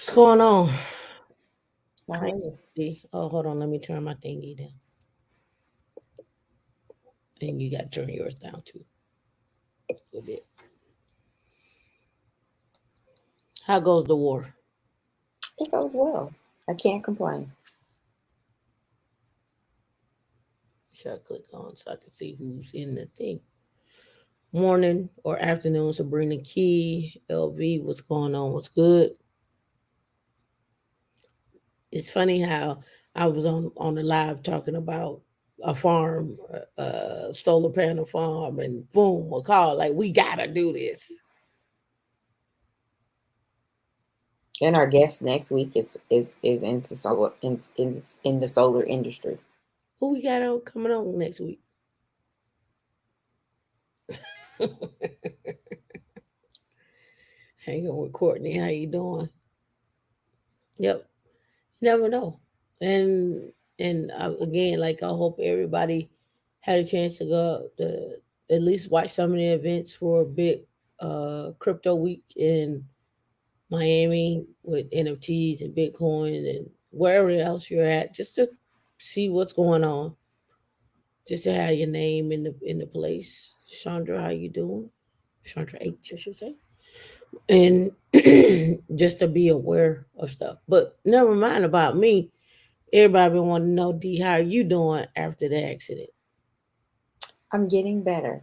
What's going on? How Hi, are you? D. Oh, hold on. Let me turn my thingy down. And you got to turn yours down too a little bit. How goes the war? It goes well. I can't complain. Should I click on so I can see who's in the thing? Morning or afternoon, Sabrina Key, LV. What's going on? What's good? It's funny how I was on the live talking about a farm, solar panel farm, and boom, a call like we gotta do this. And our guest next week is into solar in the solar industry. Who we got on coming on next week? Hanging with Courtney. How you doing? Yep. You never know. And again, like I hope everybody had a chance to go to at least watch some of the events for a big crypto week in Miami with NFTs and Bitcoin and wherever else you're at, just to see what's going on, just to have your name in the place. Chandra, how you doing? Chandra H, I should say. And just to be aware of stuff. But never mind about me. Everybody been wanting to know, D, how you doing after the accident? I'm getting better.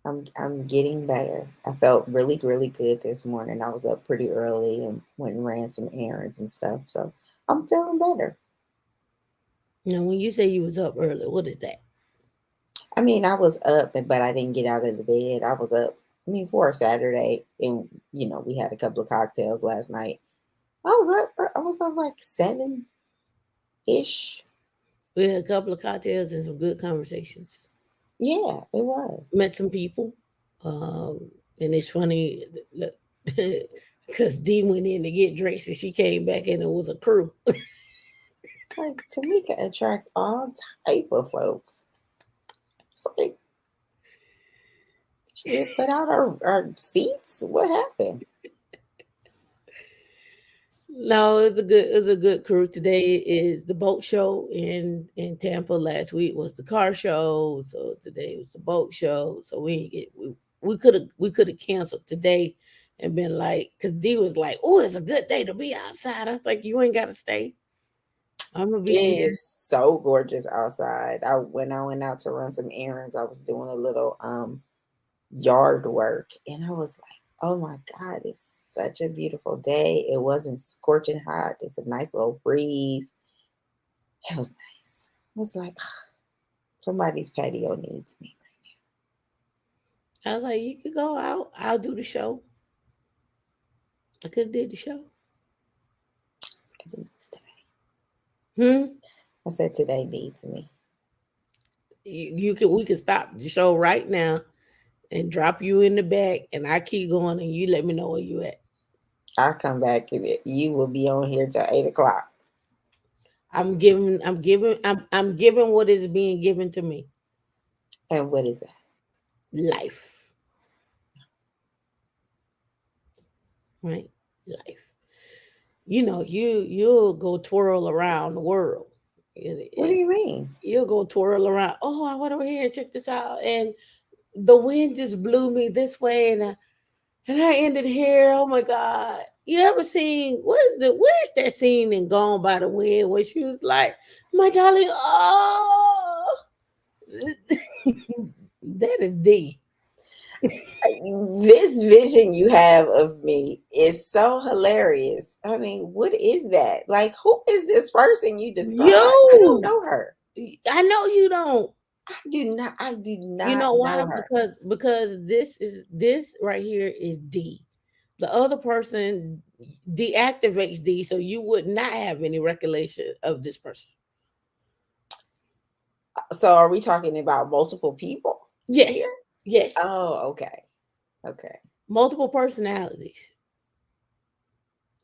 I'm getting better. I felt really good this morning. I was up pretty early and went and ran some errands and stuff. So I'm feeling better. Now, when you say you was up early, what is that? I mean, I was up, but I didn't get out of the bed. I was up. I mean, for a Saturday, and we had a couple of cocktails last night. I was up. I was up like 7-ish. We had a couple of cocktails and some good conversations. Yeah, it was. Met some people. And it's funny, because D went in to get drinks and she came back and it was a crew. Like Tamika attracts all type of folks. It's like she didn't put out our seats. What happened? No, it's a good crew. Today is the boat show in Tampa. Last week was the car show, so today was the boat show. So we could have canceled today and been like, because D was like, "Oh, it's a good day to be outside." I was like, "You ain't got to stay. I'm gonna It be here." is so gorgeous outside. I went out to run some errands, I was doing a little yard work, and I was like, "Oh my God, it's such a beautiful day." It wasn't scorching hot. It's a nice little breeze. It was nice. I was like, somebody's patio needs me. I was like, "You could go out. I'll do the show." I could have did the show. It needs today. Hmm. I said today needs me. You could we could stop the show right now and drop you in the back, and I keep going, and you let me know where you at. I'll come back and you will be on here till 8 o'clock. I'm giving what is being given to me. And what is that? Life, right? Life. You'll go twirl around the world. And, What do and you mean? you'll go twirl around. Oh, I went over here and check this out. And the wind just blew me this way and I ended here. Oh my God. You ever seen where's that scene in Gone by the Wind where she was like, my darling, oh that is D. This vision you have of me is so hilarious. I mean, what is that? Like, who is this person you describe? I don't Yo, know her. I know you don't. I do You not know why? know her. Because this right here is D. The other person deactivates D, so you would not have any recollection of this person. So are we talking about multiple people Yes, here? yes, Oh, okay. Okay. multiple personalities.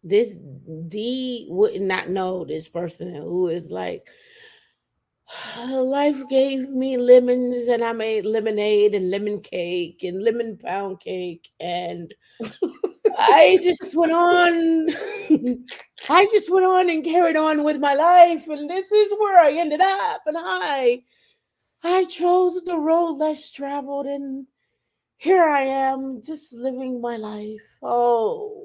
This D would not know this person who is like, life gave me lemons and I made lemonade and lemon cake and lemon pound cake and I just went on. I just went on and carried on with my life, and this is where I ended up. And I chose the road less traveled, and here I am, just living my life. Oh,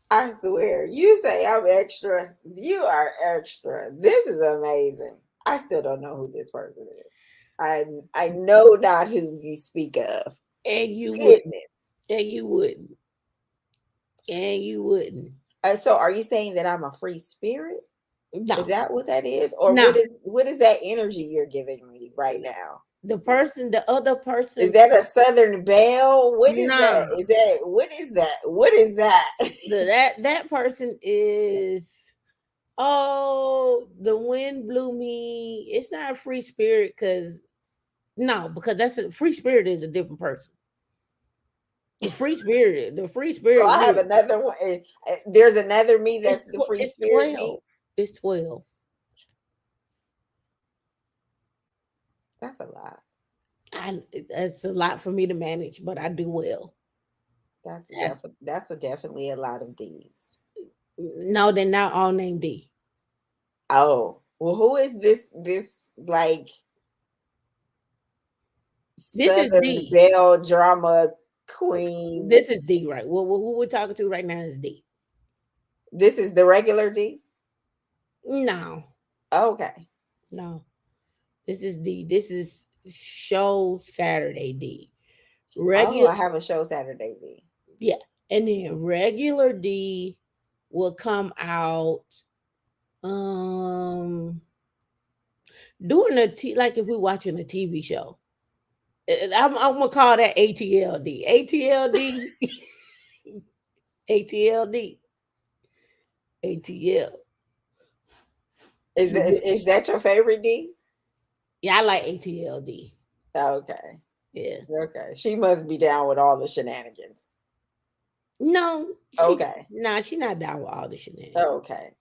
I swear, you say I'm extra. You are extra. This is amazing. I still don't know who this person is. I know not who you speak of. and you would, Goodness. and you wouldn't, and you wouldn't. So are you saying that I'm a free spirit? Is No, that what that is? Or no. what is that energy you're giving me right now? The other Is person, that a Southern Belle? What is that? nah. Is that what is that? What is that? That person is. Oh, the wind blew me. It's not a free spirit because no, because that's a free spirit is a different person. The free So spirit I have me. another one. There's another me that's the free It's spirit me. 12. It's 12. That's a lot. It's a lot for me to manage, but I do well. Yeah. That's definitely a lot of D's. No, they're not all named D. Oh, well, who is this like This is Southern D. Belle drama queen? This is D, right? Well, who we're talking to right now is D. This is the regular D? No, Okay. no. This is D. This is show Saturday D. Oh, Regular, I have a show Saturday D. yeah. And then regular D will come out um during like if we're watching a TV show. I'm gonna call that ATLD. ATLD. ATLD. ATL. Is that your favorite D? Yeah, I like ATLD. Okay. Yeah. Okay. She must be down with all the shenanigans. No, Okay. she's not down with all the shenanigans. Okay.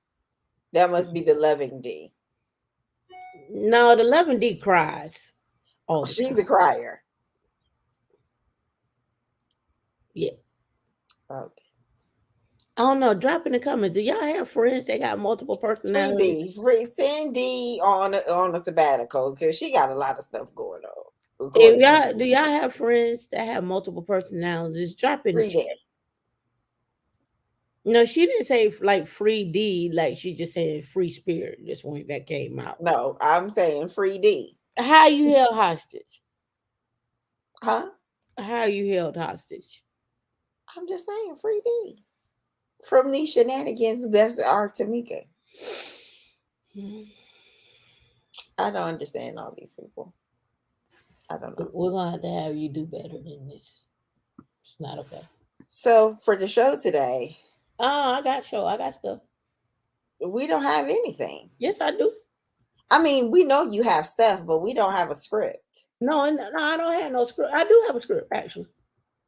That must be the loving D. No, the 11D cries all the She's a time. crier. Yeah. Okay. I don't know. Drop in the comments. Do y'all have friends that got multiple Free personalities? D. Send D on a sabbatical because she got a lot of stuff going on. If According to y'all me. do y'all have friends that have multiple personalities? Drop in the Free D. chat. No, she didn't say like free D, like she just said free spirit. This one that came out. No, I'm saying free D. How you held hostage? Huh? How you held hostage? I'm just saying free D. From these shenanigans, that's our Tamika. I don't understand all these people. I don't know. We're gonna have to have you do better than this. It's not okay. So for the show today, Oh, I got show. I got stuff. we don't have anything. Yes, I do. I mean, we know you have stuff, but we don't have a script. No, no, I don't have no script. I do have a script actually.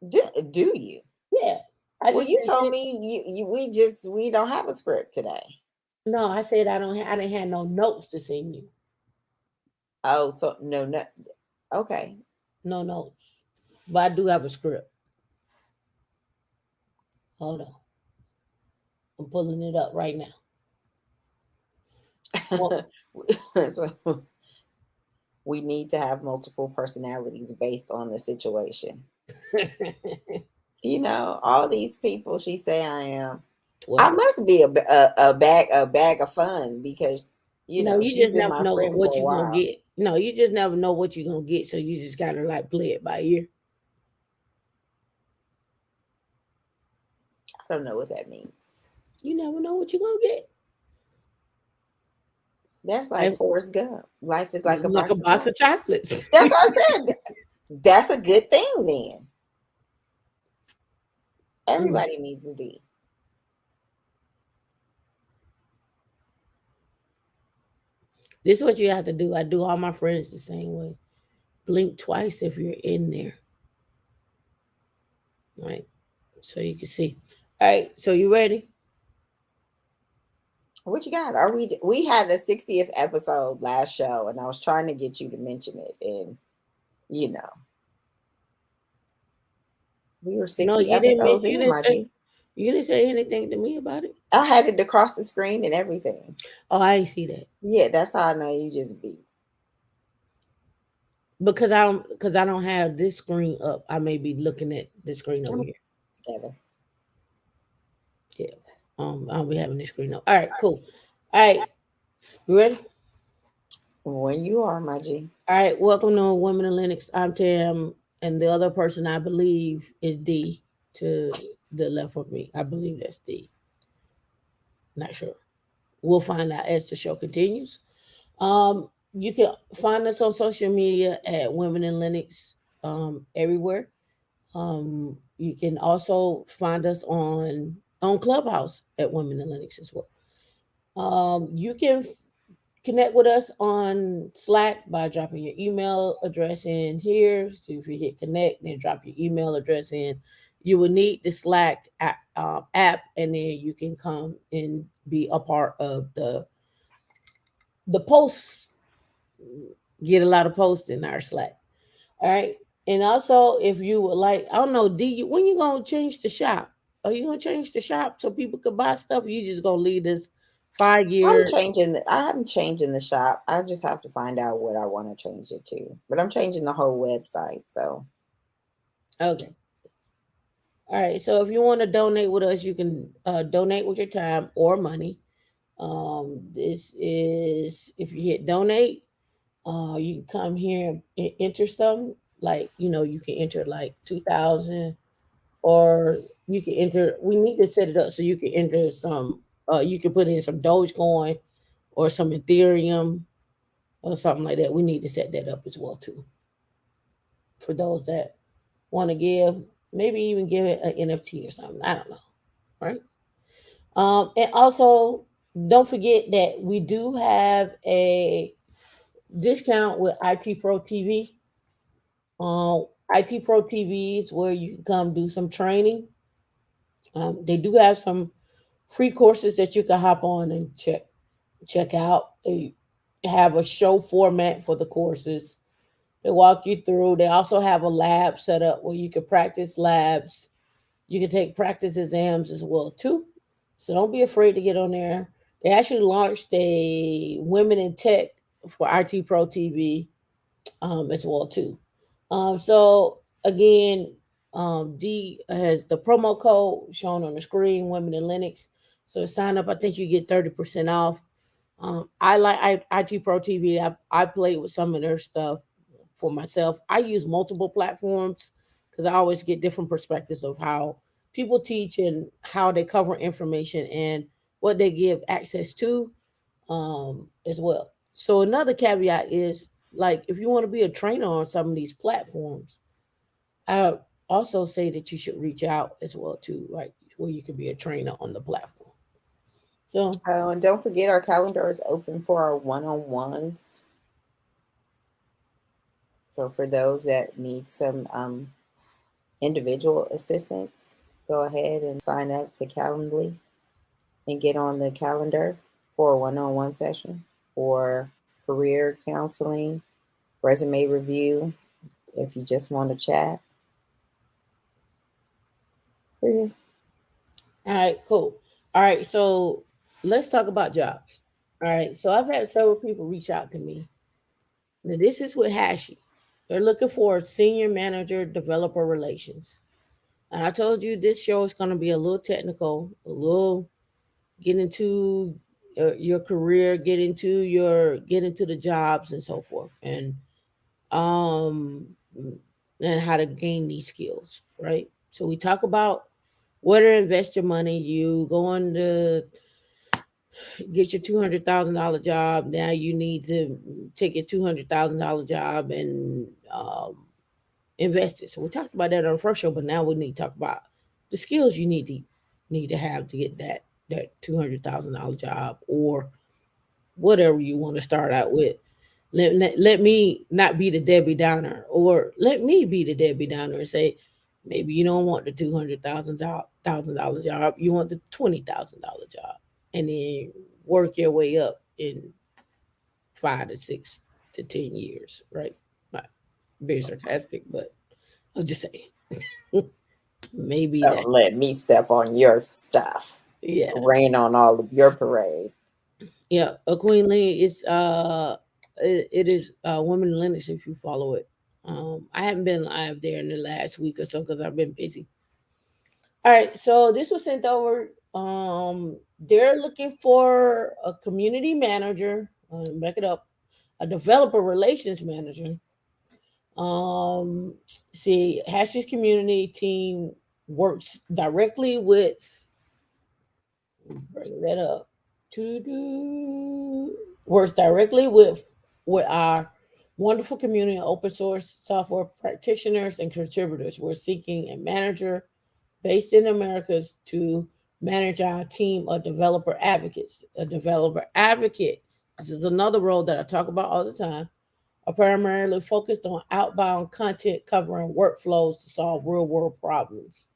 Do you? Yeah, I Well, just you didn't told send. me we don't have a script today. No, I said I don't. I didn't have no notes to send you. Oh, so no. Okay. No notes, but I do have a script. Hold on, I'm pulling it up right now. Well, So we need to have multiple personalities based on the situation. All these people she say I am. I 12. must be a bag of fun because No, you she's just been never my know friend for what a you're gonna while. get. No, you just never know what you're gonna get. So you just gotta like play it by ear. I don't know what that means. You never know what you're gonna get. That's like Life, Forrest Gump. Life is like a like a box of box of chocolates. chocolates. That's what I said. That's a good thing then. Mm. Everybody needs a D. This is what you have to do. I do all my friends the same way. Blink twice if you're in there. Right. So you can see. All right. So you ready? What you got? We had a 60th episode last show, and I was trying to get you to mention it, and You know, we were No, 60 episodes in, my G. you didn't say anything to me about it. I had it across the screen and everything. Oh, I ain't see that Yeah, that's how I know you just beat because I don't have this screen up. I may be looking at the screen over them here. together. Yeah. I'll be having this screen up. All right, cool. All right, you ready? When you are, my G. All right, welcome to Women in Linux. I'm Tam, and the other person I believe is D to the left of me. I believe that's D. Not sure. We'll find out as the show continues. You can find us on social media at Women in Linux everywhere. You can also find us on Clubhouse at Women in Linux as well. You can connect with us on Slack by dropping your email address in here. So if you hit connect, then drop your email address in. You will need the Slack app, and then you can come and be a part of the posts. Get a lot of posts in our Slack. All right. And also, if you would like, I don't know, when you gonna change the shop? Are you gonna change the shop so people could buy stuff? Or you just gonna leave this 5 year? I haven't changed in the shop. I just have to find out what I want to change it to. But I'm changing the whole website. So Okay. All right. So if you want to donate with us, you can donate with your time or money. This is if you hit donate, you can come here and enter some. Like you can enter like 2,000, or you can enter. We need to set it up so you can enter some. You can put in some Dogecoin or some Ethereum or something like that. We need to set that up as well too for those that want to give. Maybe even give it an NFT or something. I don't know. Right. And also, don't forget that we do have a discount with IT Pro TV. IT Pro TV is where you can come do some training. They do have some free courses that you can hop on and check out. They have a show format for the courses. They walk you through. They also have a lab set up where you can practice labs. You can take practice exams as well too. So don't be afraid to get on there. They actually launched a Women in Tech for IT Pro TV as well too. So again, D has the promo code shown on the screen, Women in Linux. So sign up. I think you get 30% off. I like IT Pro TV. I played with some of their stuff for myself. I use multiple platforms because I always get different perspectives of how people teach and how they cover information and what they give access to as well. So another caveat is like if you want to be a trainer on some of these platforms, I also say that you should reach out as well too, right? Where you can be a trainer on the platform. So and don't forget our calendar is open for our one-on-ones. So for those that need some individual assistance, go ahead and sign up to Calendly and get on the calendar for a one-on-one session or career counseling, resume review. If you just want to chat, we're here. all right, cool. All right, so let's talk about jobs. All right, so I've had several people reach out to me. Now this is with Hashi. They're looking for a senior manager developer relations. And I told you this show is going to be a little technical, a little get into your career, get into the jobs and so forth, um, and how to gain these skills, right? So we talk about where to invest your money. You go on to get your $200,000 job. Now you need to take your $200,000 job and invest it. So we talked about that on the first show, but now we need to talk about the skills you need to have to get that $200,000 job or whatever you want to start out with. Let me not be the Debbie Downer, or let me be the Debbie Downer and say, maybe you don't want the $200,000 job, you want the $20,000 job, and then work your way up in 5 to 6 to 10 years, right? Right. Being sarcastic, but I'll just say maybe that. Don't let me step on your stuff. Yeah, Rain on all of your parade. yeah. A Queen Lee is it is Women in Linux if you follow it. I haven't been live there in the last week or so because I've been busy. All right, so this was sent over. They're looking for a community manager. Back it up, a developer relations manager. Um, See, Hash's community team works directly with. Bring that up. Works directly with our wonderful community of open source software practitioners and contributors. We're seeking a manager based in Americas to manage our team of developer advocates. A developer advocate, this is another role that I talk about all the time, are primarily focused on outbound content covering workflows to solve real world problems.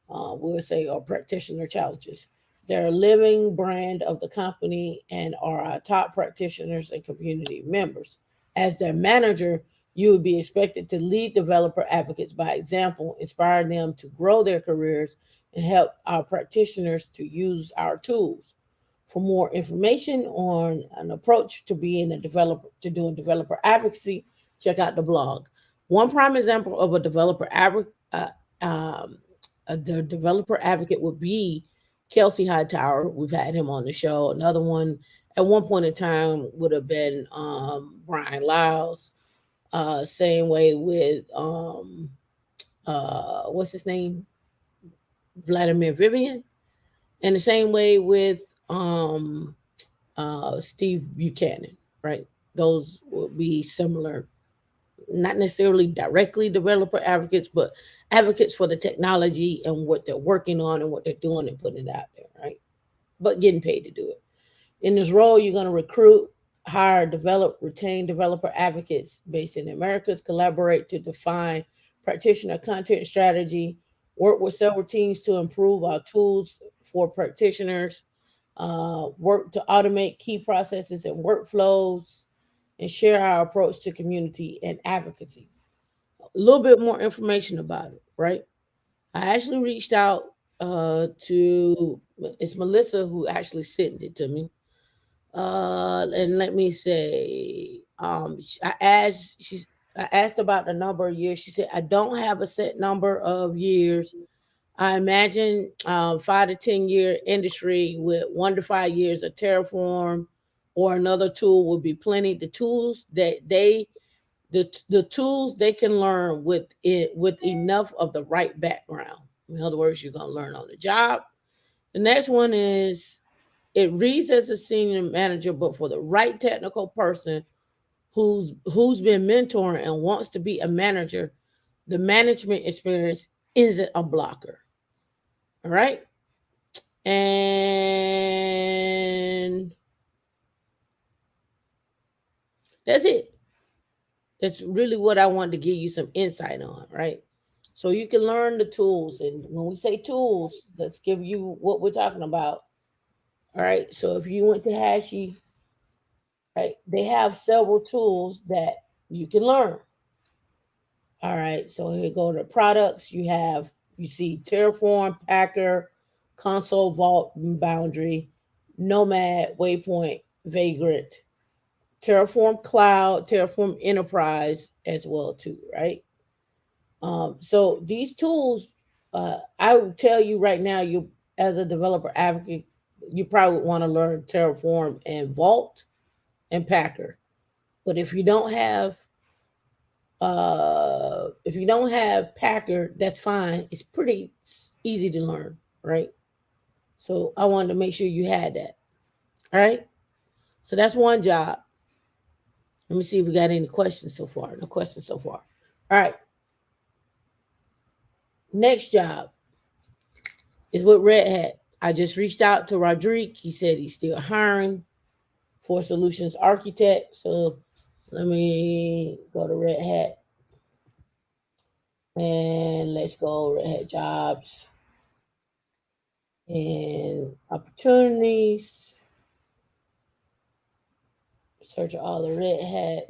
We'll say, or practitioner challenges. They're a living brand of the company and are our top practitioners and community members. As their manager, you would be expected to lead developer advocates by example, inspire them to grow their careers, and help our practitioners to use our tools. For more information on an approach to being a developer, to doing developer advocacy, check out the blog. One prime example of a um, developer advocate would be Kelsey Hightower. We've had him on the show. Another one at one point in time would have been Brian Lyles. Same way with what's his name, Vladimir Vivian, and the same way with Steve Buchanan. Right, those would be similar, not necessarily directly developer advocates, but advocates for the technology and what they're working on and what they're doing and putting it out there, right? But getting paid to do it. In this role, you're going to recruit, hire, develop, retain developer advocates based in the Americas, collaborate to define practitioner content strategy, work with several teams to improve our tools for practitioners, work to automate key processes and workflows, and share our approach to community and advocacy. A little bit more information about it, right? I actually reached out to it's Melissa who actually sent it to me. And let me say, I asked about the number of years. She said I don't have a set number of years. I imagine 5 to 10 year industry with 1 to 5 years of Terraform or another tool would be plenty. The tools they can learn with it with enough of the right background. In other words, you're gonna learn on the job. The next one is it reads as a senior manager, but for the right technical person who's been mentoring and wants to be a manager, the management experience isn't a blocker. All right. And that's it. That's really what I wanted to give you some insight on, right? So you can learn the tools. And when we say tools, let's give you what we're talking about. All right. So if you went to Hashi, right, they have several tools that you can learn. All right. So here you go to products. You see Terraform, Packer, Console Vault, Boundary, Nomad, Waypoint, Vagrant, Terraform Cloud, Terraform Enterprise as well too, right? So these tools, I will tell you right now, you as a developer advocate, you probably want to learn Terraform and Vault and Packer. But if you don't have Packer, that's fine. It's pretty easy to learn, right? So I wanted to make sure you had that. All right. So that's one job. Let me see if we got any questions so far. No questions so far. All right. Next job is with Red Hat. I just reached out to Rodrigue. He said he's still hiring for solutions architect. So let me go to Red Hat and let's go Red Hat jobs and opportunities. Search all the Red Hat.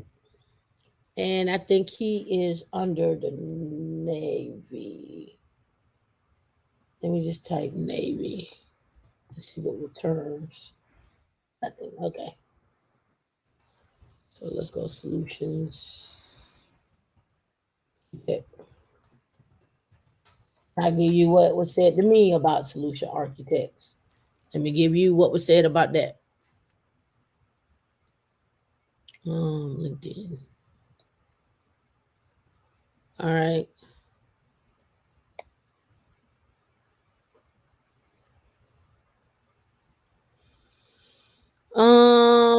and I think he is under the Navy. Let me just type Navy and see what returns. I think okay. So let's go solutions. Okay. I give you what was said to me about solution architects. Let me give you what was said about that. LinkedIn. All right.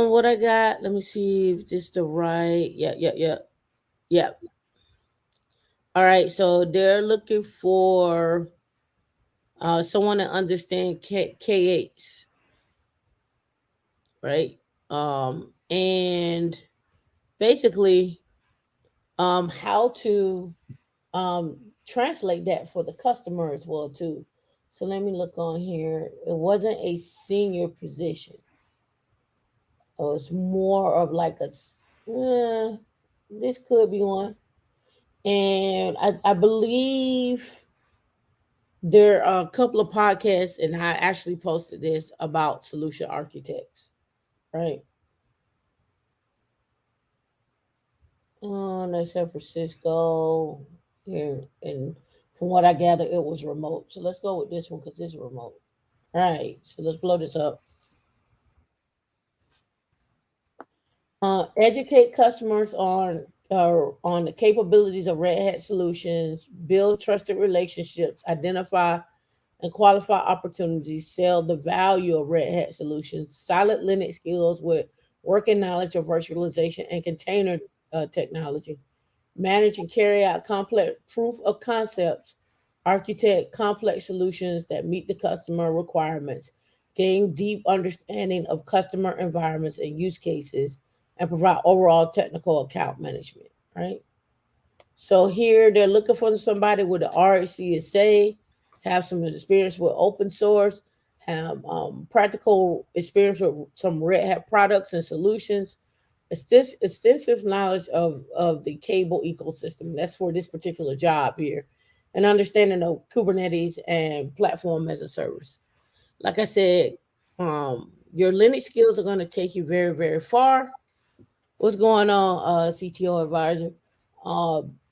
What I got? Let me see if this the right. Yeah, yeah, yeah, yeah. All right. So they're looking for someone to understand K8s, right? And basically, how to translate that for the customer as well too. So let me look on here. It wasn't a senior position. It was more of like this could be one. And I believe there are a couple of podcasts, and I actually posted this about solution architects, right? No, San Francisco here, and from what I gather, it was remote. So let's go with this one because it's remote. All right, so let's blow this up. Educate customers on the capabilities of Red Hat solutions, build trusted relationships, identify and qualify opportunities, sell the value of Red Hat solutions, solid Linux skills with working knowledge of virtualization and container technology, manage and carry out complex proof of concepts, architect complex solutions that meet the customer requirements, gain deep understanding of customer environments and use cases, and provide overall technical account management, right? So here they're looking for somebody with an RHCSA, have some experience with open source, have practical experience with some Red Hat products and solutions, extensive knowledge of the cable ecosystem. That's for this particular job here, and understanding of Kubernetes and platform as a service. Like I said, your Linux skills are going to take you very, very far. What's going on, CTO advisor?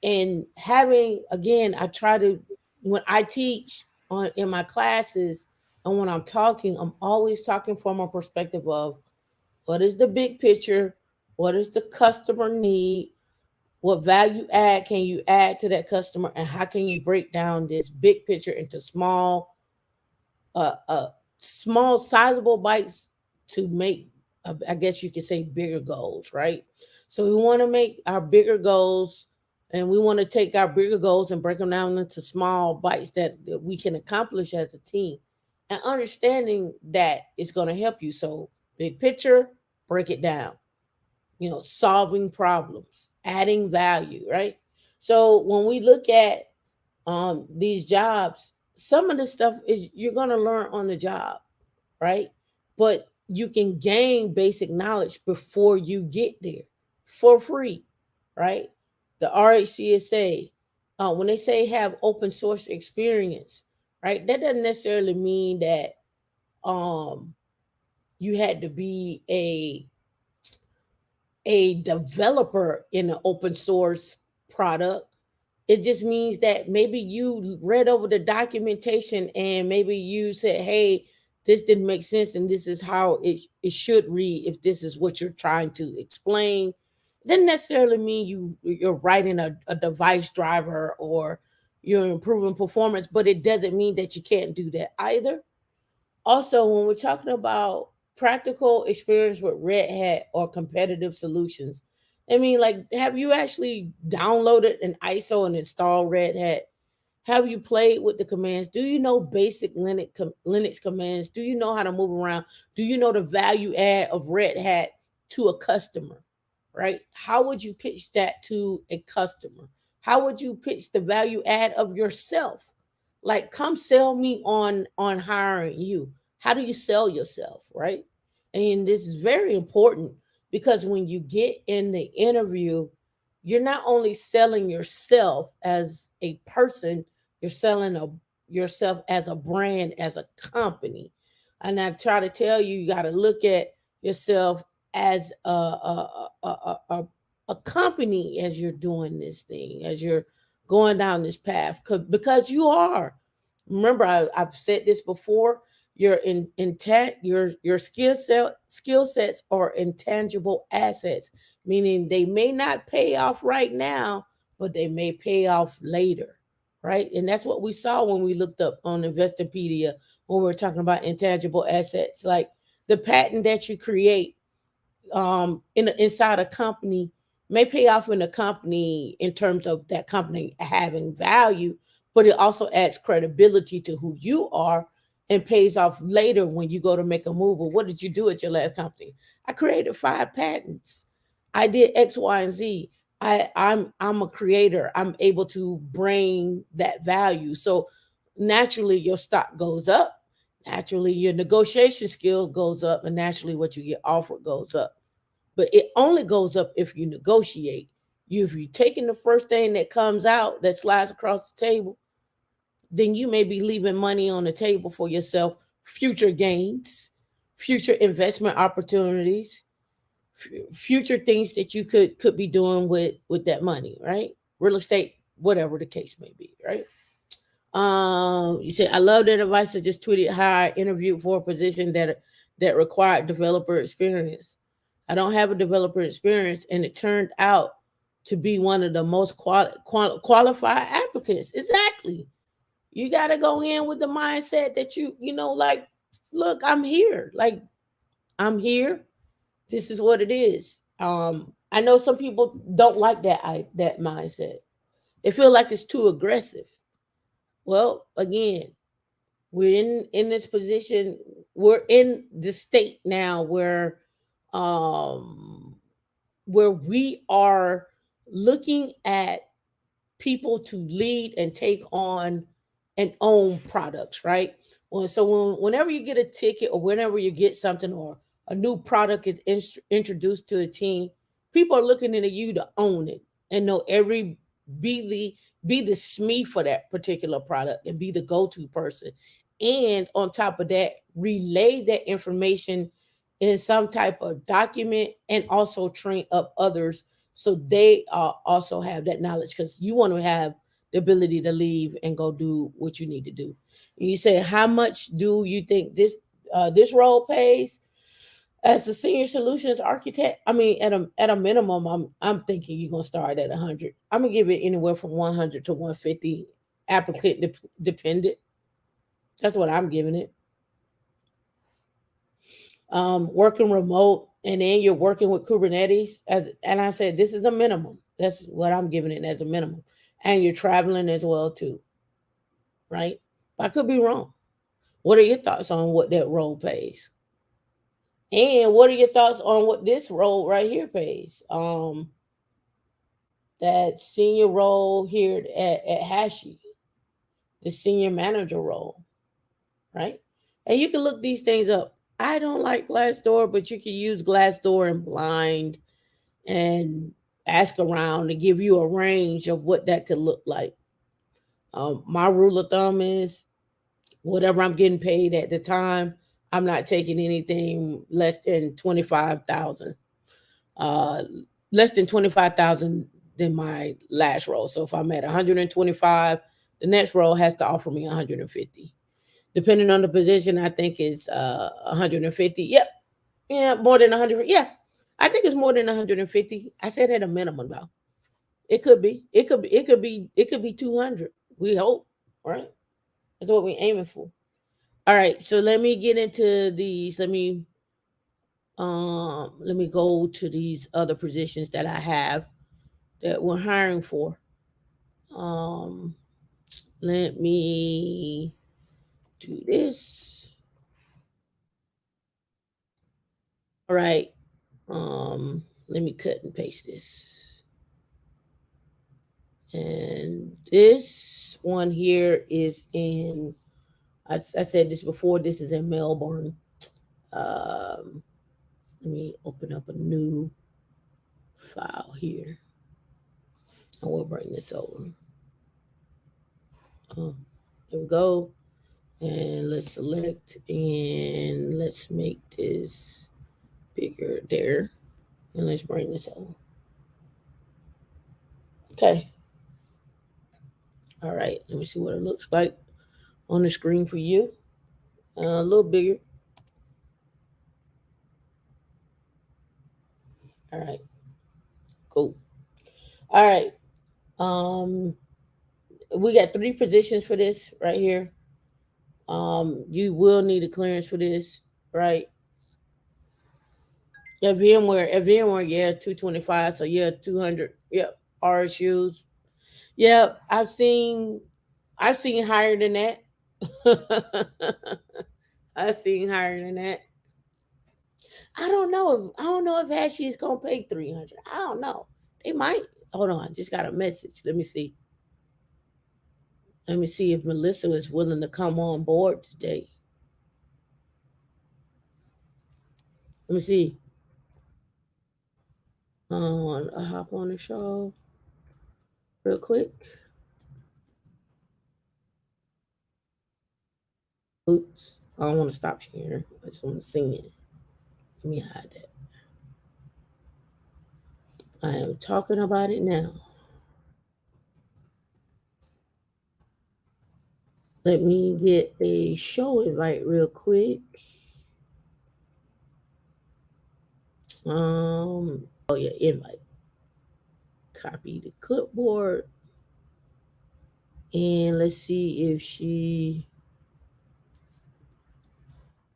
And having again, I try to when I teach on in my classes and when I'm talking, I'm always talking from a perspective of what is the big picture, what does the customer need, what value add can you add to that customer, and how can you break down this big picture into small sizable bites to make I guess you could say bigger goals, right? So we want to make our bigger goals, and we want to take our bigger goals and break them down into small bites that we can accomplish as a team, and understanding that it's going to help you. So big picture, break it down, solving problems, adding value, right? So when we look at these jobs, some of the stuff is you're going to learn on the job, right? But you can gain basic knowledge before you get there for free, right? The RHCSA, when they say have open source experience, right? That doesn't necessarily mean that um, you had to be a developer in an open source product. It just means that maybe you read over the documentation and maybe you said, hey, this didn't make sense and this is how it should read if this is what you're trying to explain. It doesn't necessarily mean you're writing a device driver or you're improving performance, but it doesn't mean that you can't do that either. Also, when we're talking about practical experience with Red Hat or competitive solutions, I mean, like, have you actually downloaded an ISO and installed Red Hat? Have you played with the commands? Do you know basic Linux commands? Do you know how to move around? Do you know the value add of Red Hat to a customer? Right? How would you pitch that to a customer? How would you pitch the value add of yourself? Like, come sell me on hiring you. How do you sell yourself, right? And this is very important because when you get in the interview, you're not only selling yourself as a person, you're selling yourself as a brand, as a company. And I try to tell you, you got to look at yourself as a company as you're doing this thing, as you're going down this path, because you are. Remember, I've said this before. Your intent, your skill sets are intangible assets, meaning they may not pay off right now, but they may pay off later, right? And that's what we saw when we looked up on Investopedia when we were talking about intangible assets, like the patent that you create inside a company may pay off in a company in terms of that company having value, but it also adds credibility to who you are and pays off later when you go to make a move. Well, what did you do at your last company? I created 5 patents. I did X, Y, and Z. I'm a creator. I'm able to bring that value. So naturally your stock goes up. Naturally your negotiation skill goes up, and naturally what you get offered goes up. But it only goes up if you negotiate. If you're taking the first thing that comes out that slides across the table, then you may be leaving money on the table for yourself, future gains, future investment opportunities, future things that you could be doing with that money, right? Real estate, whatever the case may be, right? You said I love that advice. I just tweeted how I interviewed for a position that required developer experience. I don't have a developer experience, and it turned out to be one of the most qualified applicants. Exactly. You got to go in with the mindset that like, look, I'm here. Like, I'm here. This is what it is. I know some people don't like that mindset. They feel like it's too aggressive. Well, again, we're in this position. We're in the state now um where we are looking at people to lead and take on and own products, right? Whenever you get a ticket or whenever you get something or a new product is introduced to a team, people are looking at you to own it and know every be the be the SME for that particular product and be the go-to person. And on top of that, relay that information in some type of document and also train up others so they also have that knowledge, because you want to have the ability to leave and go do what you need to do. And you say, how much do you think this role pays? As a senior solutions architect, I mean, at a minimum, I'm thinking you're gonna start at 100. I'm gonna give it anywhere from 100 to 150, applicant dependent. That's what I'm giving it. Working remote, and then you're working with Kubernetes, and I said this is a minimum. That's what I'm giving it as a minimum. And you're traveling as well too, right? I could be wrong. What are your thoughts on what that role pays? And what are your thoughts on what this role right here pays? That senior role here at Hashi, the senior manager role, right? And you can look these things up. I don't like Glassdoor, but you can use Glassdoor and Blind and ask around to give you a range of what that could look like. My rule of thumb is whatever I'm getting paid at the time, I'm not taking anything less than 25,000. Uh, Less than 25,000 than my last role. So if I'm at 125, the next role has to offer me 150. Depending on the position, I think is 150. Yep, yeah, more than 100. Yeah, I think it's more than 150. I said at a minimum though. It could be. It could be. It could be. It could be 200. We hope, right? That's what we're aiming for. All right. So let me get into these. Let me go to these other positions that I have that we're hiring for. Um, Let me do this. All right. Let me cut and paste this. And this one here is in, I said this before, this is in Melbourne. Let me open up a new file here. I will bring this over. Um, there we go. And let's select and let's make this bigger there. And let's bring this over. Okay. All right. Let me see what it looks like on the screen for you. A little bigger. All right. Cool. All right. Um, we got three positions for this right here. You will need a clearance for this, right? At VMware, yeah, 225. So yeah, 200. Yep, RSUs. Yep, I've seen higher than that. I've seen higher than that. I don't know if Ashley is gonna pay 300. I don't know. They might. Hold on, I just got a message. Let me see. Let me see if Melissa is willing to come on board today. Let me see. I hop on the show real quick. Oops. I don't want to stop sharing. I just want to sing it. Let me hide that. I am talking about it now. Let me get a show invite real quick. Oh yeah, invite. Copy the clipboard. And let's see if she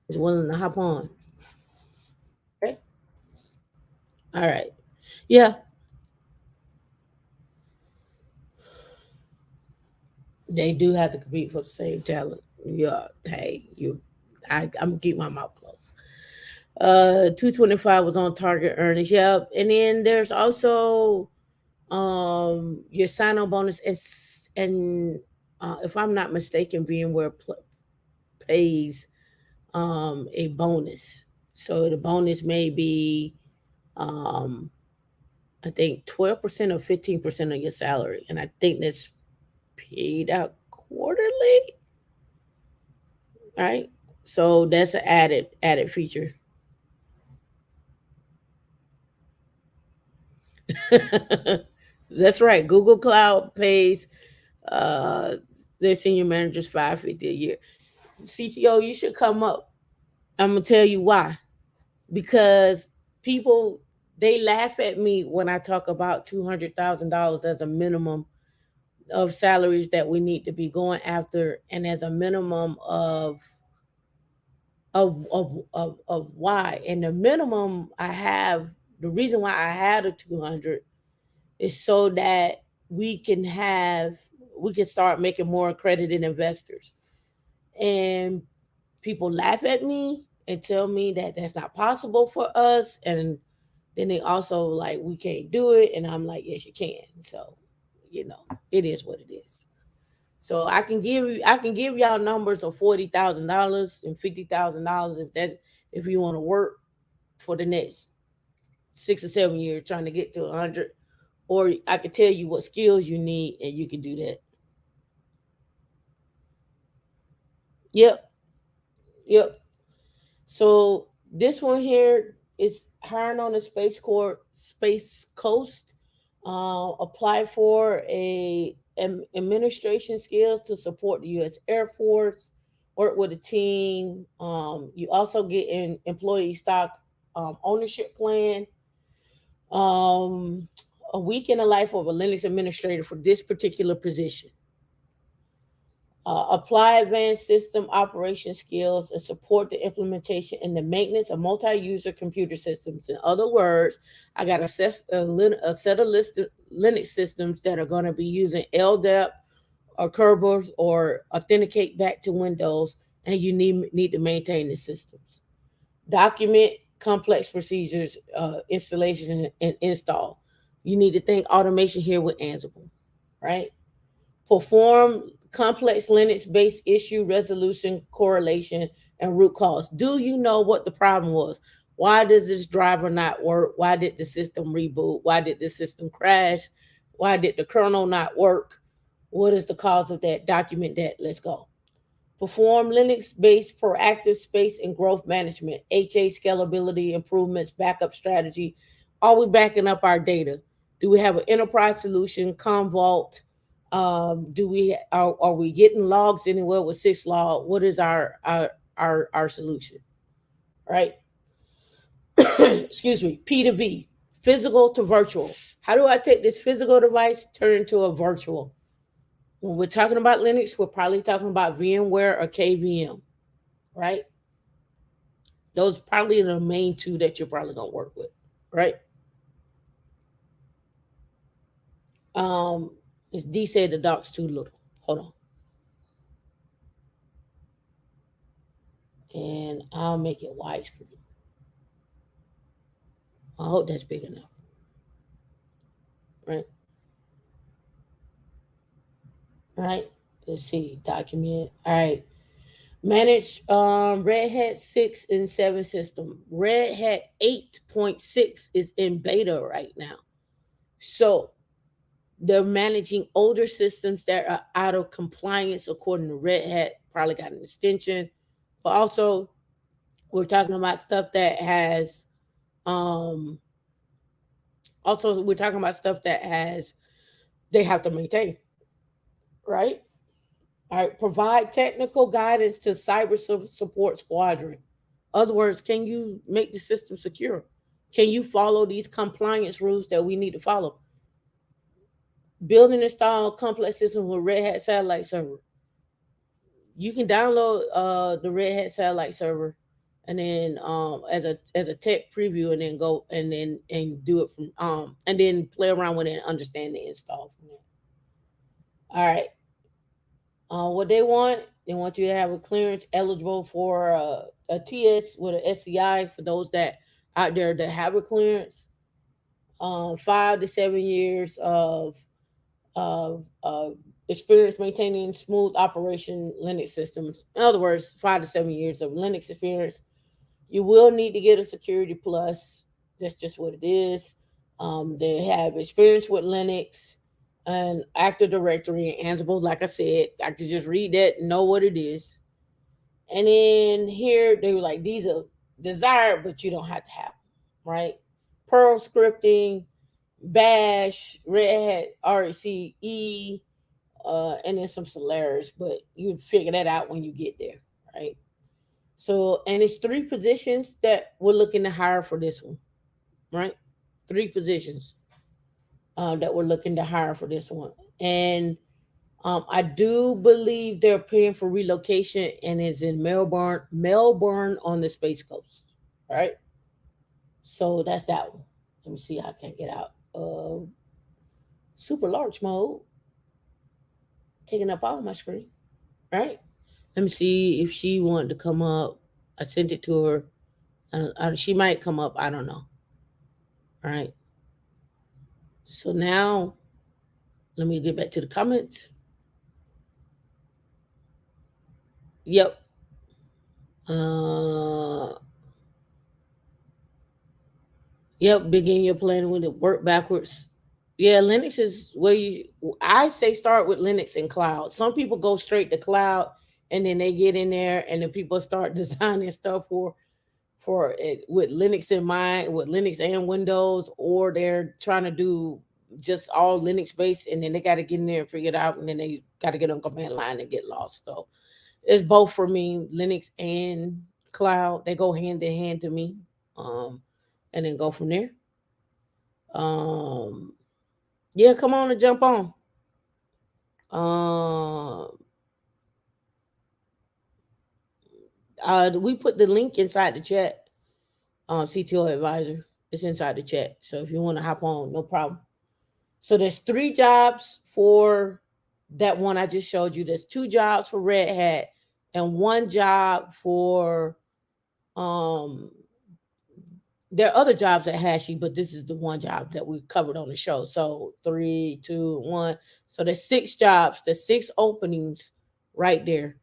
is willing to hop on. Okay. All right. Yeah, they do have to compete for the same talent. Yeah. Hey, I'm gonna keep my mouth closed. 225 was on target earnings. Yep. And then there's also your sign-on bonus and if I'm not mistaken, pays a bonus. So the bonus may be um I think 12% or 15% of your salary. And I think that's paid out quarterly. Right? So that's an added feature. That's right. Google Cloud pays uh their senior managers 550 a year. CTO, you should come up. I'm gonna tell you why. Because people they laugh at me when I talk about $200,000 as a minimum of salaries that we need to be going after, and as a minimum of why. And the minimum I have, the reason why I had a 200 is so that we can have we can start making more accredited investors. And people laugh at me and tell me that that's not possible for us, and then they also like we can't do it, and I'm like yes you can. So it is what it is. So I can give y'all numbers of $40,000 and $50,000 if you want to work for the next 6 or 7 years trying to get to 100, or I could tell you what skills you need and you can do that. Yep, yep. So this one here is hiring on the Space Coast. Apply for administration skills to support the U.S. Air Force. Work with a team. You also get an employee stock ownership plan. Um, a week in the life of a Linux administrator for this particular position. Apply advanced system operation skills and support the implementation and the maintenance of multi-user computer systems. In other words, I got a set of Linux systems that are going to be using LDAP or Kerberos or authenticate back to Windows, and you need to maintain the systems. Document complex procedures, installations, and install. You need to think automation here with Ansible, right? Perform complex Linux based issue resolution, correlation, and root cause. Do you know what the problem was? Why does this driver not work? Why did the system reboot? Why did the system crash? Why did the kernel not work? What is the cause of that? Document that. Let's go. Perform Linux-based proactive space and growth management, HA scalability improvements, backup strategy. Are we backing up our data? Do we have an enterprise solution, Commvault? Do we are we getting logs anywhere with syslog? What is our solution? Right? Excuse me. P to V, physical to virtual. How do I take this physical device turn into a virtual? When we're talking about Linux, we're probably talking about VMware or KVM, right? Those probably are the main two that you're probably gonna work with, right? Um, it's D said the doc's too little. Hold on, and I'll make it widescreen. I hope that's big enough, right? Right. Let's see, document. All right. Manage Red Hat 6 and 7 system. Red Hat 8.6 is in beta right now. So they're managing older systems that are out of compliance according to Red Hat, probably got an extension. But also we're talking about stuff that has um also we're talking about stuff that has they have to maintain, right? All right, provide technical guidance to cyber support squadron. Other words, can you make the system secure? Can you follow these compliance rules that we need to follow? Build and install complex systems with Red Hat Satellite Server. You can download the Red Hat Satellite Server, and then as a tech preview, and then go and do it from and then play around with it and understand the install from there. All right. What they want you to have a clearance eligible for a TS with an SCI for those that out there that have a clearance. 5 to 7 years of experience maintaining smooth operation Linux systems. In other words, 5 to 7 years of Linux experience. You will need to get a Security Plus. That's just what it is. They have experience with Linux and Active Directory and Ansible. Like I said, I could just read that and know what it is. And then here they were like, these are desired, but you don't have to have them, right? Perl scripting, Bash, Red Hat, RCE, and then some Salaries, but you figure that out when you get there, right? So, and it's three positions that we're looking to hire for this one, right? Three positions that we're looking to hire for this one. And I do believe they're paying for relocation and is in Melbourne on the Space Coast. All right. So that's that one. Let me see how I can get out. Super large mode, taking up all my screen. Right. Let me see if she wanted to come up. I sent it to her. She might come up. I don't know. All right. So now let me get back to the comments. Yep. Uh, yep. Begin your plan with it. Work backwards. Yeah, Linux is where you. I say start with Linux and cloud. Some people go straight to cloud, and then they get in there, and then people start designing stuff for it with Linux in mind, with Linux and Windows, or they're trying to do just all Linux based, and then they got to get in there and figure it out, and then they got to get on command line and get lost. So it's both for me, Linux and cloud. They go hand in hand to me, um, and then go from there. Um, yeah, come on and jump on. Um, we put the link inside the chat. CTO advisor, it's inside the chat. So if you want to hop on, no problem. So there's 3 jobs for that one I just showed you. There's 2 jobs for Red Hat and 1 job for um there are other jobs at Hashi, but this is the 1 job that we covered on the show. So 3, 2, 1. So there's 6 jobs, there's 6 openings right there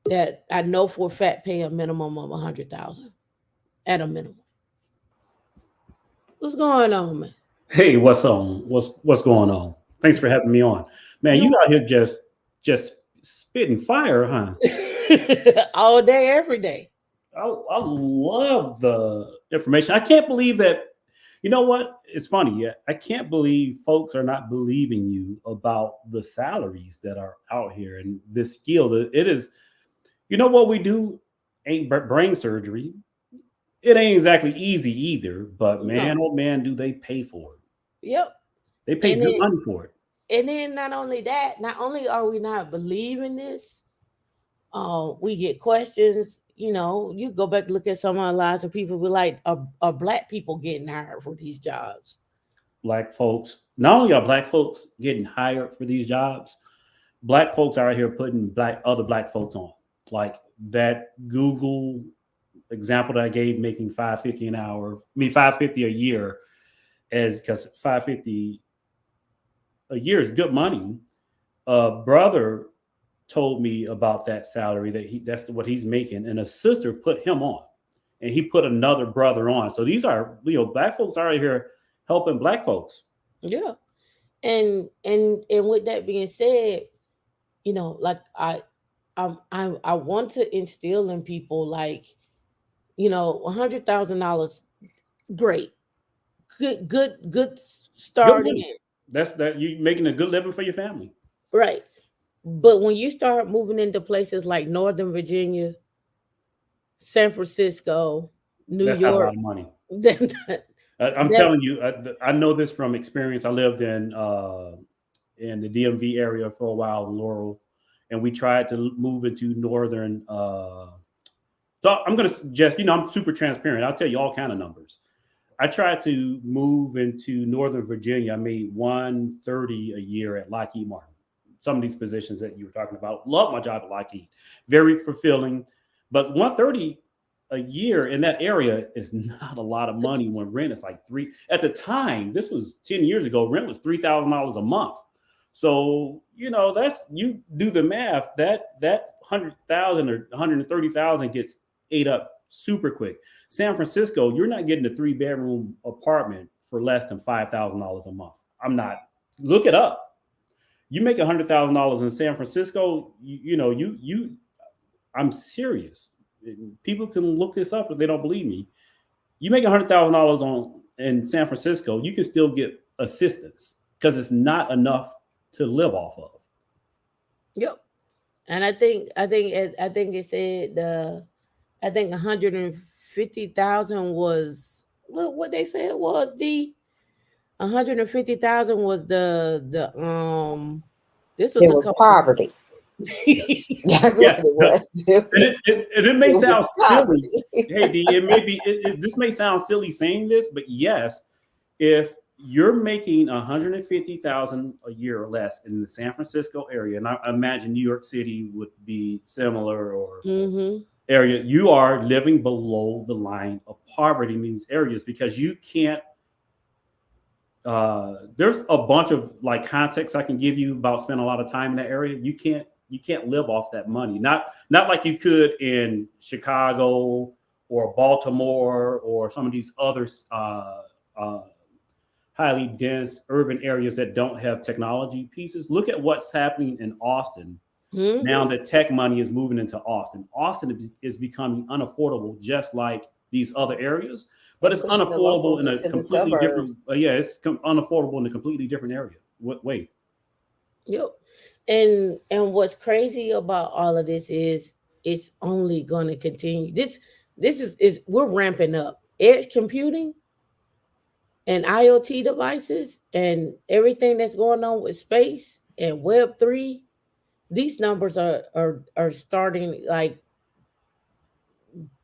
that I know for a fact pay a minimum of 100,000 at a minimum. What's going on, man? Hey, what's on? What's going on? Thanks for having me on, man. You You out here just spitting fire, huh? all day, every day. I love the information. I can't believe that. You know what? It's funny. Yeah, I can't believe folks are not believing you about the salaries that are out here and this skill. It is. You know what we do ain't brain surgery. It ain't exactly easy either. But man, No. oh man, do they pay for it? Yep. They pay And good then money for it. not only that, not only are we not believing this, we get questions. You go back and look at some of our lives of people be like, are black people getting hired for these jobs? Black folks. Not only are black folks getting hired for these jobs, black folks are out here putting other black folks on. Like that Google example that I gave, making 550 an hour. I mean 550 a year, as because 550 a year is good money. Brother told me about that salary that's what he's making, and a sister put him on, and he put another brother on. So these are black folks are out here helping black folks. Yeah. And with that being said, like I want to instill in people, like, $100,000, great, good Good starting money. in, That's that you making a good living for your family. right? But when you start moving into places like Northern Virginia, San Francisco, New That's not a York, lot of money. then I'm that, telling you, I know this from experience. I lived in the DMV area for a while in Laurel, and we tried to move into northern. So I'm going to suggest, I'm super transparent. I'll tell you all kind of numbers. I tried to move into Northern Virginia. I made 130 a year at Lockheed Martin. Some of these positions that you were talking about, love my job at Lockheed, very fulfilling. But 130 a year in that area is not a lot of money when rent is like three. At the time, this was 10 years ago, rent was $3,000 a month. So that's, you do the math. That 100,000 or 130,000 gets ate up super quick. San Francisco, you're not getting a 3-bedroom apartment for less than $5,000 a month. I'm not. Look it up. You make $100,000 in San Francisco. You. I'm serious. People can look this up if they don't believe me. You make $100,000 on in San Francisco, you can still get assistance because it's not enough to live off of. yep. And I think it said I think 150,000 was what they said was the 150,000 was the this was It a was couple. poverty. That's what Yes, it was. It and was, it may it was sound silly. poverty. Hey, D, it may be. This may sound silly saying this, but yes, if you're making 150,000 a year or less in the San Francisco area, and I imagine New York City would be similar or Mm-hmm. area, you are living below the line of poverty in these areas because you can't. There's a bunch of like context I can give you about spending a lot of time in that area. You can't live off that money. Not like you could in Chicago or Baltimore or some of these other uh, highly dense urban areas that don't have technology pieces. Look at what's happening in Austin now Mm-hmm. that tech money is moving into Austin. Austin is becoming unaffordable, just like these other areas, but They're it's pushing the unaffordable locals in a into the completely different. suburbs. Yeah, it's unaffordable in a completely different area. What wait? Yep. And what's crazy about all of this is it's only going to continue. This is we're ramping up edge computing and IoT devices and everything that's going on with space and Web 3. These numbers are starting, like,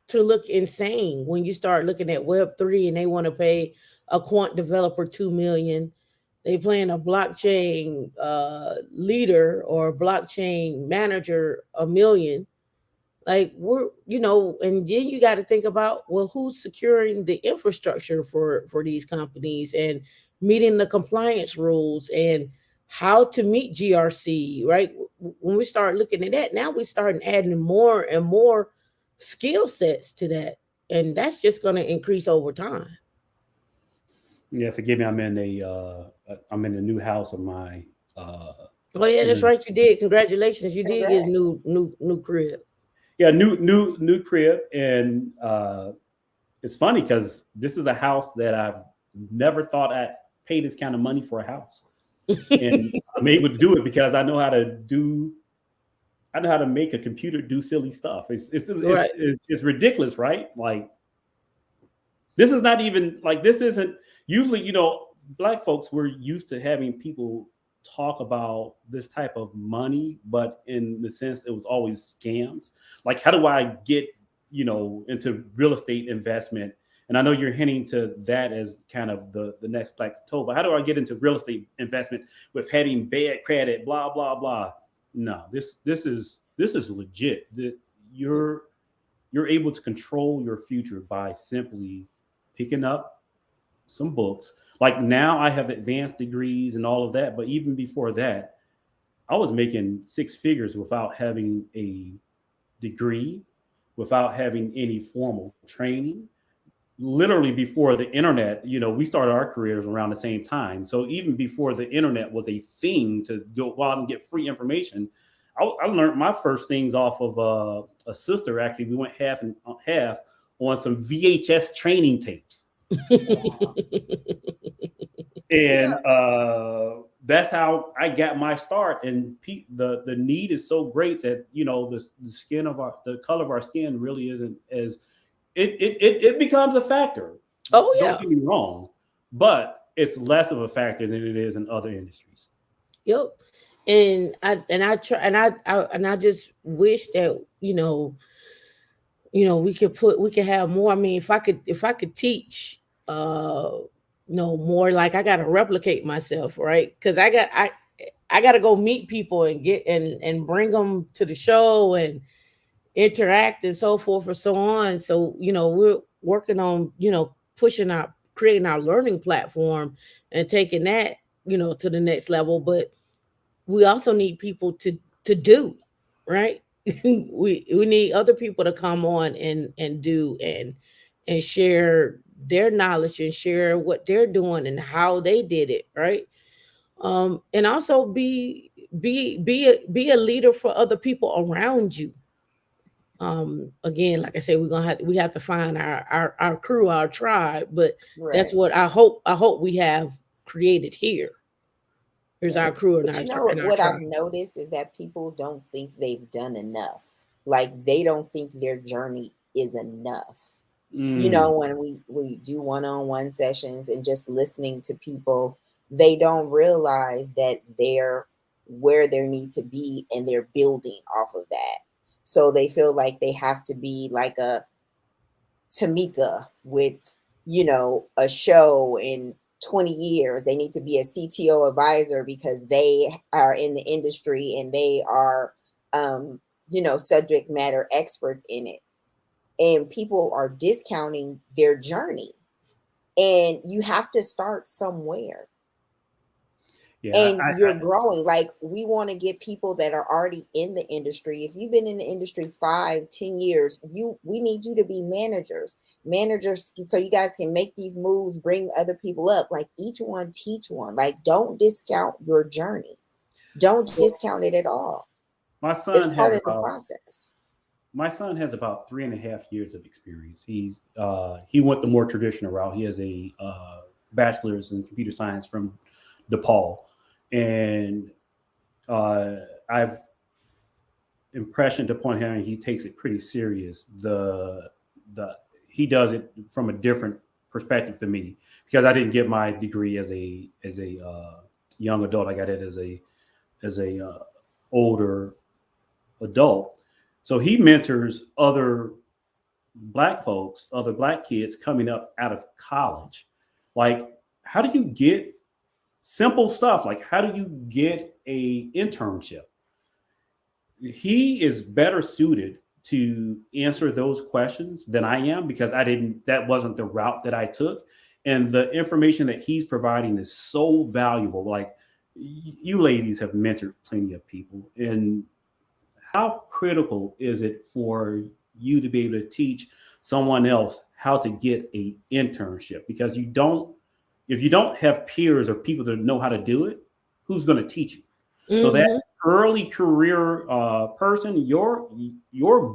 to look insane when you start looking at Web 3, and they want to pay a quant developer 2 million. They paying a blockchain leader or blockchain manager 1 million. Like, and then you got to think about, well, who's securing the infrastructure for these companies and meeting the compliance rules and how to meet GRC, right? When we start looking at that, now we start adding more and more skill sets to that, and that's just going to increase over time. Yeah, forgive me. I'm in I'm in the new house of my uh, Oh yeah, that's in right. You did. Congratulations. You did get a Congrats. new crib. yeah new crib, and it's funny because this is a house that I've never thought I'd pay this kind of money for a house, and I'm able to do it because I know how to make a computer do silly stuff. Right. It's ridiculous, right? Like this is not even like this isn't usually, black folks were used to having people talk about this type of money, but in the sense it was always scams. Like, how do I get, into real estate investment? And I know you're hinting to that as kind of the next black toe, but how do I get into real estate investment with having bad credit, blah, blah, blah? No, this is legit. You're able to control your future by simply picking up some books. Like now I have advanced degrees and all of that, but even before that, I was making six figures without having a degree, without having any formal training. Literally before the internet, we started our careers around the same time. So even before the internet was a thing to go out and get free information, I learned my first things off of a sister. Actually, we went half and half on some VHS training tapes, Wow. and Yeah. that's how I got my start. And the need is so great that the color of our skin really isn't as it becomes a factor. Oh Don't yeah. get me wrong, but it's less of a factor than it is in other industries. Yep. And I try and I just wish that we could have more. I mean, if I could teach more, like I got to replicate myself, right? Because I got to go meet people and get and bring them to the show and interact and so forth and so on. So we're working on pushing our creating our learning platform and taking that to the next level. But we also need people to do, right? We need other people to come on and do and share their knowledge and share what they're doing and how they did it, right? And also be a leader for other people around you. Again, like I said, we have to find our crew, our tribe, but that's Right. what I hope we have created here. Here's our Right. crew and But our you know and our what I've tribe. noticed is that people don't think they've done enough. Like they don't think their journey is enough. Mm, When we do one-on-one sessions and just listening to people, they don't realize that they're where they need to be and they're building off of that. So they feel like they have to be like a Tamika with, a show in 20 years. They need to be a CTO advisor because they are in the industry and they are, subject matter experts in it. And people are discounting their journey. And you have to start somewhere, yeah, and you're growing. Like we want to get people that are already in the industry. If you've been in the industry 5, 10 years, we need you to be managers, so you guys can make these moves, bring other people up. Like each one teach one. Like don't discount your journey. Don't well, discount it at all. my It's son part has of the about process. my son has about 3.5 years of experience. He went the more traditional route. He has a bachelor's in computer science from DePaul, and uh, I've impression upon him. He takes it pretty serious. The he does it from a different perspective than me because I didn't get my degree as a young adult. I got it as a older adult. So he mentors other black folks, other black kids coming up out of college. Like, how do you get simple stuff? Like, how do you get a internship? He is better suited to answer those questions than I am because that wasn't the route that I took. And the information that he's providing is so valuable. Like, you ladies have mentored plenty of people. And how critical is it for you to be able to teach someone else how to get a internship? Because you don't if you don't have peers or people that know how to do it, who's going to teach you? So that Mm-hmm. early career person, your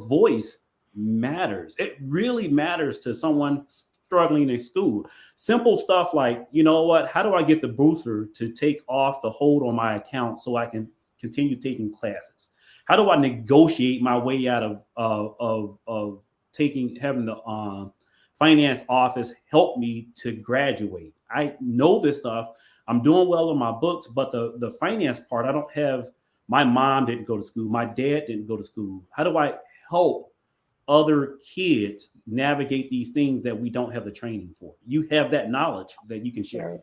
voice matters. It really matters to someone struggling in school. Simple stuff like, you know what? How do I get the booster to take off the hold on my account so I can continue taking classes? How do I negotiate my way out of taking having the finance office help me to graduate? I know this stuff. I'm doing well in my books, but the finance part, I don't have. My mom didn't go to school. My dad didn't go to school. How do I help other kids navigate these things that we don't have the training for? You have that knowledge that you can share. Right.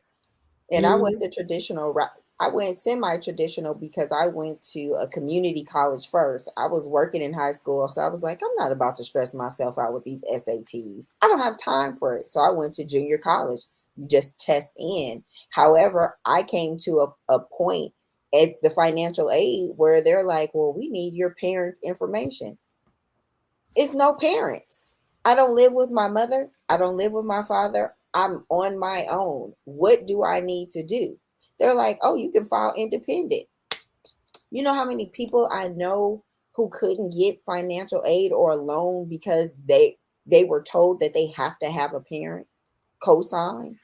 And I went the traditional route. I went semi-traditional because I went to a community college first. I was working in high school, so I was like, I'm not about to stress myself out with these SATs. I don't have time for it. So I went to junior college. You just test in. However, I came to a point at the financial aid where they're like, well, we need your parents' information. It's no parents. I don't live with my mother. I don't live with my father. I'm on my own. What do I need to do? They're like, oh, you can file independent. You know how many people I know who couldn't get financial aid or a loan because they were told that they have to have a parent co-sign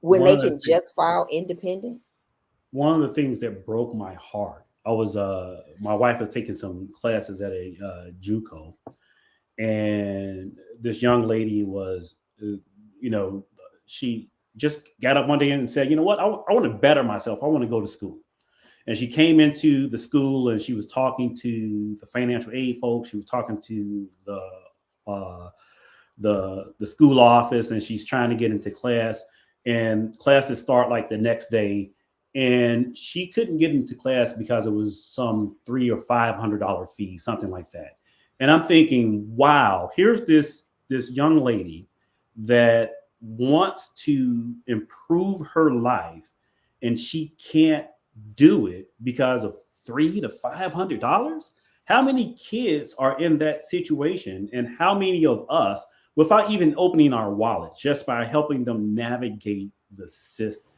when One they of the can just file independent? one of the things that broke my heart. I was my wife was taking some classes at a JUCO, and this young lady was, you know, she just got up one day and said, you know what, I want to better myself. I want to go to school. And she came into the school and she was talking to the financial aid folks. She was talking to uh, the school office, and she's trying to get into class. And classes start like the next day, and she couldn't get into class because it was some $300 or $500 fee, something like that. And I'm thinking, wow, here's this young lady that wants to improve her life, and she can't do it because of $300 to $500. How many kids are in that situation, and how many of us, without even opening our wallet, just by helping them navigate the system,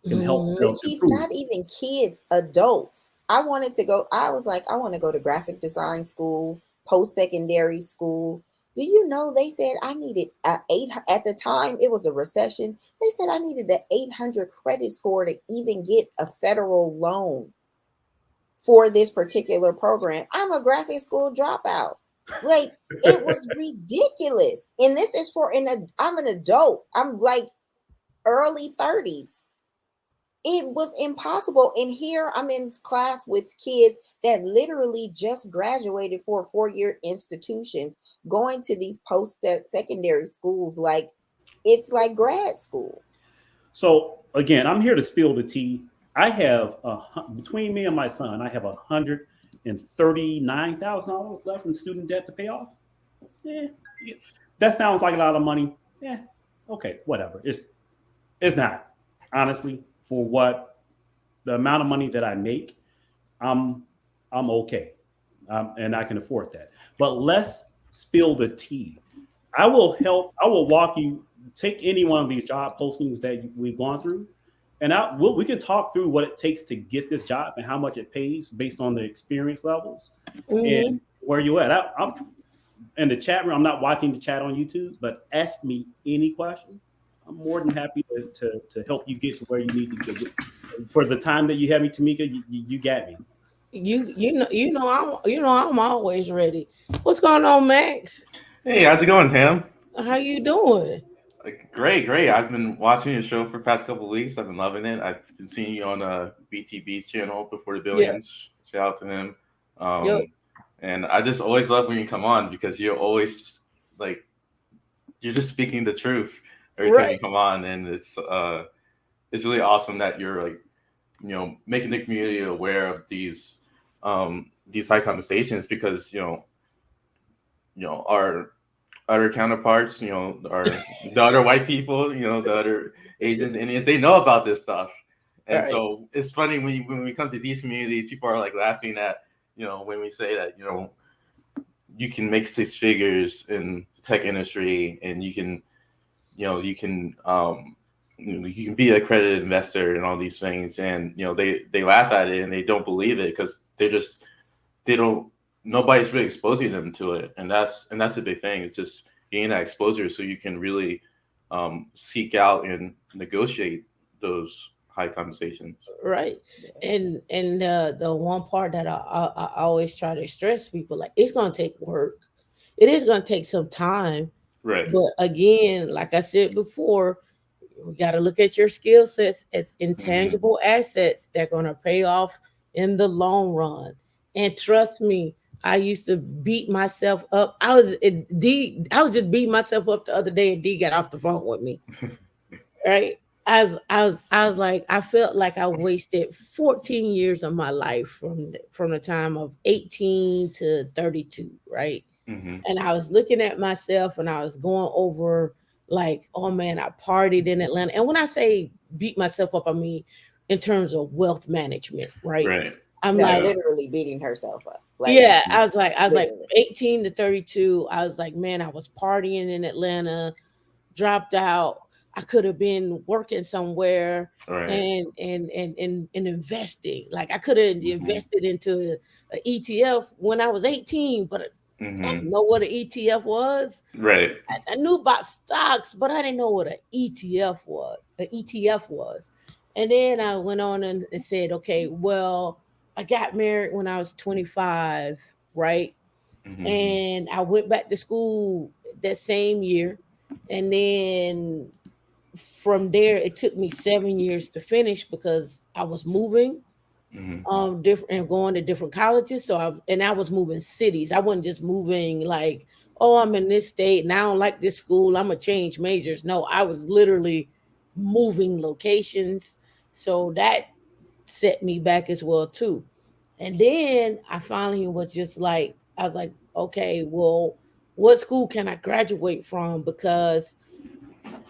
can help Mm-hmm. But them Keith, improve? not even kids, adults. I wanted to go, I was like, I want to go to graphic design school, post-secondary school. Do you know they said I needed a eight at the time it was a recession. They said I needed an 800 credit score to even get a federal loan for this particular program. I'm a graphic school dropout. Like it was ridiculous. And this is for I'm an adult. I'm like early 30s. It was impossible. And here I'm in class with kids that literally just graduated for 4-year institutions, going to these post secondary schools like it's like grad school. So again, I'm here to spill the tea. I have between me and my son, I have $139,000 left in student debt to pay off. Yeah, that sounds like a lot of money. Yeah, okay, whatever. It's not, honestly, for what the amount of money that I make. I'm I'm okay, and I can afford that. But let's spill the tea. I will help. I will walk you. Take any one of these job postings that we've gone through, and we can talk through what it takes to get this job and how much it pays based on the experience levels Mm-hmm. and where you at. I'm in the chat room. I'm not watching the chat on YouTube, but ask me any question. I'm more than happy to help you get to where you need to get. For the time that you have me, Tamika, you got me. I'm always ready. What's going on, Max? Hey, how's it going, Tam? How you doing? Great, great. I've been watching your show for the past couple of weeks. I've been loving it. I've been seeing you on BTB's channel before the Yeah. billions. Shout out to him. Yo. And I just always love when you come on because you're always like you're just speaking the truth every time Right. you come on, and it's really awesome that you're like making the community aware of these high conversations because our other counterparts, our the other white people, the other Asians, Indians, they know about this stuff. And Right. so it's funny when we come to these communities, people are like laughing at, when we say that, you can make 6 figures in the tech industry and you can you can be an accredited investor and all these things, and they laugh at it and they don't believe it because they don't nobody's really exposing them to it, and that's the big thing. It's just getting that exposure so you can really seek out and negotiate those high conversations. Right. Yeah. And the one part that I always try to stress people, like, it's gonna take work. It is gonna take some time. Right. But again, like I said before, we got to look at your skill sets as Hmm. intangible assets that are going to pay off in the long run. And trust me, I used to beat myself up. I was just beating myself up the other day, and D got off the phone with me. Right? I was like, I felt like I wasted 14 years of my life from the time of 18 to 32, right? Hmm. And I was looking at myself and I was going over, like, oh man, I partied in Atlanta. And when I say beat myself up, I mean in terms of wealth management, right? Right. I'm No, like, Yeah. literally beating herself up. Like yeah, Mhm. I was like literally. 18 to 32. I was like, man, I was partying in Atlanta, dropped out. I could have been working somewhere Right. and investing. Like, I could have Hmm. invested into a ETF when I was 18, but I Hmm. didn't know what an ETF was. Right. I knew about stocks, but I didn't know what an ETF was. An ETF was. And then I went on and said, okay, well, I got married when I was 25, right? Hmm. And I went back to school that same year. And then from there, it took me 7 years to finish because I was moving Hmm. different and going to different colleges. I was moving cities. I wasn't just moving like, oh, I'm in this state and I don't like this school, I'm gonna change majors. No, I was literally moving locations. So that set me back as well too. And then I finally was just like, I was like, okay, well, what school can I graduate from? Because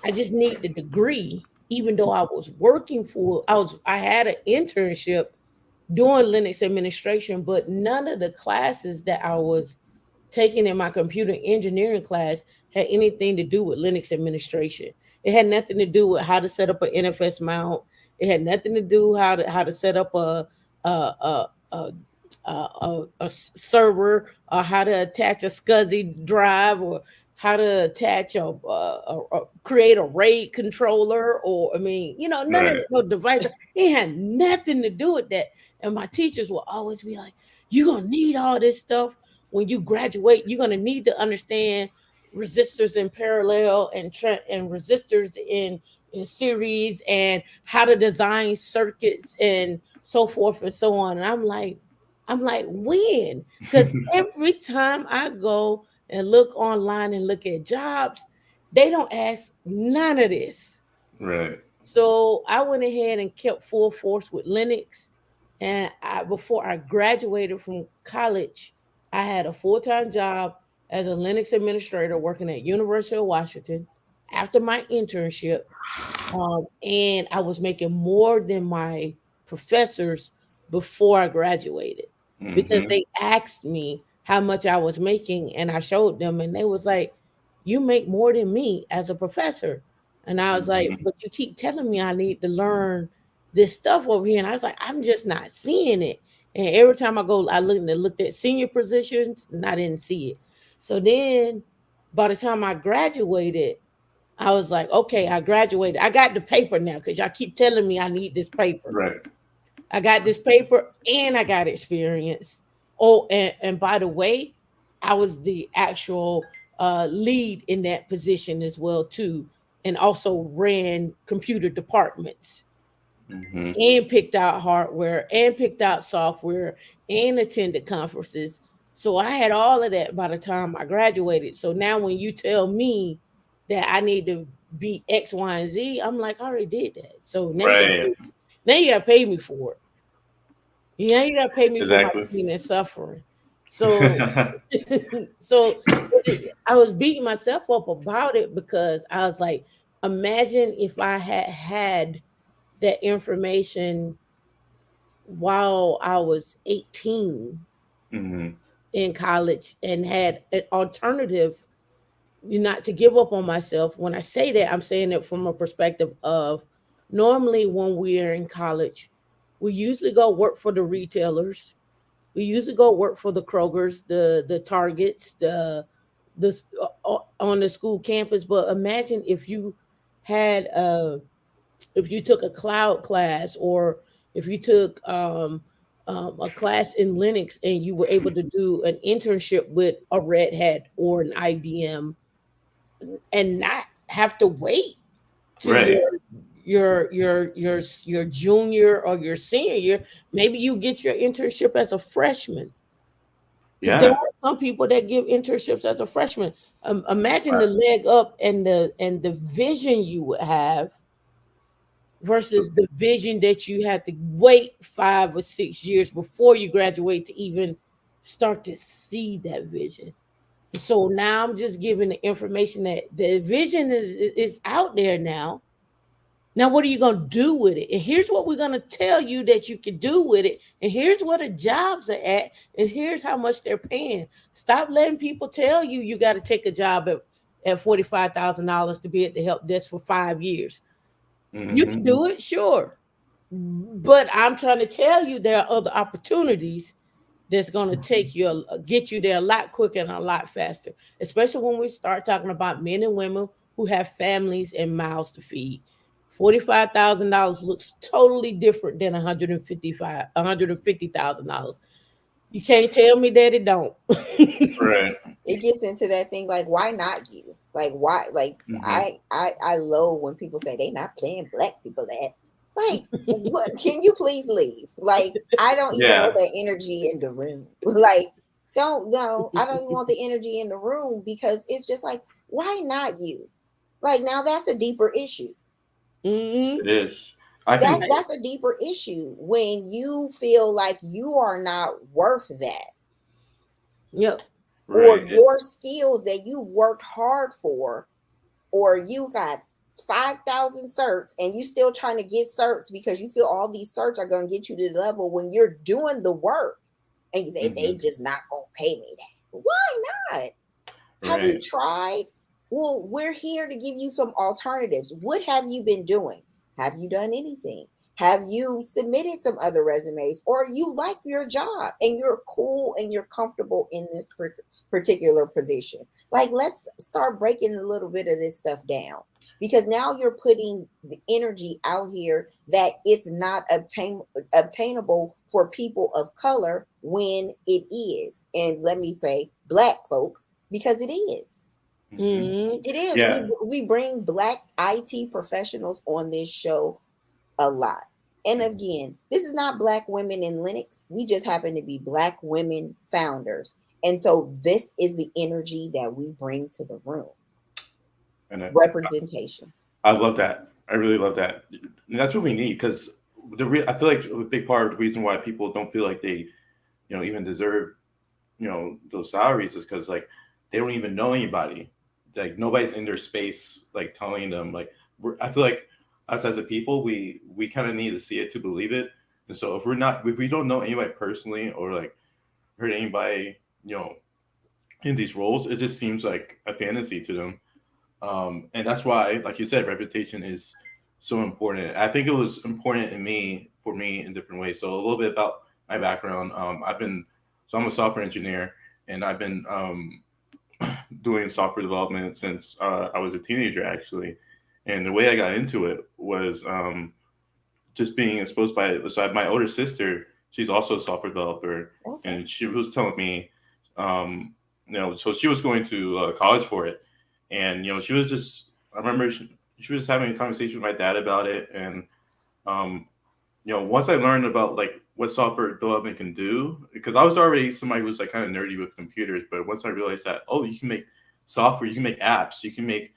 I just need the degree, even though I had an internship doing Linux administration, but none of the classes that I was taking in my computer engineering class had anything to do with Linux administration. It had nothing to do with how to set up an NFS mount. It had nothing to do how to set up a, a server, or how to attach a SCSI drive, or how to attach create a RAID controller, or I mean, none of Right. the no device. It had nothing to do with that. And my teachers will always be like, "You're gonna need all this stuff when you graduate. You're gonna need to understand resistors in parallel and resistors in series, and how to design circuits and so forth and so on." And I'm like, when? Because every time I go and look online and look at jobs, they don't ask none of this. Right. So I went ahead and kept full force with Linux. And before I graduated from college, I had a full-time job as a Linux administrator working at University of Washington after my internship. And I was making more than my professors before I graduated, because Hmm. they asked me how much I was making, and I showed them, and they was like, "You make more than me as a professor." And I was like, Hmm. "But you keep telling me I need to learn this stuff over here," and I was like, "I'm just not seeing it." And every time I go, I looked at senior positions, and I didn't see it. So then, by the time I graduated, I was like, okay, I graduated. I got the paper now because y'all keep telling me I need this paper. Right. I got this paper and I got experience. Oh, and by the way, I was the actual lead in that position as well too, and also ran computer departments Hmm. and picked out hardware and picked out software and attended conferences. So I had all of that by the time I graduated. So now when you tell me that I need to be X, Y, and Z, I'm like, I already did that. So Right. now you gotta pay me for it. Yeah, you gotta pay me for my Exactly. pain and suffering. So so I was beating myself up about it because I was like, imagine if I had had that information while I was 18 Hmm. in college and had an alternative not to give up on myself. When I say that, I'm saying it from a perspective of normally when we're in college, we usually go work for the retailers. We usually go work for the Krogers, the Targets, on the school campus. But imagine had if you took a cloud class, or if you took a class in Linux and you were able to do an internship with a Red Hat or an IBM, and not have to wait to Right. your junior or your senior year. Maybe you get your internship as a freshman, because there Yeah. are some people that give internships as a freshman. Imagine Right. the leg up and the vision you would have versus the vision that you had to wait 5 or 6 years before you graduate to even start to see that vision. So now I'm just giving the information that the vision is out there now. Now, what are you going to do with it? And here's what we're going to tell you that you can do with it. And here's where the jobs are at. And here's how much they're paying. Stop letting people tell you you got to take a job at $45,000 to be at the help desk for 5 years. You can Hmm. do it, sure. But I'm trying to tell you there are other opportunities that's going to get you there a lot quicker and a lot faster, especially when we start talking about men and women who have families and mouths to feed. $45,000 looks totally different than $150,000. You can't tell me that it don't. Right. It gets into that thing like, why not you? Like, why? Like, Hmm. I loathe when people say they not paying black people that. Like, what? Can you please leave? Like, I don't even want Yeah. that energy in the room. Like, don't no, I don't even want the energy in the room, because it's just like, why not you? Like, now that's a deeper issue. Hmm. It is. I That think. that's a deeper issue when you feel like you are not worth that, Yep. or Right. your skills that you've worked hard for, or you got 5,000 certs and you still trying to get certs because you feel all these certs are going to get you to the level when you're doing the work, and they Hmm. just not going to pay me that. Why not? Have you Right. tried? Well, we're here to give you some alternatives. What have you been doing? Have you done anything? Have you submitted some other resumes, or you like your job and you're cool and you're comfortable in this particular position? Like, let's start breaking a little bit of this stuff down, because now you're putting the energy out here that it's not obtainable for people of color when it is. And let me say black folks, because it is. Hmm. Hmm. It is. Yeah. We bring black IT professionals on this show a lot. And again, this is not black women in Linux. We just happen to be black women founders. And so this is the energy that we bring to the room. And Representation. I love that. I really love that. And that's what we need, because I feel like a big part of the reason why people don't feel like they, even deserve, those salaries is because like they don't even know anybody. Like nobody's in their space, like telling them like I feel like us as a people, we kind of need to see it to believe it. And so if we don't know anybody personally or like heard anybody, in these roles, it just seems like a fantasy to them. And that's why, like you said, reputation is so important. I think it was important for me in different ways. So a little bit about my background. I'm a software engineer, and I've been doing software development since I was a teenager, actually. And the way I got into it was just being exposed by it. So I have my older sister. She's also a software developer, Okay. and she was telling me, so she was going to college for it, and she was just. I remember she was having a conversation with my dad about it, and um, once I learned about like what software development can do, because I was already somebody who was like kind of nerdy with computers, but once I realized that, oh, you can make software, you can make apps, you can make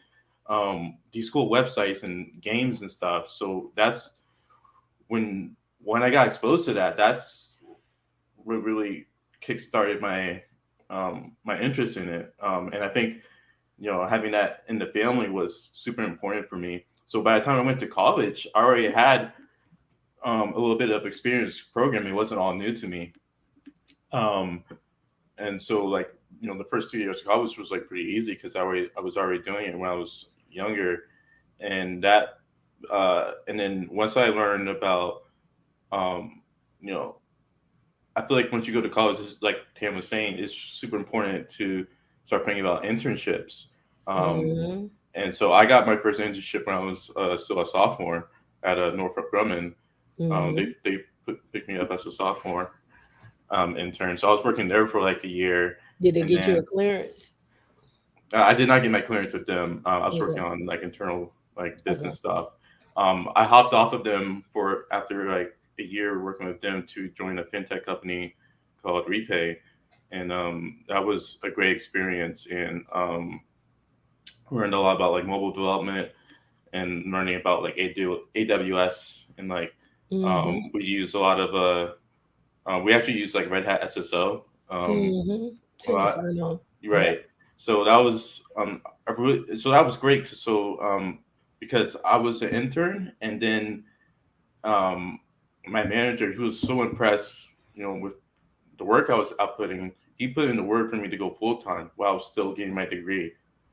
these cool websites and games and stuff. So that's when I got exposed to that. That's what really kickstarted my interest in it. And I think having that in the family was super important for me. So by the time I went to college, I already had a little bit of experience programming. It wasn't all new to me. Um, and so like the first 2 years of college was like pretty easy because I was already doing it when I was younger, and and then once I learned about um, you know I feel like once you go to college, like Tam was saying, it's super important to start thinking about internships. Um, Mm-hmm. and so I got my first internship when I was still a sophomore at Northrop Grumman. Mm-hmm. Picked me up as a sophomore intern. So I was working there for like a year, Did it and get you a then clearance? I did not get my clearance with them. I was working Okay. on like internal like business Okay. stuff. I hopped off of them for after like a year working with them to join a fintech company called Repay, and that was a great experience. And learned a lot about like mobile development and learning about like AWS and like Mm-hmm. we use a lot of we actually use like Red Hat SSO Mm-hmm. a Single lot. sign on. Yeah. Right. So that was so that was great. So because I was an intern, and then um, my manager, he was so impressed, with the work I was outputting. He put in the work for me to go full time while I was still getting my degree,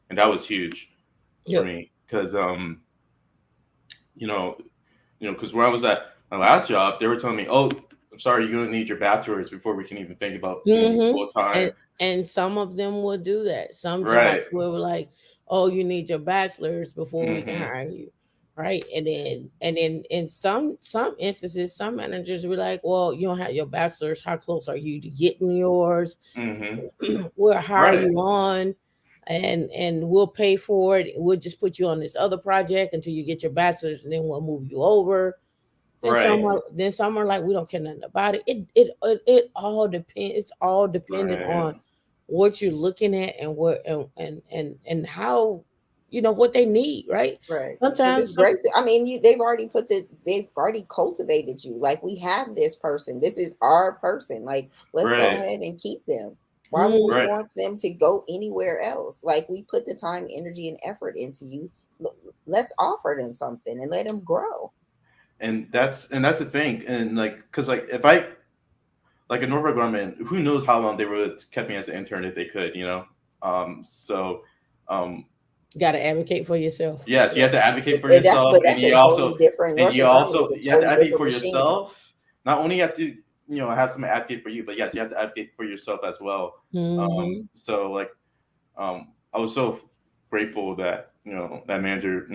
and that was huge for Yep. me because you know because where I was at my last job, they were telling me, "Oh, I'm sorry, you don't need your bachelor's before we can even think about paying you Mm-hmm. full time." And some of them will do that. Some Right. jobs will like, oh, you need your bachelor's before we can Hmm. hire you. Right. And then in some instances, some managers will be like, well, you don't have your bachelor's. How close are you to getting yours? Hmm. We'll hire Right. you on and we'll pay for it. We'll just put you on this other project until you get your bachelor's and then we'll move you over. Right. Then some are like, we don't care nothing about it. It all depends. It's all dependent Right. on what you're looking at and what and how what they need, right? Right. Because it's Sometimes some great. I mean, they've already cultivated you. Like, we have this person. This is our person. Like, let's go Right. ahead and keep them. Why would we mm, Right. want them to go anywhere else? Like, we put the time, energy, and effort into you. Let's offer them something and let them grow. And that's the thing, and like because like if I like a Norfolk Grumman, who knows how long they would have kept me as an intern if they could. So um gotta advocate for yourself. yes, you Yeah. have to advocate for But yourself, that's a totally different. and you Northrop Grumman also is a you have to totally advocate different for machine. yourself. Not only you have to have someone advocate for you, but yes, you have to advocate for yourself as well. Hmm. So like I was so grateful that that manager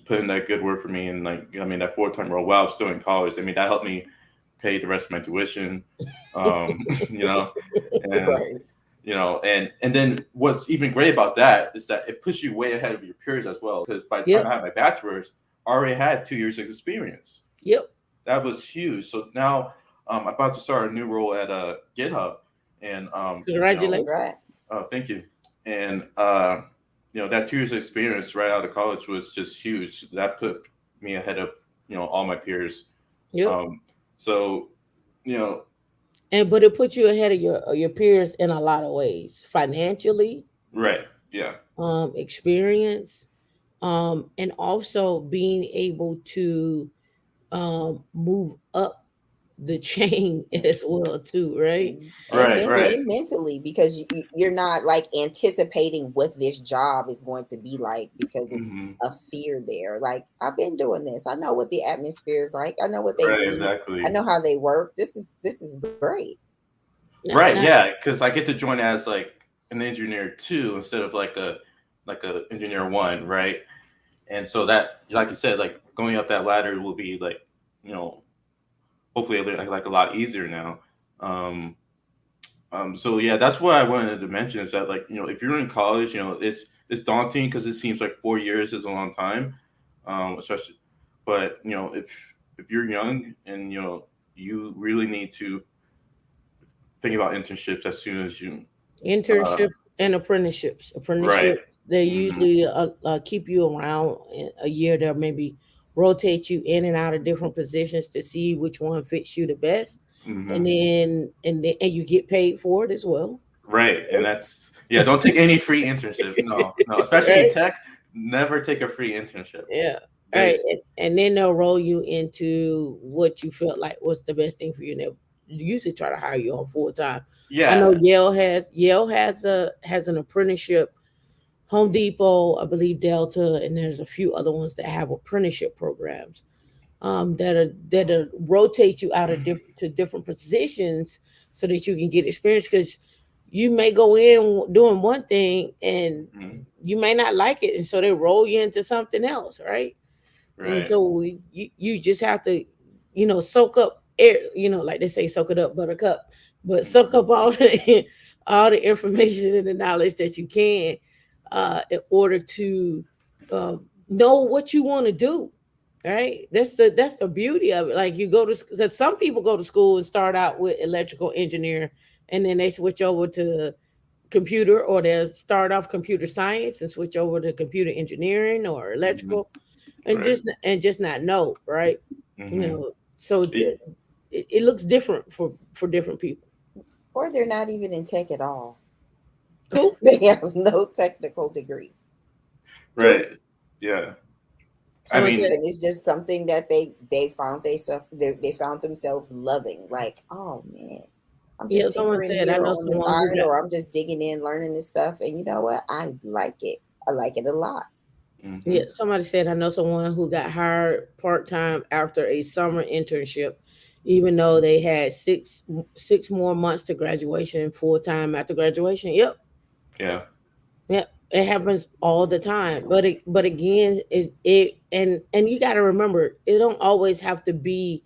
put in that good work for me, and like I mean that 4 time role while I was still in college. I mean that helped me pay the rest of my tuition. You know, and Right. and then what's even great about that is that it puts you way ahead of your peers as well. Because by the time Yep. I had my bachelor's, I already had 2 years of experience. Yep. That was huge. So now I'm about to start a new role at GitHub, and Congratulations. Congrats. thank you. And that 2 years of experience right out of college was just huge. That put me ahead of all my peers. Yep. Um, so you know, But it puts you ahead of your peers in a lot of ways, financially, right? Yeah, experience, and also being able to move up the chain as well too, right? right, right. So And mentally, because you're not like anticipating what this job is going to be like, because it's Hmm. a fear there. Like, I've been doing this. I know what the atmosphere is like. I know what they Right, need. I exactly. know how they work. This is great. not, Right, not yeah, because I get to join as like an engineer two instead of like a engineer one, right? And so that, like you said, like going up that ladder will be like, you know, hopefully like a lot easier now. Um, so yeah, that's what I wanted to mention is that like if you're in college, it's daunting because it seems like 4 years is a long time, especially. But if you're young and you really need to think about internships as soon as you. Uh, internship and apprenticeships. right. Apprenticeships they Hmm. usually keep you around a year. They'll maybe rotate you in and out of different positions to see which one fits you the best, Hmm. and you get paid for it as well. Right, and that's yeah. Don't take any free internship. No, no, especially in Right. tech. Never take a free internship. Yeah. All They right. And then they'll roll you into what you felt like was the best thing for you. And usually try to hire you on full time. I know Yeah. Yale has an apprenticeship. Home Depot, I believe Delta, and there's a few other ones that have apprenticeship programs, that rotate you out of different positions so that you can get experience. Because you may go in doing one thing and Mhm. you may not like it, and so they roll you into something else, right? And Right. so you just have to, soak up air, like they say, soak it up, buttercup, but soak Mhm. up all the all the information and the knowledge that you can, in order to uh, know what you want to do. Right? That's the beauty of it. Like you go to, because some people go to school and start out with electrical engineer, and then they switch over to computer, or they'll start off computer science and switch over to computer engineering or Mhm. electrical, and Right. just not know, right? Mhm. So It- it looks different for different people. Or they're not even in tech at all. Cool. They have no technical degree. True. right. Yeah. I Someone said, mean, And it's just something that they found themselves loving. Like, oh man, I'm yeah, just someone tinkering said, I here know on the someone who side, got, or I'm just digging in, learning this stuff. And you know what? I like it. I like it a lot. yeah, mhm. somebody said, I know someone who got hired part-time after a summer internship, even though they had six more months to graduation, full-time after graduation. Yep. Yeah. Yeah, it happens all the time. But again, and you got to remember, it don't always have to be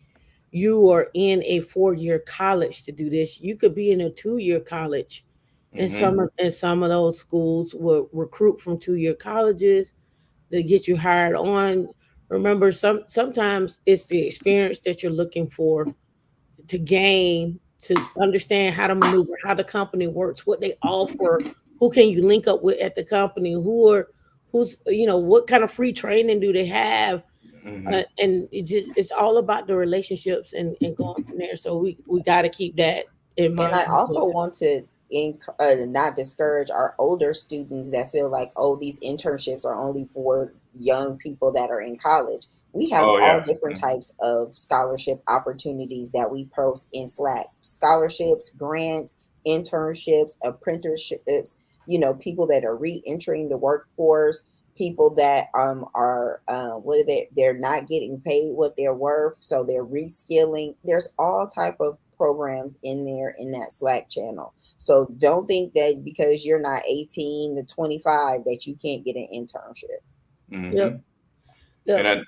you are in a 4-year college to do this. You could be in a 2-year college, and Mhm. some of those schools will recruit from 2-year colleges to get you hired on. Remember, sometimes it's the experience that you're looking for to gain, to understand how to maneuver, how the company works, what they offer, who can you link up with at the company, who's what kind of free training do they have, Mhm. and it's all about the relationships and going from there. So we got to keep that in And mind. I also want to not discourage our older students that feel like, oh, these internships are only for young people that are in college. We have Oh all yeah. different Mhm. types of scholarship opportunities that we post in Slack: scholarships, grants, internships, apprenticeships, people that are re-entering the workforce, people that are what are they're not getting paid what they're worth, so they're reskilling. There's all type of programs in there in that Slack channel. So don't think that because you're not 18 to 25 that you can't get an internship. Yep. Mhm. And Yep. I,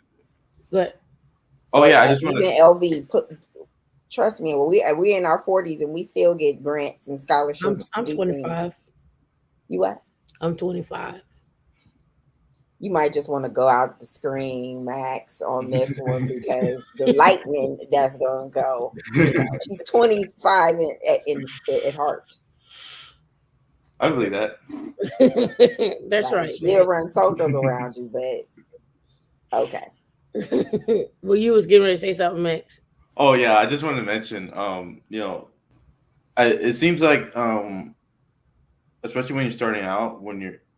But oh Or yeah, I just want even to. LV, trust me, we in our 40s and we still get grants and i'm scholarships to i'm do things. 25. You what? I'm 25. You might just want to go out the screen, Max, on this one because the lightning that's gonna go. She's 25 at heart. I believe that. That's Like right, she'll man. run circles around you, but okay. Well, you was getting ready to say something, Max. Oh yeah, I just wanted to mention, it seems like, especially when you're starting out,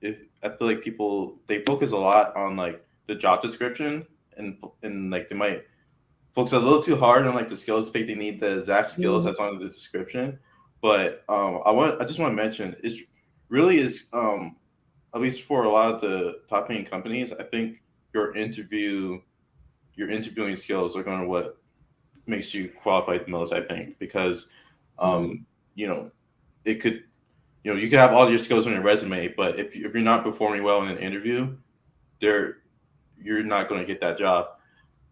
if I feel like people they focus a lot on like the job description, and like they might focus a little too hard on like the skills, think they need the exact skills Mhm. that's on the description. But I just want to mention it's really is, at least for a lot of the top paying companies, I think your interview your interviewing skills are going to what makes you qualified the most. I think because, Mhm. um, you know, it could you could have all your skills on your resume, but if you're not performing well in an interview, there you're not going to get that job.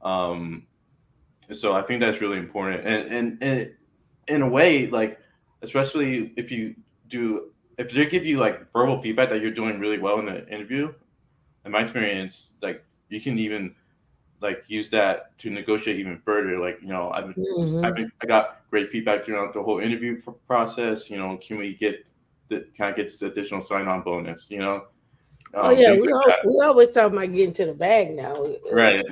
Um, so I think that's really important, and in a way, like especially do if they give you like verbal feedback that you're doing really well in the interview, in my experience, like you can even like use that to negotiate even further. Like Mhm. I got great feedback throughout the whole interview process. Can we kind of get this additional sign on bonus? Oh yeah, Things like we always talk about getting to the bag now. that. Right.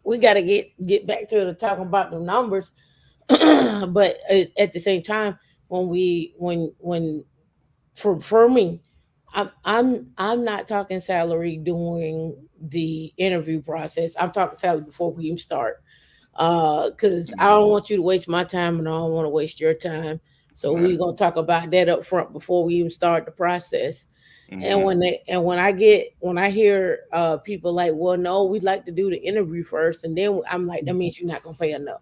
We got to get back to the talking about the numbers, but at the same time, when for me, I'm not talking salary during the interview process. I'm talking salary before we even start. Because I don't want you to waste my time and I don't want to waste your time. So we're Right. gonna talk about that up front before we even start the process. And Mm-hmm. when I hear people like, well, no, we'd like to do the interview first, and then I'm like, that means you're not gonna pay enough.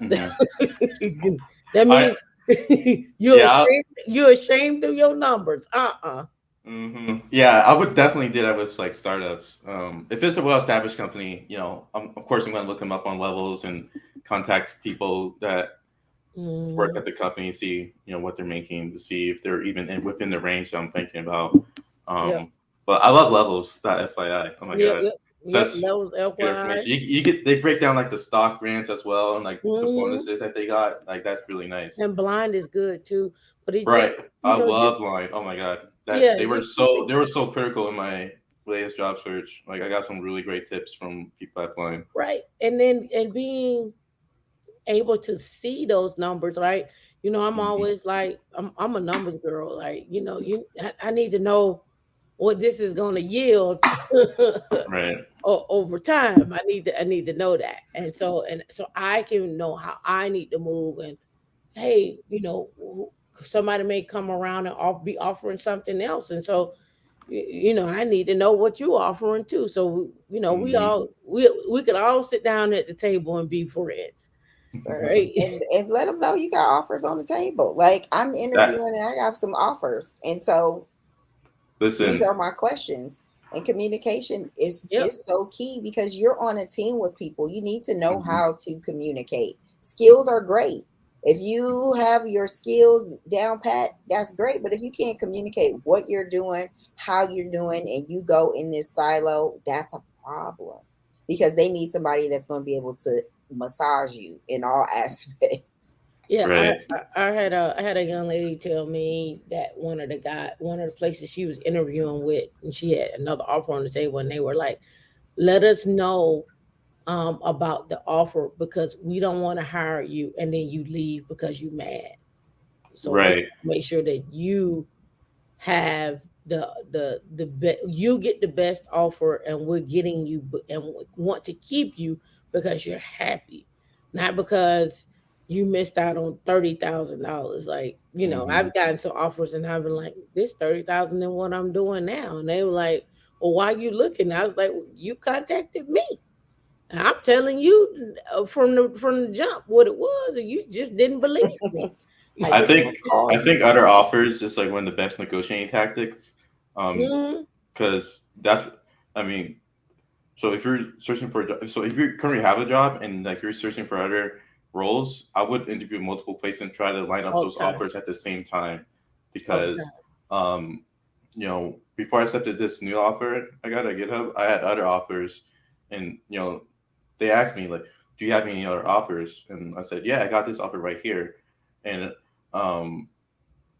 Mm-hmm. That I means you're yeah. ashamed of your numbers. Yeah, I would definitely do that with like startups. If it's a well-established company, of course, I'm going to look them up on levels and contact people that work Mm, at the company, see what they're making, to see if they're even within the range that I'm thinking about. yep, But I love levels. That FYI. Oh my yep, god, yep, yep. such That was good FYI. information. You get they break down like the stock grants as well and like the Hmm. bonuses that they got. Like that's really nice. And blind is good too, but it Right. just I just love line. Oh my god. That yeah, just keep it they were so critical in my latest job search. Like I got some really great tips from people at Line. right, and then and being able to see those numbers, right? I'm Hmm. always like, I'm a numbers girl. Like, I need to know what this is going to yield Right. over time. I need to know that, and so I can know how I need to move. And hey, somebody may come around and be offering something else, and so I need to know what you're offering too. So we Hmm. all we could all sit down at the table and be friends. All right. And let them know you got offers on the table. Like I'm That interviewing and I got some offers, and so these listen. are my questions. And communication is Yep. is so key because you're on a team with people. You need to know Hmm. how to communicate. Skills are great. If you have your skills down pat, that's great. But if you can't communicate what you're doing, how you're doing, and you go in this silo, that's a problem because they need somebody that's going to be able to massage you in all aspects. Yeah, Right. I had a young lady tell me that one of the places she was interviewing with, and she had another offer on the table, and they were like, "Let us know about the offer because we don't want to hire you, and then you leave because you mad. So we Right. make sure that have you get the best offer, and we're getting you and want to keep you because you're happy, not because you missed out on $30,000. Like, Hmm. I've gotten some offers and I've been like, this 30,000 in what I'm doing now, and they were like, well, why you looking? I was like, well, you contacted me, and I'm telling you from the jump what it was, and you just didn't believe me. I I didn't even think call I you. think other offers is like one of the best negotiating tactics. Mhm. Because that's I mean, so if you're searching for a job, so if you currently have a job and like you're searching for other roles, I would interview multiple places and try to line up All those the time, offers at the same time, all the time. because before I accepted this new offer I got at GitHub, I had other offers, and they asked me like, "Do you have any other offers?" And I said, "Yeah, I got this offer right here," and um,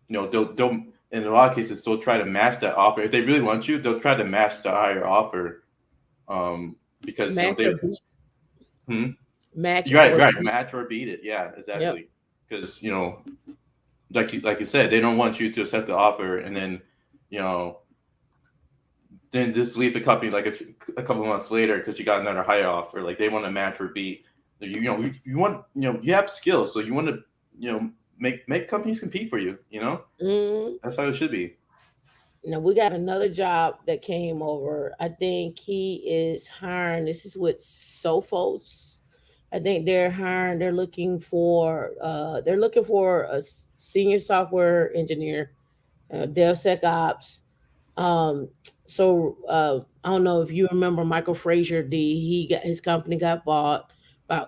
they'll in a lot of cases they'll try to match that offer if they really want you. They'll try to match the higher offer, because Match or they beat, hmm? match Right, or right, beat. match or beat it. Yeah, Yep. exactly. Because like you said, they don't want you to accept the offer and you know then just leave the company like a couple months later because you got another higher offer. Like they want to match or beat. You want you have skills, so you want to make companies compete for you. Mm. That's how it should be. Now we got another job that came over. I think he is hiring. This is with Sophos. I think they're looking for a senior software engineer, DevSecOps. Um, so I don't know if you remember Michael Frazier. He got his company got bought by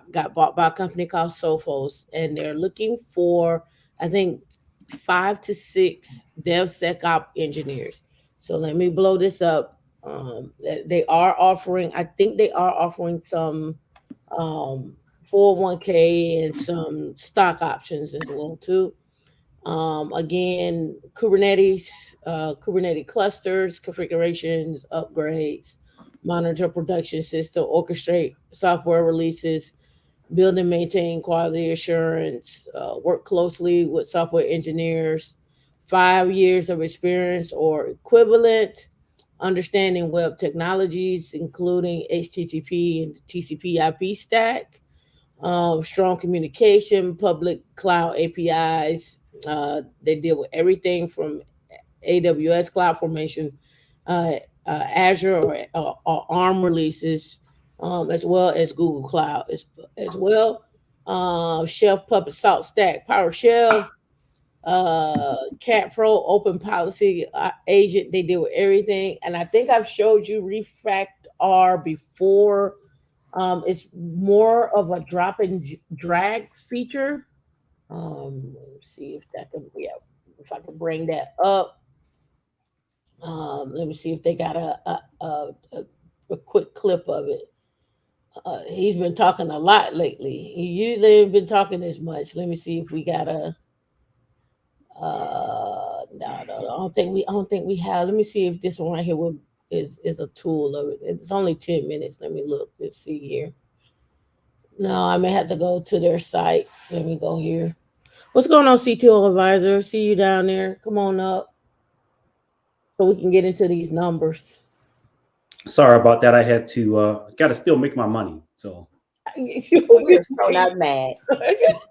a company called Sophos, and they're looking for, I think, 5 to 6 DevSecOps engineers. So let me blow this up. They are offering. I think they are offering some 401k and some stock options as well too. Again, Kubernetes clusters, configurations, upgrades, monitor production system, orchestrate software releases, build and maintain quality assurance, work closely with software engineers, 5 years of experience or equivalent, understanding web technologies, including HTTP and TCP/IP stack, strong communication, public cloud APIs. They deal with everything from AWS cloud formation, uh, Azure or ARM releases, as well as Google Cloud as well. Chef, Puppet, Salt Stack, PowerShell, Cat Pro, Open Policy Agent. They deal with everything, and I think I've showed you Refact R before. It's more of a drop and drag feature. Let's see if that can, yeah, if I can bring that up. Let me see if they got a quick clip of it. He's been talking a lot lately. He usually ain't been talking as much. Let me see if we got a. No, I don't think we have. Let me see if this one right here is a tool of it. It's only 10 minutes. Let me look. Let's see here. No, I may have to go to their site. Let me go here. What's going on, CTO advisor? See you down there. Come on up so we can get into these numbers. Sorry about that. I had to got to still make my money. So We're so not mad.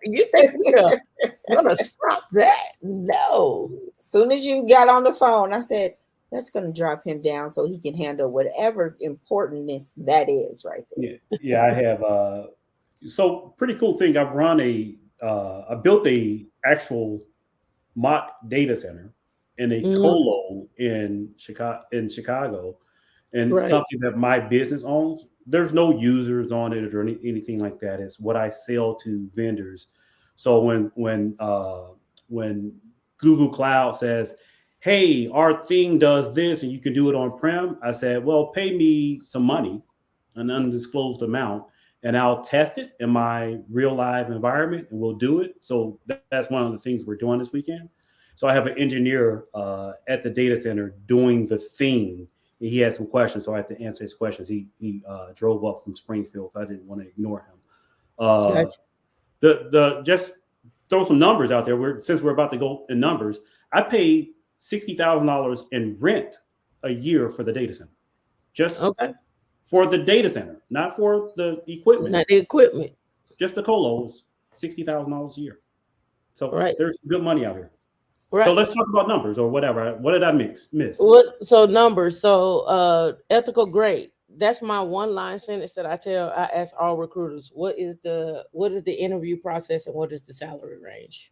You think we're gonna stop that? No. As soon as you got on the phone, I said, that's going to drop him down so he can handle whatever importantness that is right there. yeah, I have. So pretty cool thing. I've run I built a actual mock data center in a colo in Chicago, and Right. something that my business owns. There's no users on it or anything like that. It's what I sell to vendors. So when Google Cloud says, "Hey, our thing does this, and you can do it on prem," I said, "Well, pay me some money, an undisclosed amount, and I'll test it in my real live environment, and we'll do it." So that's one of the things we're doing this weekend. So I have an engineer at the data center doing the thing. He had some questions, so I had to answer his questions. He drove up from Springfield, so I didn't want to ignore him. Gotcha. The just throw some numbers out there. Since we're about to go in numbers, I paid $60,000 in rent a year for the data center, just Okay. for the data center, not for the equipment. Not the equipment. Just the colo was $60,000 a year. So Right. there's good money out here. Right. So let's talk about numbers or whatever. What did I miss? What so numbers? So ethical grade. That's my one line sentence that I ask all recruiters. What is the interview process and what is the salary range?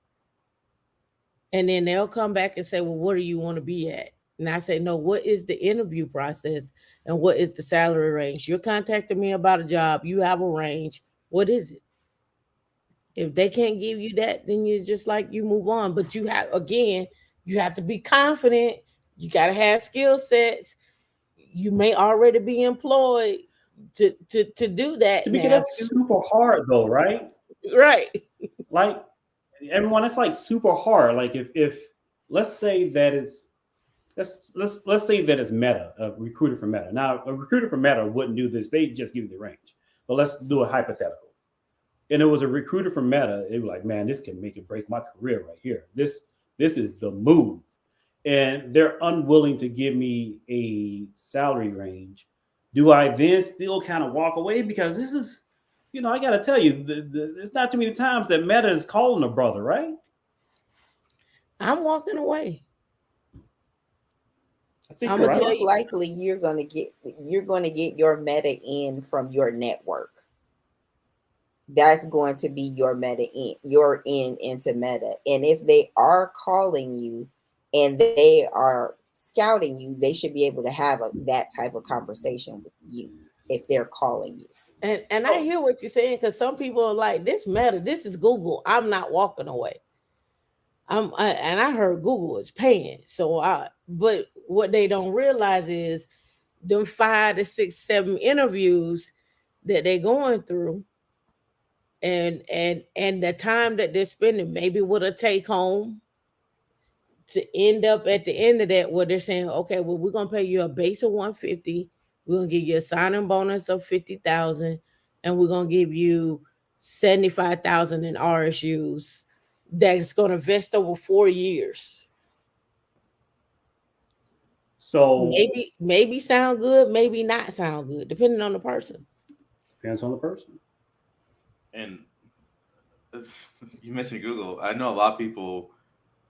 And then they'll come back and say, well, what do you want to be at? And I say, no, what is the interview process and what is the salary range? You're contacting me about a job, you have a range. What is it? If they can't give you that, then you just like you move on. But you have to be confident. You got to have skill sets. You may already be employed to do that Because now. that's super hard though, right? Right. Like everyone, it's like super hard. Like if let's say that is let's say that it's Meta, a recruiter from Meta. Now a recruiter from Meta wouldn't do this; they just give you the range. But let's do a hypothetical. And it was a recruiter from Meta. They were like, "Man, this can make it break my career right here. This is the move." And they're unwilling to give me a salary range. Do I then still kind of walk away because this is, I got to tell you, it's not too many times that Meta is calling a brother, right? I'm walking away. I think I'm you're gonna right. tell Most you. likely you're going to get your meta in from your network. That's going to be your meta in, your in into meta. And if they are calling you and they are scouting you, they should be able to have that type of conversation with you if they're calling you. And I hear what you're saying because some people are like, this matter, this is Google. I'm not walking away. And I heard Google is paying. But what they don't realize is them 5 to 6, 7 interviews that they're going through and the time that they're spending, maybe with a take home to end up at the end of that where they're saying, okay, well, we're gonna pay you a base of 150, we're gonna give you a signing bonus of 50,000, and we're gonna give you 75,000 in RSUs that's gonna vest over 4 years. So Maybe sound good, maybe not sound good, depending on the person. depends on the person. And you mentioned Google. I know a lot of people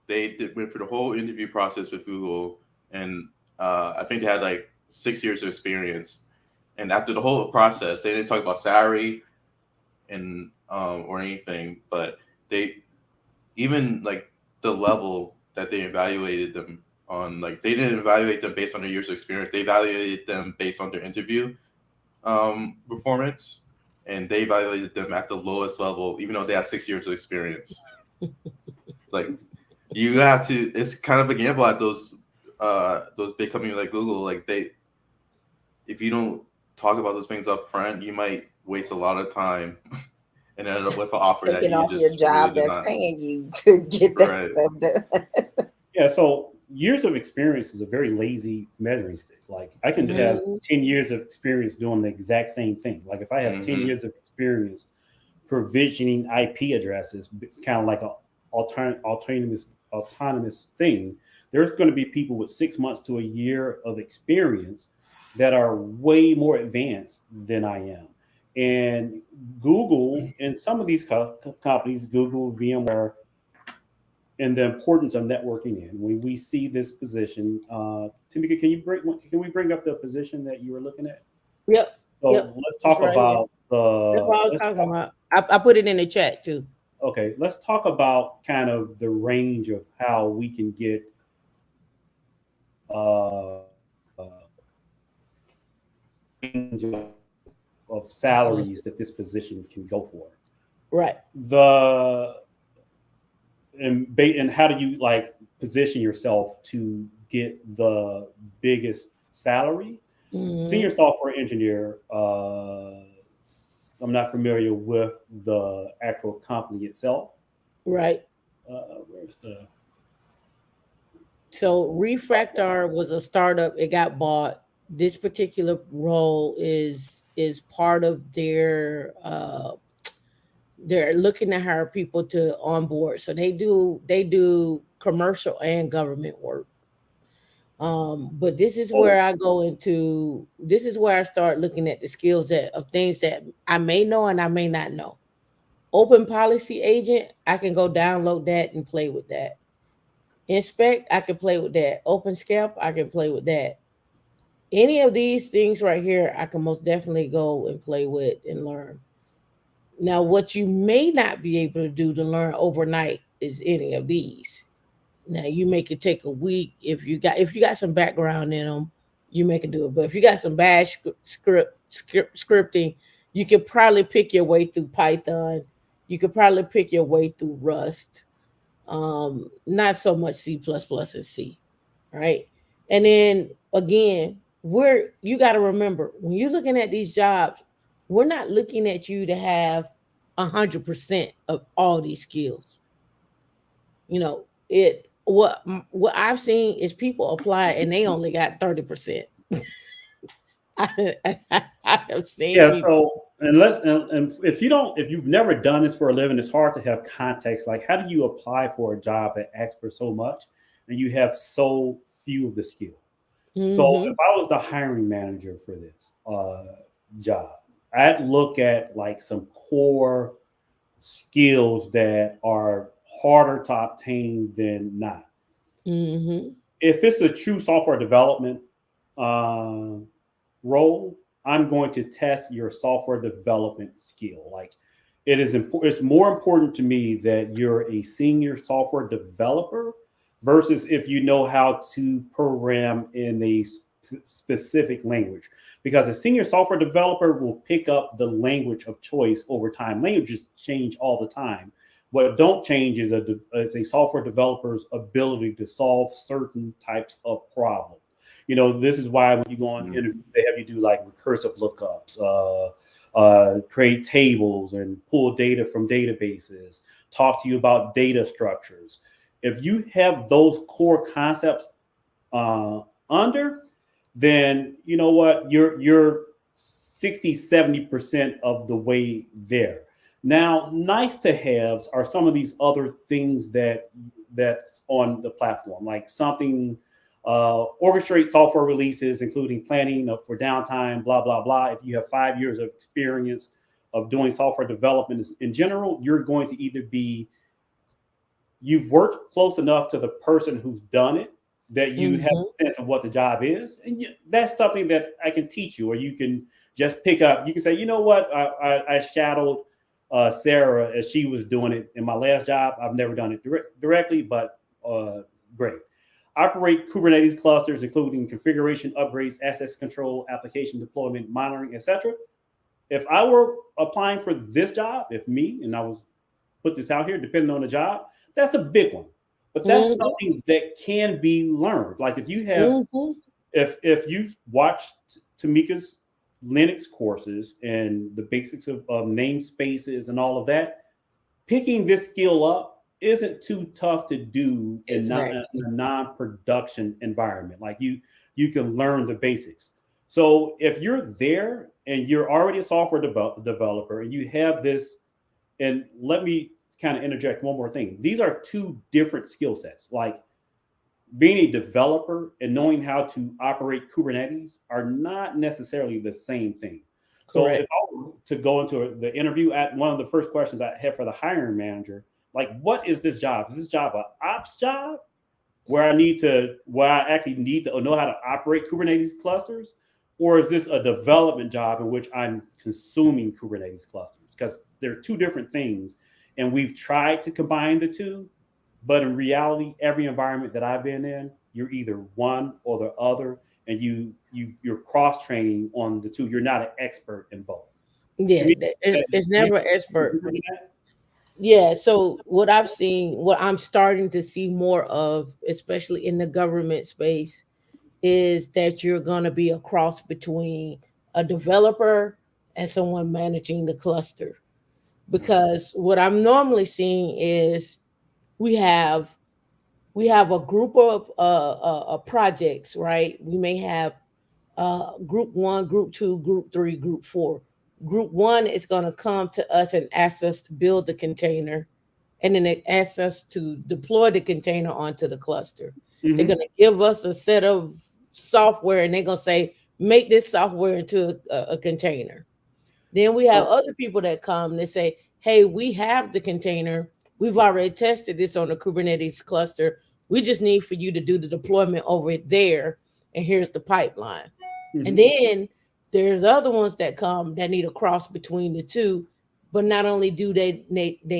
went through the whole interview process with Google, and I think they had like 6 years of experience. And after the whole process, they didn't talk about salary and or anything, but they even like the level that they evaluated them on, like they didn't evaluate them based on their years of experience. They evaluated them based on their interview performance, and they evaluated them at the lowest level, even though they had 6 years of experience. Like you have to, it's kind of a gamble at those big companies like Google. Like if you don't talk about those things up front, you might waste a lot of time and end up with an offer that Taking you off your just really job did that's not. paying you to get that Right. stuff done. Yeah, so years of experience is a very lazy measuring stick. Like I can have Mhm. 10 years of experience doing the exact same thing. Like if I have 10 Mm-hmm. years of experience provisioning IP addresses, it's kind of like a autonomous thing. There's going to be people with 6 months to a year of experience that are way more advanced than I am. And Google and some of these companies, Google, VMware, and the importance of networking in. When we see this position, Tamika, can we bring up the position that you were looking at? Yep. So Yep. let's It's talk right here. about That's what I was let's talking talk, about. I put it in the chat too. okay, let's talk about kind of the range of how we can get range of Uh, salaries that this position can go for. right. The and how do you like position yourself to get the biggest salary? Senior Hmm. software engineer. I'm not familiar with the actual company itself. Right. Where's the So Refractor was a startup. It got bought. This particular role is part of their they're looking to hire people to onboard. So they do commercial and government work. But this is oh where I go into this is where I start looking at the skills of things that I may know and I may not know. Open policy agent, I can go download that and play with that. Inspect, I can play with that. Open scalp, I can play with that. Any of these things right here, I can most definitely go and play with and learn. Now, what you may not be able to do to learn overnight is any of these. Now, you make it take a week if you got some background in them, you make it do it. But if you got some bad scripting, you could probably pick your way through Python. You could probably pick your way through Rust. Not so much C plus plus and C, right? And then again, you got to remember when you're looking at these jobs, we're not looking at you to have 100% of all these skills. What I've seen is people apply and they only got 30%. I have seen yeah. people. So and if you've never done this for a living, it's hard to have context. Like how do you apply for a job that asks for so much and you have so few of the skill? So if Hmm. I was the hiring manager for this job, I'd look at like some core skills that are harder to obtain than not. Hmm. If it's a true software development uh, role, I'm going to test your software development skill. Like it is important. It's more important to me that you're a senior software developer versus if you know how to program in a specific language. Because a senior software developer will pick up the language of choice over time. Languages change all the time. What don't change is a software developer's ability to solve certain types of problems. This is why when you go on Mm-hmm. interview, they have you do like recursive lookups, create tables and pull data from databases, talk to you about data structures. If you have those core concepts uh, under, then you know what, you're 60-70% of the way there. Now, nice to haves are some of these other things that's on the platform, like something orchestrate software releases, including planning for downtime, blah blah blah. If you have 5 years of experience of doing software development is, in general, you're going to either be you've worked close enough to the person who's done it that you have Mm-hmm. a sense of what the job is, and that's something that I can teach you, or you can just pick up. You can say, you know what, I shadowed Sarah as she was doing it in my last job. I've never done it directly, but great. Operate Kubernetes clusters, including configuration, upgrades, access control, application deployment, monitoring, etc. If I were applying for this job, if me and I was put this out here, depending on the job, that's a big one. But that's Mm-hmm. something that can be learned. Like if you have, Mm-hmm. if you've watched Tamika's Linux courses and the basics of namespaces and all of that, picking this skill up isn't too tough to do in, Exactly. a non-production environment. Like you can learn the basics. So if you're there and you're already a software developer and you have this, and let me kind of interject one more thing. These are two different skill sets. Like being a developer and knowing how to operate Kubernetes are not necessarily the same thing. So if Correct. I were to go into the interview, at one of the first questions I had for the hiring manager, like, what is this job? Is this job an ops job where I actually need to know how to operate Kubernetes clusters? Or is this a development job in which I'm consuming Kubernetes clusters? Because they're two different things. And we've tried to combine the two, but in reality, every environment that I've been in, you're either one or the other, and you're cross training on the two. You're not an expert in both. To Yeah, me, that is it's never reasonable. expert. Yeah, so what I've seen, what I'm starting to see more of, especially in the government space, is that you're going to be a cross between a developer and someone managing the cluster. Because what I'm normally seeing is we have we have a group of projects, right? We may have group one, group two, group three, group four. Group one is going to come to us and ask us to build the container, and then it asks us to deploy the container onto the cluster. They're going Mm-hmm. to give us a set of software, and they're going to say, make this software into a container. Then we have So other people that come, they say, hey, we have the container. We've already tested this on the Kubernetes cluster. We just need for you to do the deployment over there. And here's the pipeline. And mhm. then there's other ones that come that need a cross between the two. But not only do they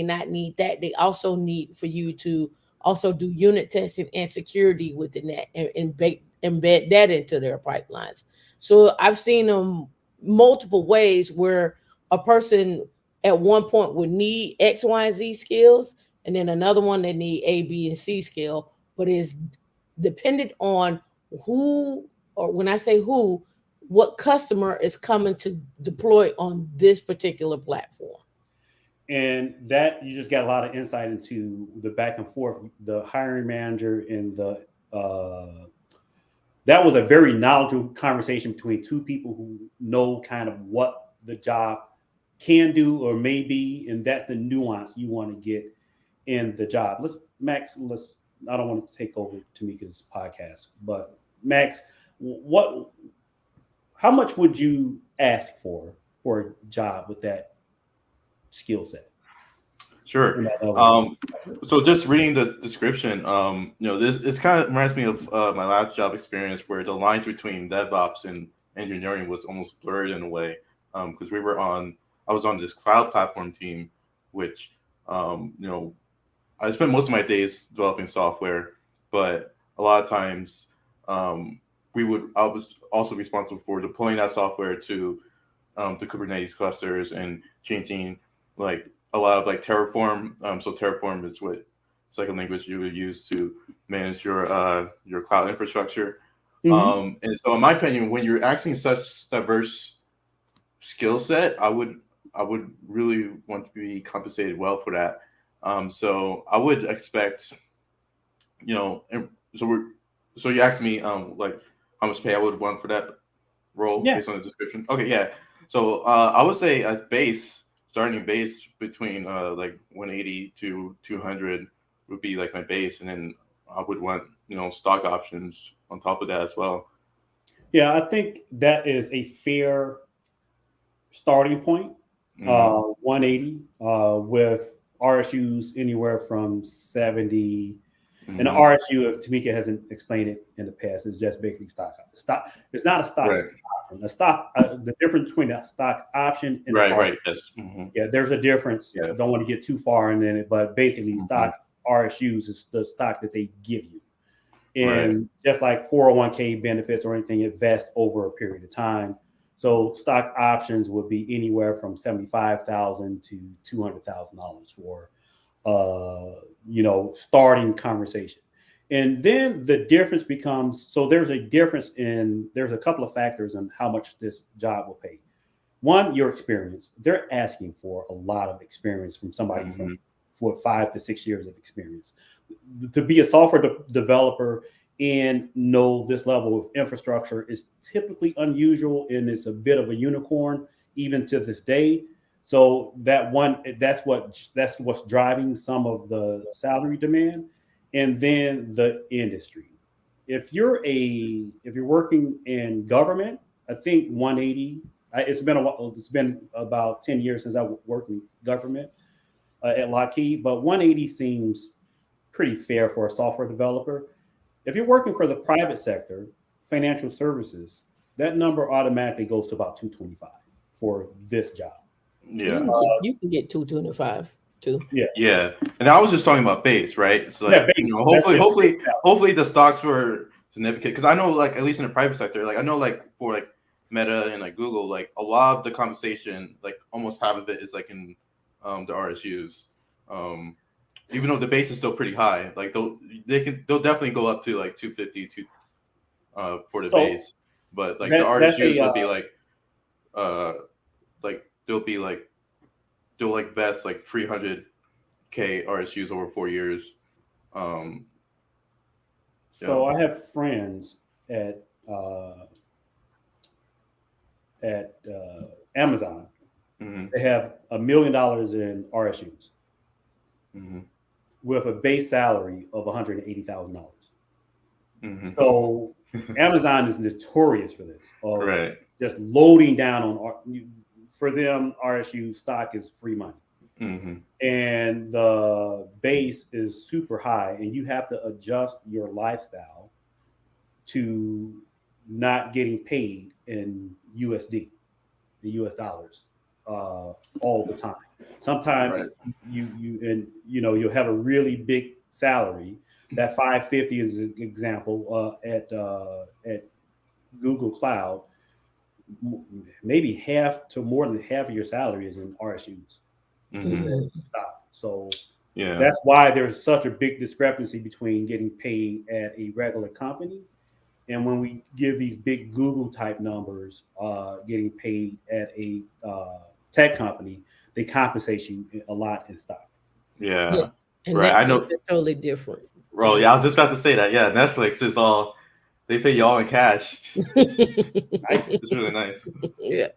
not need that, they also need for you to also do unit testing and security within that, and embed that into their pipelines. So I've seen them multiple ways where a person at one point would need X, Y, and Z skills, and then another one that need A, B, and C skill, but is dependent on who, or when I say who, what customer is coming to deploy on this particular platform. And that you just got a lot of insight into the back and forth, the hiring manager and the that was a very knowledgeable conversation between two people who know kind of what the job can do or may be, and that's the nuance you want to get in the job. Let's I don't want to take over Tamika's podcast, but Max, what how much would you ask for a job with that skill set? Sure. In that level of Um, so just reading the description, this kind of reminds me of my last job experience where the lines between DevOps and engineering was almost blurred in a way, because I was on this cloud platform team, which, I spent most of my days developing software, but a lot of times, I was also responsible for deploying that software to the Kubernetes clusters and changing like a lot of like Terraform. So Terraform is what it's like a language you would use to manage your cloud infrastructure. hmm And so, in my opinion, when you're asking such diverse skill set, I would really want to be compensated well for that. So I would expect, and so you asked me like how much pay I would want for that role Yeah, based on the description. Okay, yeah. So I would say as starting base between like 180 to 200 would be like my base, and then I would want stock options on top of that as well. yeah. I think that is a fair starting point. Mm. 180 with RSUs anywhere from 70. And the Mm. RSU, if Tamika hasn't explained it in the past, is just basically stock. Stock. It's not a stock Right. option. A stock. The difference between a stock option and an Right. Right. RSU. Yes. Hmm. Yeah, there's a difference. Yeah. Don't want to get too far in it, but basically, Hmm. stock RSUs is the stock that they give you. Right. And just like 401k benefits or anything, it vests over a period of time. So stock options would be anywhere from 75,000 to $200,000 for starting conversation. And then the difference becomes, so there's a couple of factors on how much this job will pay. One, your experience. They're asking for a lot of experience from somebody Hmm. for 5 to 6 years of experience to be a software developer and know this level of infrastructure is typically unusual and it's a bit of a unicorn even to this day. So that's what's driving some of the salary demand, and then the industry. If you're working in government, I think 180. It's been a while. It's been about 10 years since I worked in government at Lockheed, but 180 seems pretty fair for a software developer. If you're working for the private sector, financial services, that number automatically goes to about 225 for this job. Yeah. You can get 225 too. Yeah, Yeah. And I was just talking about base, right? It's yeah, like, base. That's hopefully, yeah, base hopefully the stocks were significant. Because I know, like, at least in the private sector, like, I know, like, for like Meta and like Google, like a lot of the compensation, like almost half of it is like in the RSUs. Um, Even though the base is still pretty high, like they'll definitely go up to like 250 for the So base, but like the that's a RSUs would be uh like they'll like vest like 300K RSUs over 4 years. Um, yeah. so I have friends at uh, at Amazon. Hmm. They have $1 million in RSUs Hmm. with a base salary of $180,000. Hmm. So Amazon is notorious for this of Right. just loading down for them. RSU stock is free money, Hmm. and the base is super high, and you have to adjust your lifestyle to not getting paid in USD, the US dollars, all the time. Right. Sometimes you'll have a really big salary. That 550 is an example at Google Cloud. Maybe half to more than half of your salary is in RSUs. Is Hmm. at Mhm. stock. So Yeah. that's why there's such a big discrepancy between getting paid at a regular company and when we give these big Google type numbers, getting paid at a tech company, they compensate you a lot in stock. Yeah. Yeah. And Right. I Netflix know. is totally different. Bro, yeah, I was just about to say that. Yeah, Netflix is all they pay you all in cash. Nice. It's really nice. Yeah.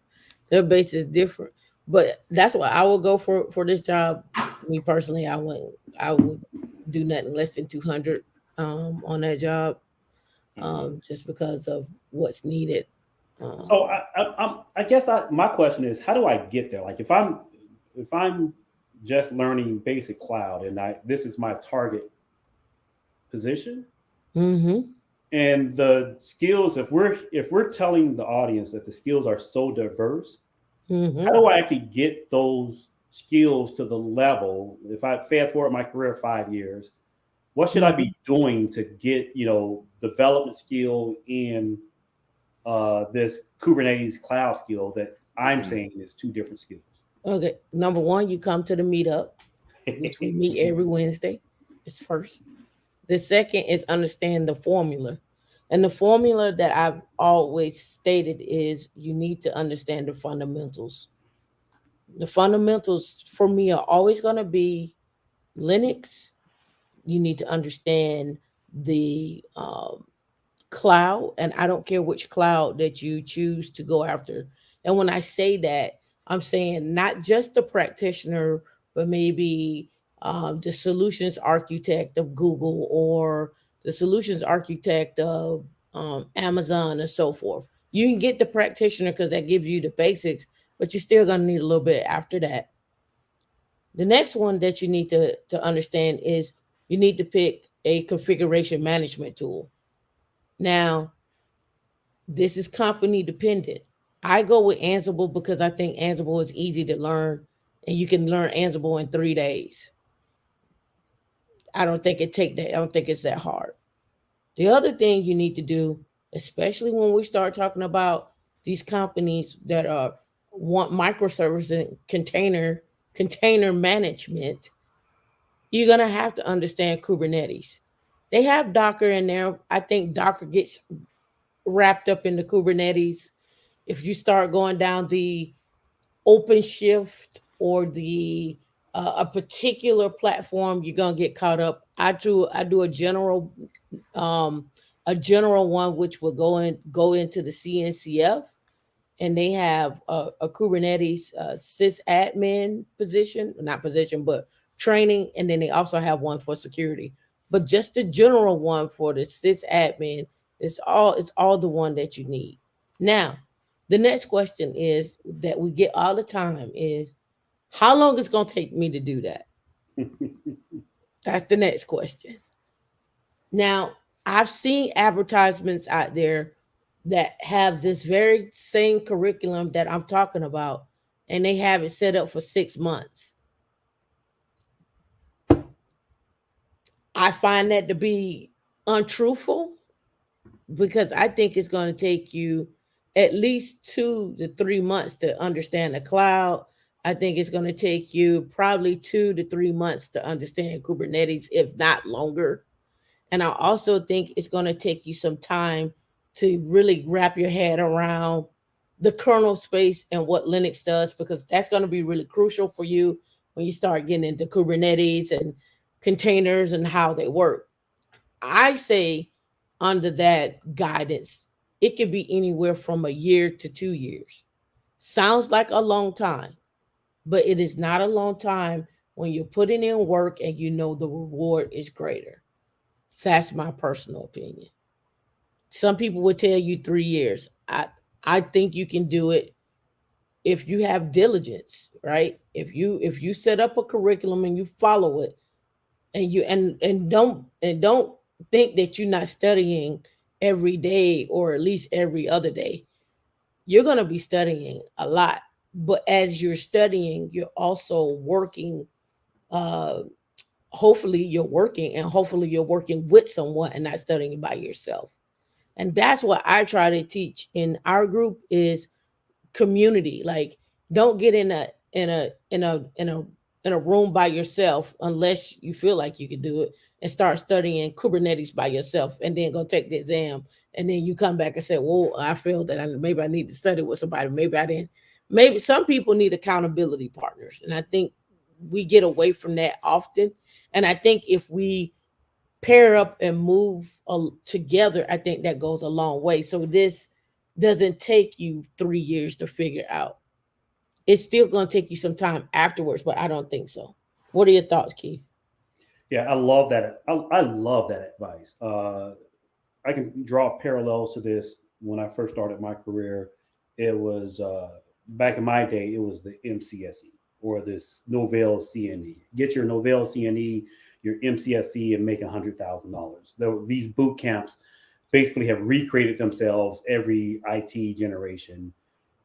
Their base is different. But that's why I would go for this job. Me personally, I would do nothing less than 200 on that job, Hmm. just because of what's needed. So Um, I guess my question is, how do I get there? Like if I'm just learning basic cloud and this is my target position mhm. and the skills, if we're telling the audience that the skills are so diverse, how Mhm. do I actually get those skills to the level? If I fast forward my career 5 years, what should I Mhm. be doing to get development skill in this Kubernetes cloud skill that I'm Hmm. saying is two different skills? Okay. Number one, you come to the meetup, which we meet every Wednesday. Is first. The second is understand the formula. And the formula that I've always stated is you need to understand the fundamentals. The fundamentals for me are always going to be Linux. You need to understand the cloud, and I don't care which cloud that you choose to go after. And when I say that, I'm saying not just the practitioner, but maybe the solutions architect of Google or the solutions architect of Amazon and so forth. You can get the practitioner because that gives you the basics, but you're still going to need a little bit after that. The next one that you need to understand is you need to pick a configuration management tool. Now, this is company dependent. I go with Ansible because I think Ansible is easy to learn and you can learn Ansible in 3 days. I don't think it take that. I don't think it's that hard. The other thing you need to do, especially when we start talking about these companies that are want microservice and container management, you're gonna have to understand Kubernetes. They have Docker in there. I think Docker gets wrapped up into Kubernetes. If you start going down the OpenShift or the a particular platform, you're gonna get caught up. I do um, a general one which will go into the CNCF, and they have a Kubernetes sysadmin position, not position, but training, and then they also have one for security. But just the general one for the sysadmin, it's all the one that you need. Now, the next question is that we get all the time is how long is going to take me to do that? That's the next question. Now, I've seen advertisements out there that have this very same curriculum that I'm talking about, and they have it set up for 6 months. I find that to be untruthful because I think it's going to take you at least 2 to 3 months to understand the cloud. I think it's going to take you probably 2 to 3 months to understand Kubernetes, if not longer. And I also think it's going to take you some time to really wrap your head around the kernel space and what Linux does, because that's going to be really crucial for you when you start getting into Kubernetes and containers and how they work. I say, under that guidance, it could be anywhere from a year to 2 years. Sounds like a long time, but it is not a long time when you're putting in work and you know the reward is greater. That's my personal opinion. Some people would tell you 3 years. I think you can do it if you have diligence, right? If you set up a curriculum and you follow it, and don't think that you're not studying every day or at least every other day. You're going to be studying a lot, but as you're studying, you're also working. uh Hopefully you're working, and hopefully you're working with someone and not studying by yourself. And that's what I try to teach in our group is community. Like, don't get in a room by yourself unless you feel like you can do it, and start studying Kubernetes by yourself, and then go take the exam, and then you come back and say, well, I feel that maybe I need to study with somebody, maybe I didn't. Maybe some people need accountability partners, and I think we get away from that often. And I think if we pair up and move together, I think that goes a long way. So this doesn't take you 3 years to figure out. It's still going to take you some time afterwards, but I don't think so. What are your thoughts, Keith? Yeah, I love that. I love that advice. I can draw parallels to this. When I first started my career, it was back in my day. It was the MCSE or this Novell CNE. Get your Novell CNE, your MCSE, and make $100,000. These boot camps basically have recreated themselves every IT generation,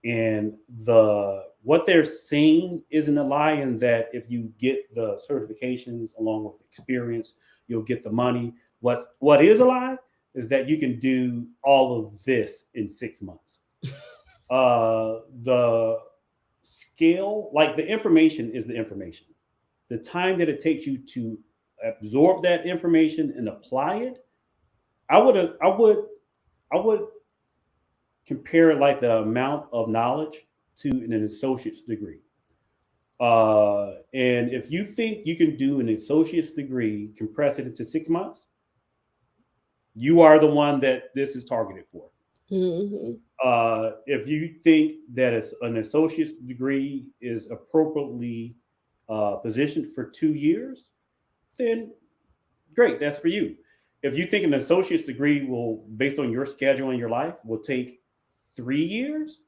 and the what they're saying isn't a lie, in that if you get the certifications along with experience, you'll get the money. What is a lie is that you can do all of this in 6 months. The scale, like the information is the information. The time that it takes you to absorb that information and apply it, I would I would compare it like the amount of knowledge to an associate's degree. And if you think you can do an associate's degree, compress it into 6 months, you are the one that this is targeted for. Mm-hmm. If you think that it's an associate's degree is appropriately positioned for 2 years, then great, that's for you. If you think an associate's degree will, based on your schedule and your life, will take 3 years,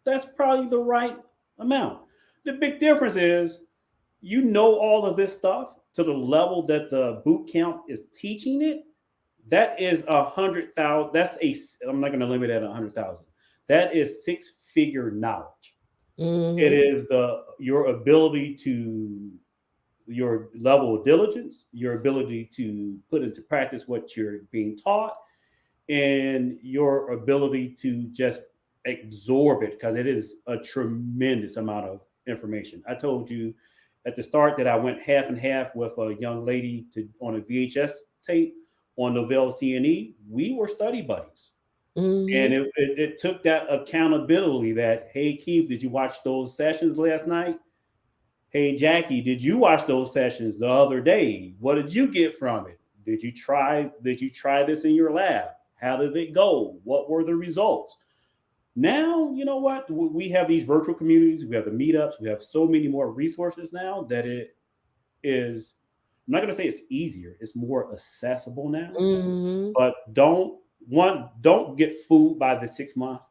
That's probably the right amount. The big difference is you know all of this stuff to the level that the boot camp is teaching it. That is 100,000. That's a. I'm not going to limit it at 100,000. That is six-figure knowledge. It Mm-hmm. is the your ability to your level of diligence, your ability to put into practice what you're being taught, and your ability to just absorb it because it is a tremendous amount of information. I told you at the start that I went half and half with a young lady to on a VHS tape on Novell CNE. We were study buddies. And Mm-hmm. it took that accountability that, hey, Keith, did you watch those sessions last night? Hey, Jackie, did you watch those sessions the other day? What did you get from it? Did you try this in your lab? How did it go? What were the results? Now, you know what? We have these virtual communities, we have the meetups, we have so many more resources now that it is, I'm not going to say it's easier, it's more accessible now. Mm-hmm. But don't get fooled by the 6 month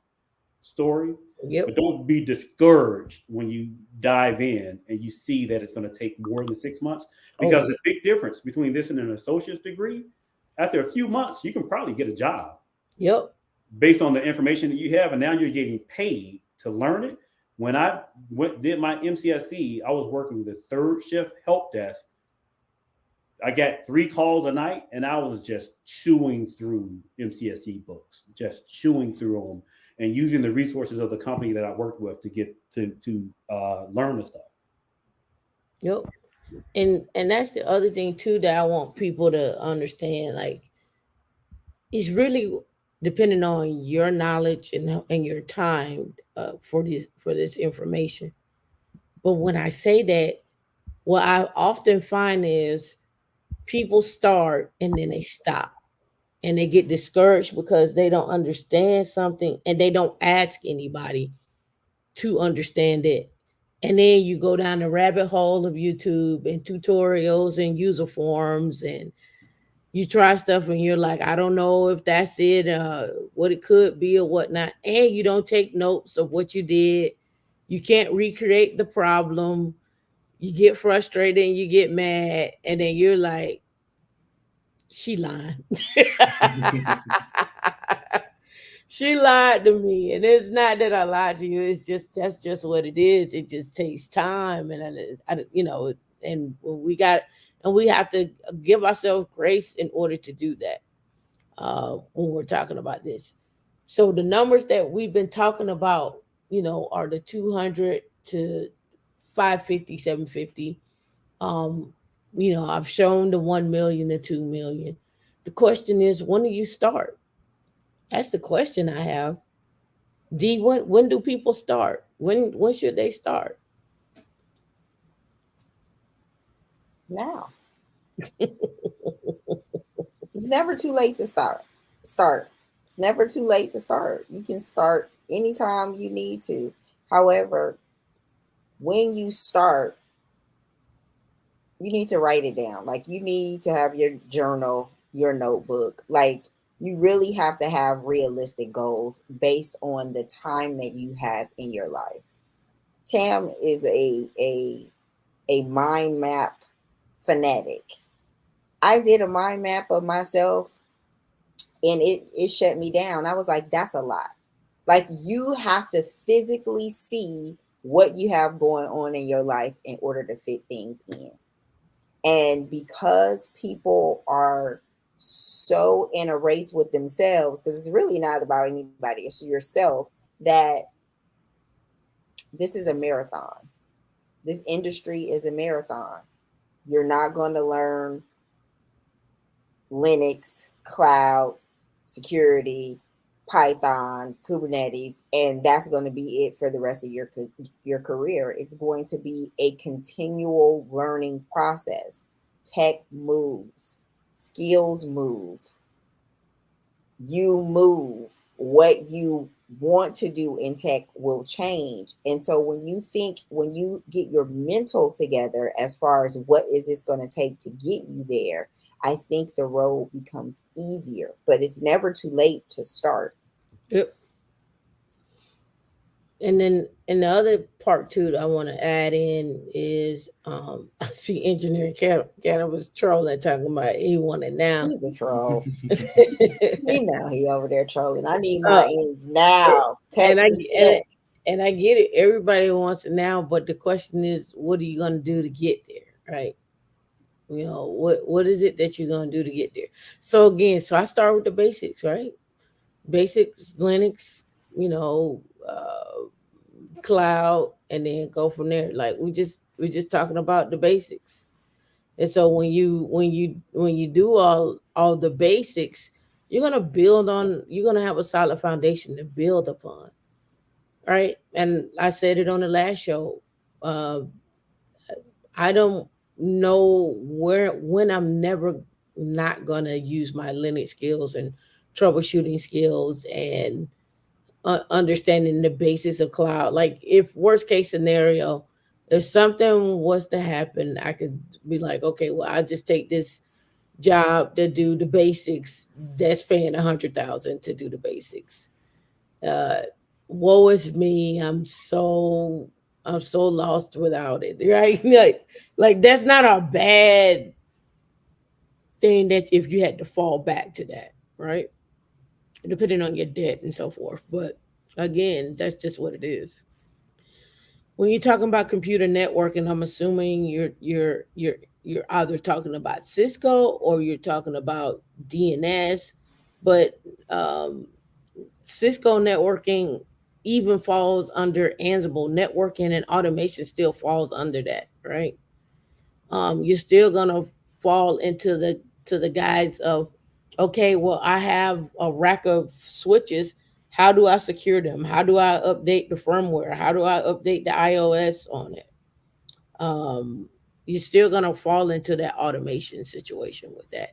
story, but Yep. don't be discouraged when you dive in and you see that it's going to take more than 6 months. Oh Because yeah. the big difference between this and an associate's degree, after a few months, you can probably get a job Yep. based on the information that you have, and now you're getting paid to learn it. When I did my MCSC, I was working the third shift help desk. I got 3 calls a night, and I was just chewing through MCSE books, just chewing through them, and using the resources of the company that I worked with to get to learn the stuff. Yep. And that's the other thing too that I want people to understand. Like, it's really depending on your knowledge and your time for this information. But when I say that, what I often find is people start and then they stop and they get discouraged because they don't understand something and they don't ask anybody to understand it. And then you go down the rabbit hole of YouTube and tutorials and user forums, and you try stuff and you're like, I don't know if that's it, what it could be or whatnot. And you don't take notes of what you did. You can't recreate the problem. You get frustrated and you get mad. And then you're like, she lying. She lied to me. And it's not that I lied to you. It's just, that's just what it is. It just takes time. And, and we have to give ourselves grace in order to do that when we're talking about this. So the numbers that we've been talking about, are the 200 to 550, 750. Um, I've shown the 1 million to 2 million. The question is, when do you start? That's the question I have. D, when do people start? When should they start? Now it's never too late to start. It's never too late to start. You can start anytime you need to. However, when you start, you need to write it down. Like, you need to have your journal, your notebook. Like, you really have to have realistic goals based on the time that you have in your life. Tam is a mind map fanatic. I did a mind map of myself and it shut me down. I was like, that's a lot. Like, you have to physically see what you have going on in your life in order to fit things in. And because people are so in a race with themselves, because it's really not about anybody, it's yourself, that this is a marathon. This industry is a marathon. You're not going to learn Linux, cloud, security, Python, Kubernetes, and that's going to be it for the rest of your career. It's going to be a continual learning process. Tech moves, skills move, you move. What you want to do in tech will change. And so when you get your mental together as far as what is this going to take to get you there, I think the road becomes easier, but it's never too late to start. Yep. And the other part too that I want to add in is I see engineering Canada was trolling talking about he wanted now. He's a troll. You know he over there trolling. I need my uh, ends now. Cut and I the and check. I, and I get it. Everybody wants it now, but the question is, what are you gonna do to get there, right? What is it that you're gonna do to get there? So again, so I start with the basics, right? Basics, Linux, you know, cloud, and then go from there. Like we're just talking about the basics. And so when you do all the basics, you're gonna have a solid foundation to build upon, right? And I said it on the last show. Uh, I don't know where when I'm never not gonna use my Linux skills and troubleshooting skills and understanding the basis of cloud. Like if worst case scenario, if something was to happen, I could be like, okay, well, I just take this job to do the basics. That's paying 100,000 to do the basics. Uh, Woe is me. I'm so lost without it. Right? Like that's not a bad thing that if you had to fall back to that, right? Depending on your debt and so forth. But again, that's just what it is. When you're talking about computer networking, I'm assuming you're either talking about Cisco or you're talking about DNS, but um, Cisco networking even falls under Ansible. Networking and automation still falls under that, right? You're still gonna fall into the guides of, okay, well, I have a rack of switches. How do I secure them? How do I update the firmware? How do I update the iOS on it? Um, you're still gonna fall into that automation situation with that.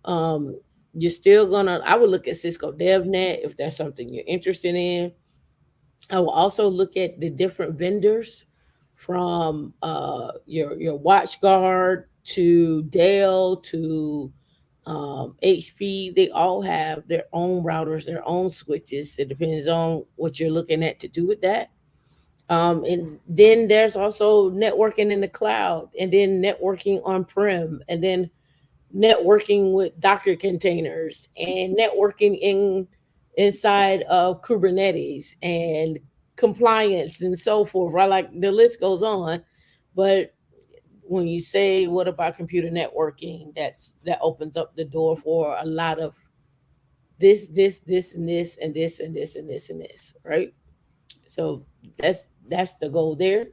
Um, you're still gonna. I would look at Cisco DevNet if that's something you're interested in. I will also look at the different vendors from your WatchGuard to Dell to HP. They all have their own routers, their own switches. It depends on what you're looking at to do with that. And then there's also networking in the cloud, and then networking on prem, and then networking with Docker containers and networking inside of Kubernetes and compliance and so forth. Right, like the list goes on. But when you say what about computer networking, that opens up the door for a lot of this and this and this and this and this and this, right? So that's the goal there.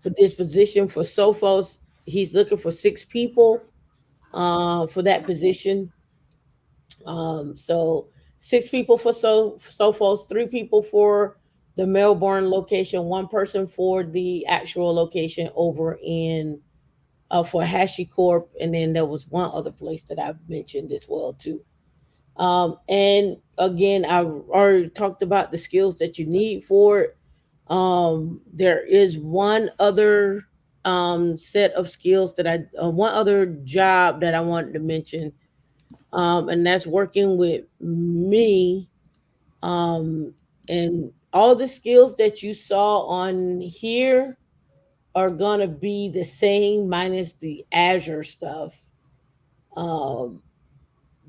For this position for Sophos, he's looking for 6 people for that position. So 6 people for Sophos, 3 people for the Melbourne location, one person for the actual location over in for HashiCorp, and then there was one other place that I've mentioned as well too. And again, I've already talked about the skills that you need for it. There is one other set of skills that one other job that I wanted to mention, and that's working with me. Um, and all the skills that you saw on here are gonna be the same minus the Azure stuff. Um,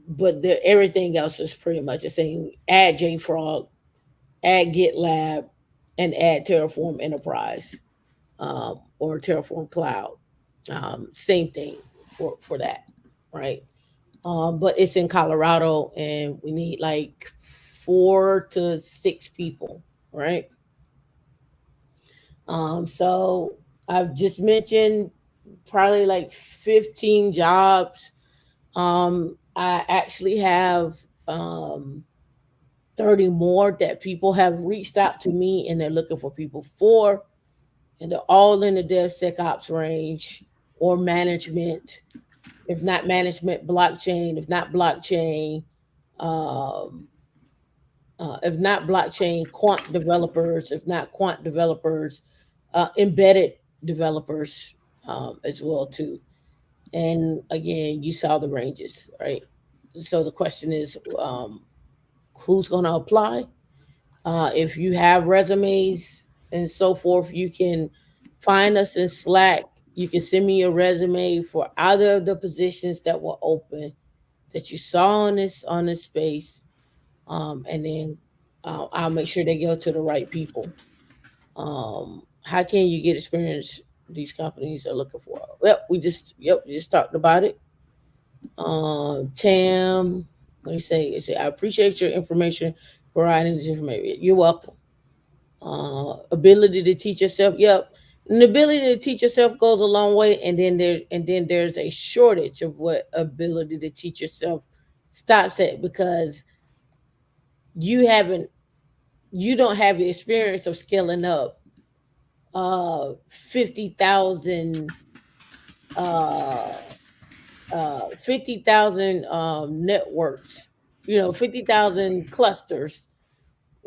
but everything else is pretty much the same. Add JFrog, add GitLab, and add Terraform Enterprise or Terraform Cloud. Same thing for that, right? But it's in Colorado, and we need like 4 to 6 people, right? So I've just mentioned probably like 15 jobs. I actually have 30 more that people have reached out to me and they're looking for people for, and they're all in the DevSecOps range or management. If not management, blockchain. Um, if not blockchain, quant developers. If not quant developers, embedded developers as well too. And again, you saw the ranges, right? So the question is, who's going to apply? If you have resumes and so forth, you can find us in Slack. You can send me your resume for either of the positions that were open that you saw on this space, and then I'll make sure they go to the right people. How can you get experience? These companies are looking for. We just talked about it. Tam, what do you say? It say, I appreciate your information, providing this information. You're welcome. Ability to teach yourself. Yep. And the ability to teach yourself goes a long way. And then there's a shortage of what ability to teach yourself stops at, because you haven't you don't have the experience of scaling up 50,000 uh 50,000 networks, 50,000 clusters,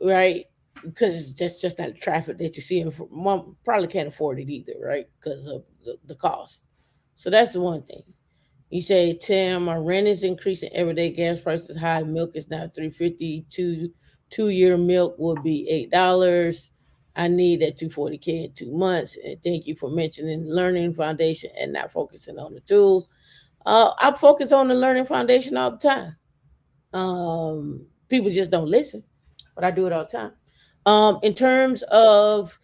right? Because that's just not the traffic that you see. And mom probably can't afford it either, right? Because of the cost. So that's the one thing. You say, Tim, my rent is increasing every day. Gas prices high. Milk is now 350. 2 year milk will be $8. I need that 240K in 2 months. And thank you for mentioning learning foundation and not focusing on the tools. I focus on the learning foundation all the time. People just don't listen, but I do it all the time. In terms of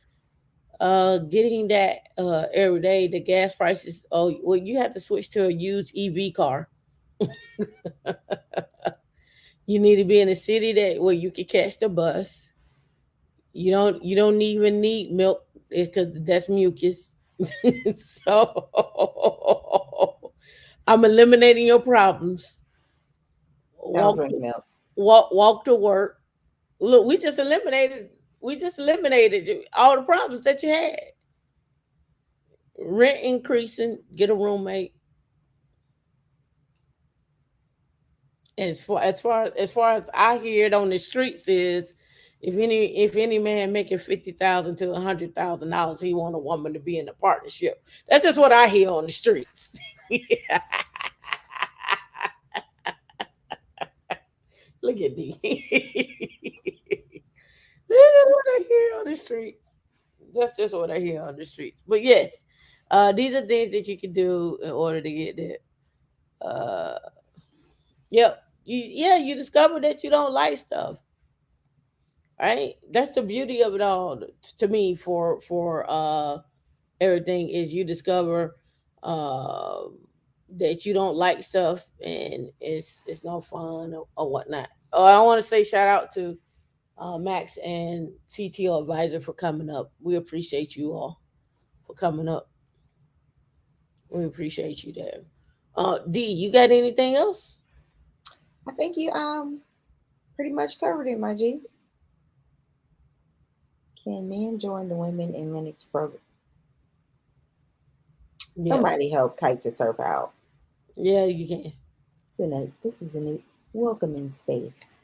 getting that every day, the gas prices. Oh, well, you have to switch to a used EV car. You need to be in a city that where you can catch the bus. You don't even need milk because that's mucus. So I'm eliminating your problems. Don't Walk drink milk. walk to work. Look, we just eliminated all the problems that you had. Rent increasing, get a roommate. As far as I hear it on the streets is, if any man making 50,000 to $100,000, he want a woman to be in a partnership. That's just what I hear on the streets. Look at D. This is what I hear on the streets. That's just what I hear on the streets. But yes, these are things that you can do in order to get there. Uh, yep. You discover that you don't like stuff, right? That's the beauty of it all to me. For everything is you discover uh, that you don't like stuff, and it's no fun or whatnot. Oh, I want to say shout out to Max and CTO Advisor for coming up. We appreciate you all for coming up. We appreciate you there. D, you got anything else? I think you pretty much covered it, my G. Can men join the Women in Linux program? Yeah, Somebody help Kite to surf out. yeah, you can. This is a welcoming space.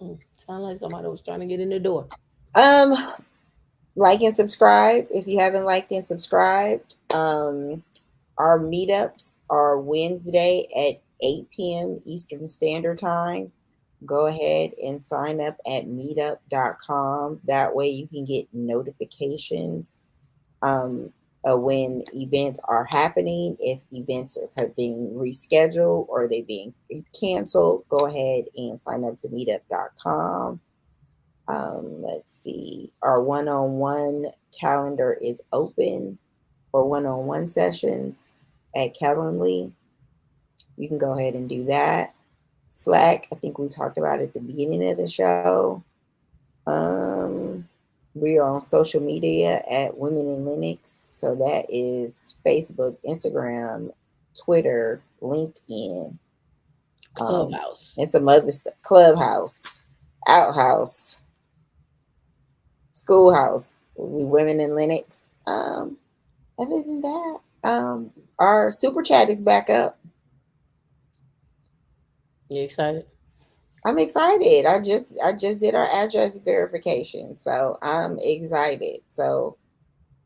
Sound like somebody was trying to get in the door. Um, like and subscribe if you haven't liked and subscribed. Our meetups are Wednesday at 8 p.m. Eastern Standard Time. Go ahead and sign up at meetup.com. That way you can get notifications when events are happening. If events have been rescheduled or they being canceled, go ahead and sign up to meetup.com. Let's see. Our one-on-one calendar is open for one-on-one sessions at Calendly. You can go ahead and do that. Slack, I think we talked about at the beginning of the show. We are on social media at Women in Linux. So that is Facebook, Instagram, Twitter, LinkedIn, Clubhouse. and some other stuff. Clubhouse, Outhouse, Schoolhouse. We Women in Linux. Other than that, our super chat is back up. You excited? I'm excited. I just did our address verification, so I'm excited. So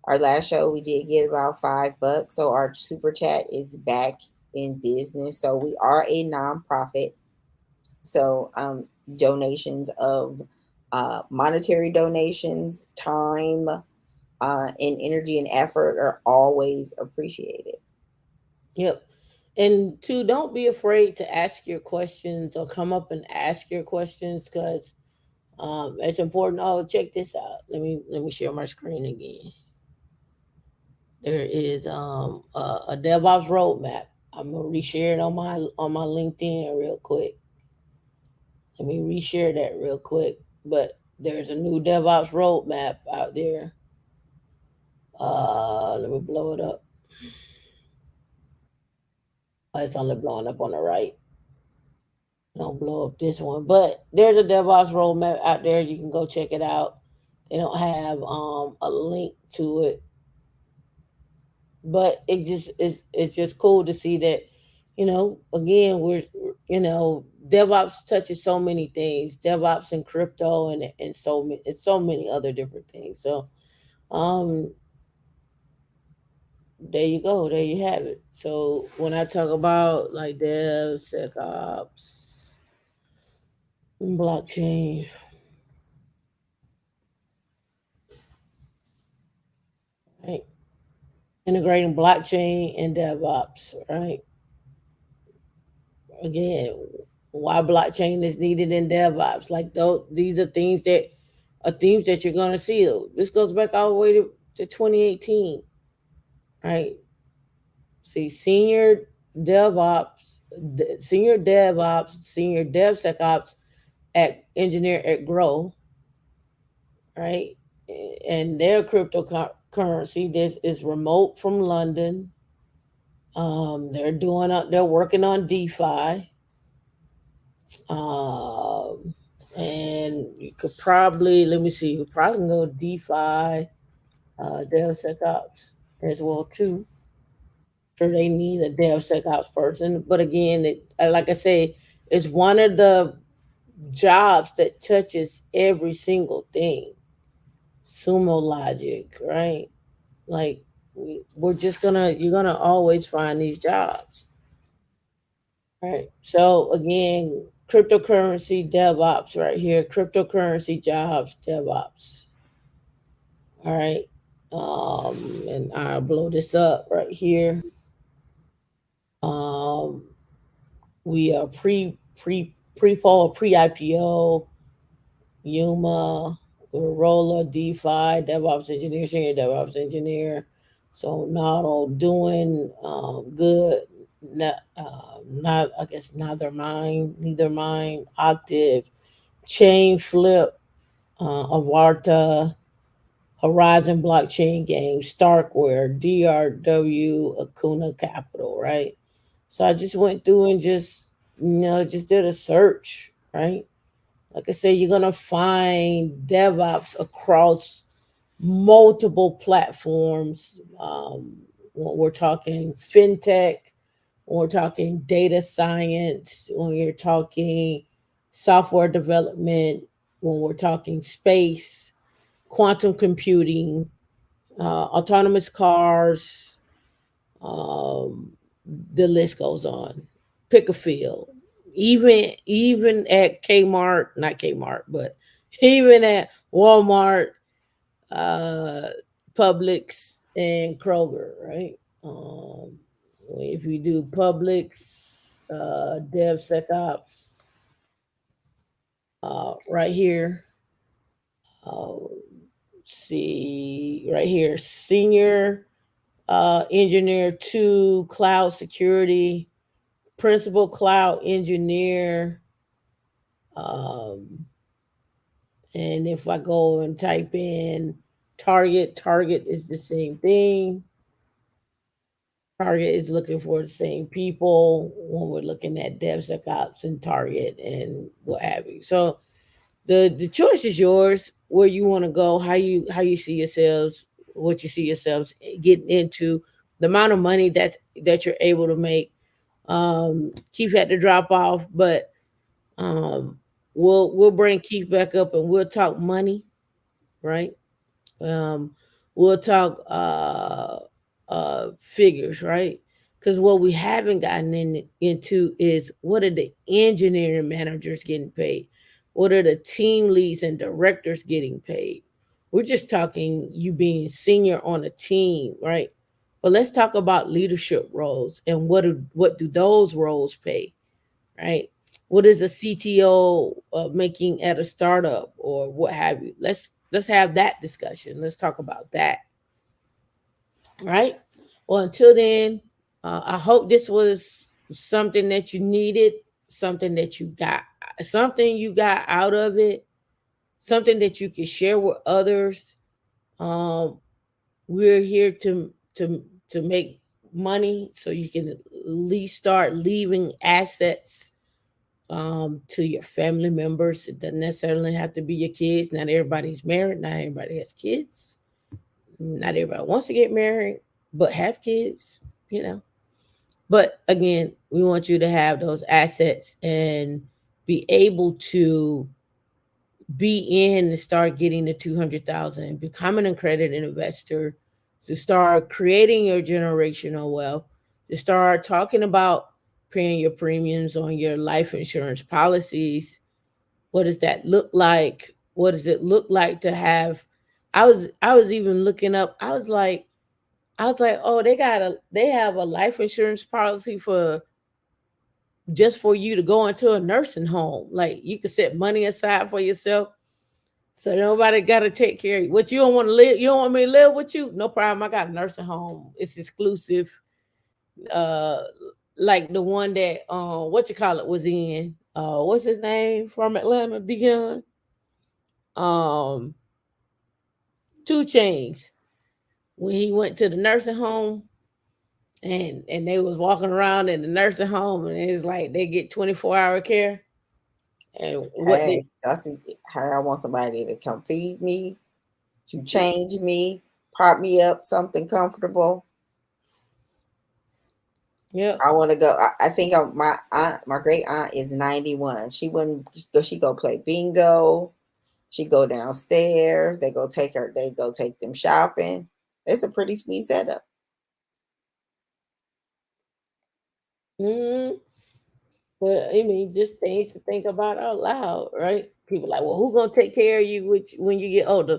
our last show we did get about $5, so our super chat is back in business. So we are a nonprofit. So donations of monetary donations, time, and energy and effort are always appreciated. Yep. And two, don't be afraid to ask your questions or come up and ask your questions because it's important. Oh, check this out. Let me share my screen again. There is a DevOps roadmap. I'm gonna reshare it on my LinkedIn real quick. Let me reshare that real quick. But there's a new DevOps roadmap out there. Let me blow it up. Oh, it's only blowing up on the right. Don't blow up this one. But there's a DevOps roadmap out there. You can go check it out. They don't have a link to it, but it's just cool to see that, again, DevOps touches so many things, DevOps and crypto and so many other different things. So um there you go, there you have it. So when I talk about like DevSecOps and blockchain, right? Integrating blockchain and DevOps, right? Again, why blockchain is needed in DevOps. Like these are things that are themes that you're gonna see. This goes back all the way to 2018, right? See, DevOps, senior DevSecOps at engineer at Grow, right? And their cryptocurrency, this is remote from London. They're working on DeFi. Um, and you could probably let me see. You could probably go DeFi, DevSecOps as well too. Sure, they need a DevSecOps person, but again, like I say, it's one of the jobs that touches every single thing. Sumo logic, right? Like we're just gonna you're gonna always find these jobs, right? So again, cryptocurrency DevOps right here, cryptocurrency jobs DevOps. All right. And I'll blow this up right here. Um, we are pre-poll, pre-IPO, Yuma, Corolla, DeFi, DevOps engineer, senior DevOps engineer. So not all doing good. Not I guess neither mine, Octave, Chain Flip, Avarta, Horizon Blockchain Games, Starkware, DRW, Acuna Capital, right? So I just went through and just did a search, right? Like I said, you're gonna find DevOps across multiple platforms. When we're talking fintech, when we're talking data science, when you're talking software development, when we're talking space, quantum computing, autonomous cars, um, the list goes on. Pick a field. Even at Kmart, not Kmart, but even at Walmart, uh, Publix, and Kroger, right? If you do Publix, DevSecOps, right here, uh, see right here, senior engineer two, cloud security, principal cloud engineer. Um, and if I go and type in Target is the same thing. Target is looking for the same people when we're looking at DevSecOps and Target and what have you. So the choice is yours. Where you want to go, how you see yourselves, what you see yourselves getting into, the amount of money that you're able to make. Keith had to drop off, but um, we'll bring Keith back up and we'll talk money, right? Um, we'll talk figures, right? Because what we haven't gotten into is what are the engineering managers getting paid? What are the team leads and directors getting paid? We're just talking you being senior on a team, right? But let's talk about leadership roles and what do those roles pay, right? What is a CTO making at a startup or what have you? Let's have that discussion. Let's talk about that, right? Well, until then, I hope this was something that you needed, something that you got, something you got out of it, something that you can share with others. Um, we're here to make money, so you can at least start leaving assets to your family members. It doesn't necessarily have to be your kids. Not everybody's married. Not everybody has kids. Not everybody wants to get married, but have kids. You know. But again, we want you to have those assets and be able to be in and start getting the 200,000, become an accredited investor, to start creating your generational wealth, to start talking about paying your premiums on your life insurance policies. What does that look like? What does it look like to have? I was even looking up. I was like, oh, they have a life insurance policy for just for you to go into a nursing home. Like you can set money aside for yourself. So nobody got to take care of you. What you don't want to live, you don't want me to live with you? No problem. I got a nursing home. It's exclusive. Uh, like the one that what you call it was in. What's his name from Atlanta? Dion. Um, Two Chains. When he went to the nursing home and they was walking around in the nursing home and it's like they get 24-hour care. And what they Hey, that's how I want somebody to come feed me, to change me, prop me up, something comfortable. yeah. I want to go. I think my aunt, my great aunt, is 91. She wouldn't go. She go play bingo. She go downstairs. They go take her. They go take them shopping. It's a pretty sweet setup. Mhm. But I mean, just things to think about out loud, right? People like, well, who gonna take care of you when you get older?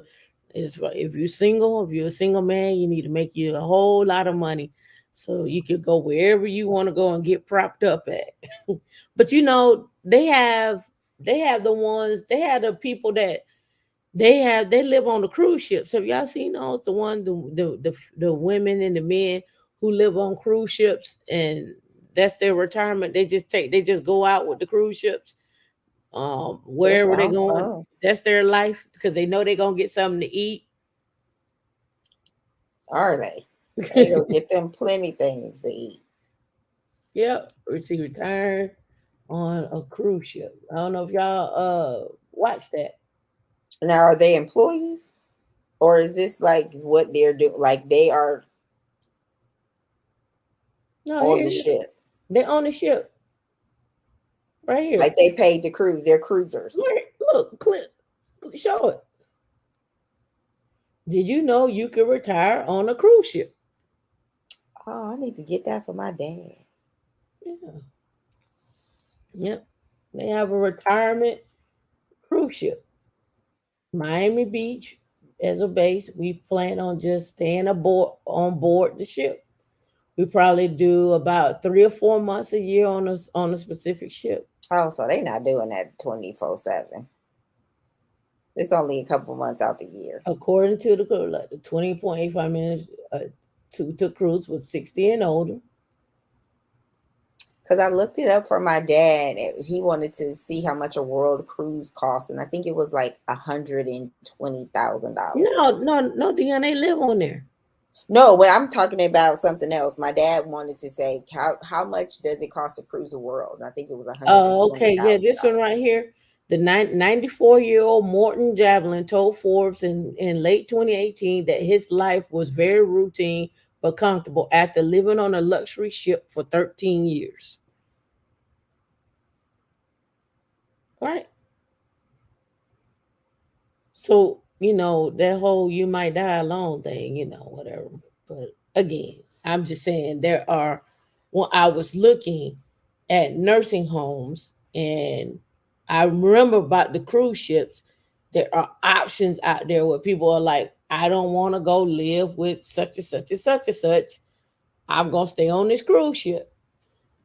Is if you're single, if you're a single man, you need to make you a whole lot of money so you can go wherever you want to go and get propped up at. But they have the ones they have the people that they live on the cruise ships. Have y'all seen those? The women and the men who live on cruise ships and that's their retirement. They just go out with the cruise ships. That Wherever they're sounds going, fun. that's their life because they know they're gonna get something to eat. Are they? They go get them plenty things to eat. Yep, receive retired on a cruise ship. I don't know if y'all watch that. Now, are they employees, or is this like what they're doing? Like they are No, on here the ship. they own the ship right here. Like they paid the cruise. They're cruisers. Look, clip, show it. Did you know you could retire on a cruise ship? Oh, I need to get that for my dad. Yeah. Yep. They have a retirement cruise ship. Miami Beach as a base. We plan on just staying aboard on board the ship. We probably do about 3 or 4 months a year on a specific ship. Oh, so they not doing that 24/7. It's only a couple months out the year. According to the crew, like the 20.85 minutes to cruise was 60 and older. Because I looked it up for my dad. He wanted to see how much a world cruise cost, and I think it was like $120,000. No, no, no, Dion, they live on there. No, but I'm talking about something else. My dad wanted to say how much does it cost to cruise the world? And I think it was one hundred and Oh, twenty okay. Yeah, thousand this one dollars. right here. The 94-year-old Morton Javelin told Forbes in late 2018 that his life was very routine but comfortable after living on a luxury ship for 13 years. Right? So, that whole you might die alone thing, whatever. But again, I'm just saying there are when I was looking at nursing homes, and I remember about the cruise ships. There are options out there where people are like, I don't want to go live with such and such and such and such. I'm gonna stay on this cruise ship.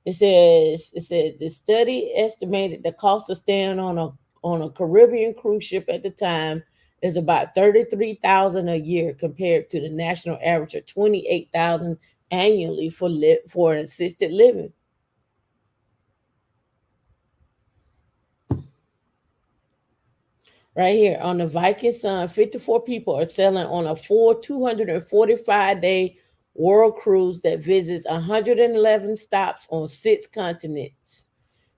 It said the study estimated the cost of staying on a Caribbean cruise ship at the time is about 33,000 a year compared to the national average of 28,000 annually for an assisted living. Right here on the Viking Sun, 54 people are sailing on a full 245-day world cruise that visits 111 stops on 6 continents.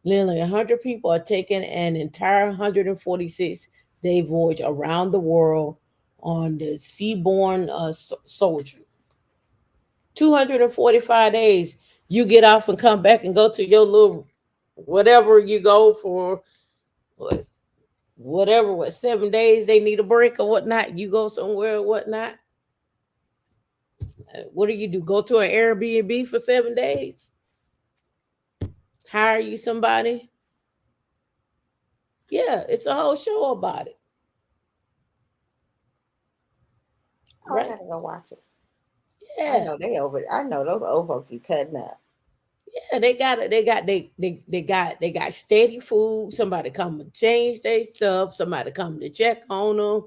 Nearly 100 people are taking an entire 146-day voyage around the world on the Seaborn Soldier. 245 days. You get off and come back and go to your little whatever you go for, what, whatever, what, 7 days they need a break or whatnot. You go somewhere or whatnot. What do you do? Go to an Airbnb for 7 days? Hire you somebody? Yeah, it's a whole show about it. Oh, I Right? gotta go watch it. I Yeah. know they over. I know those old folks be cutting up. Yeah, they got it. They got steady food. Somebody come to change their stuff. Somebody come to check on them.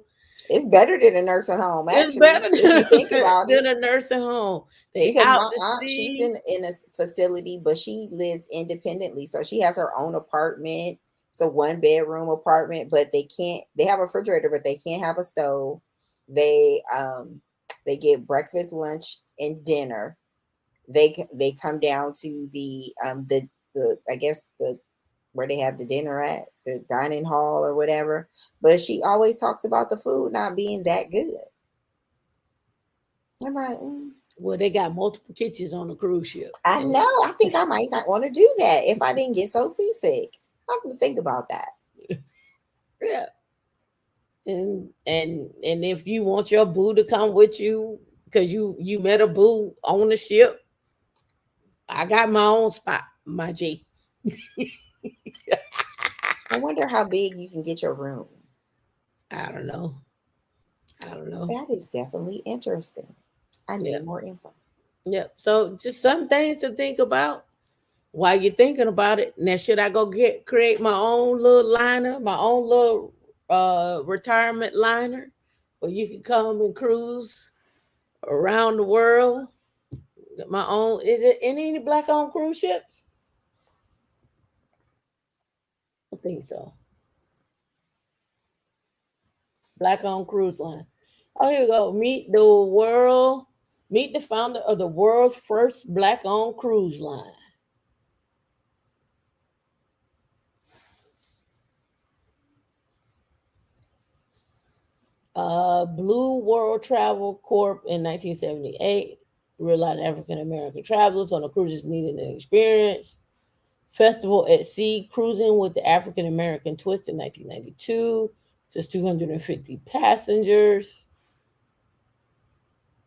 It's better than a nursing home, It's actually, better if you think about it. than a nursing home. They Because out my to aunt, she's sea. in a facility, but she lives independently. So she has her own apartment. It's a 1 bedroom apartment, but they have a refrigerator, but they can't have a stove. They get breakfast, lunch, and dinner. They come down to the I guess the where they have the dinner at, the dining hall or whatever. But she always talks about the food not being that good. I'm like, Well, they got multiple kitchens on the cruise ship. I know. I think I might not want to do that if I didn't get so seasick. I'm gonna think about that. Yeah. And if you want your boo to come with you because you met a boo on the ship, I got my own spot, my G. I wonder how big you can get your room. I don't know. I don't know. That is definitely interesting. I Yeah. need more info. Yeah. So just some things to think about while you're thinking about it. Now, should I go create my own little liner, my own little retirement liner, where you can come and cruise around the world? My own. Is it any black owned cruise ships? I think so. Black owned cruise line. Oh, here we go. Meet the founder of the world's first black owned cruise line. Blue World Travel Corp in 1978 realized African American travelers on the cruises needed an experience. Festival at Sea Cruising with the African American Twist in 1992. Just 250 passengers.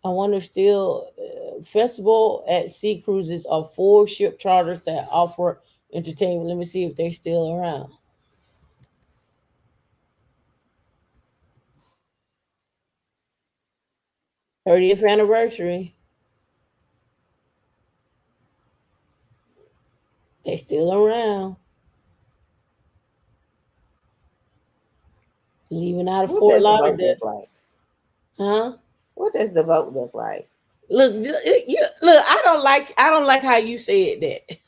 I wonder if still Festival at Sea Cruises are full ship charters that offer entertainment. Let me see if they're still around. 30th anniversary. They still around. Leaving out of What Fort does the boat Lauderdale. look like? Huh? What does the boat look like? Look, look. I don't like how you said that.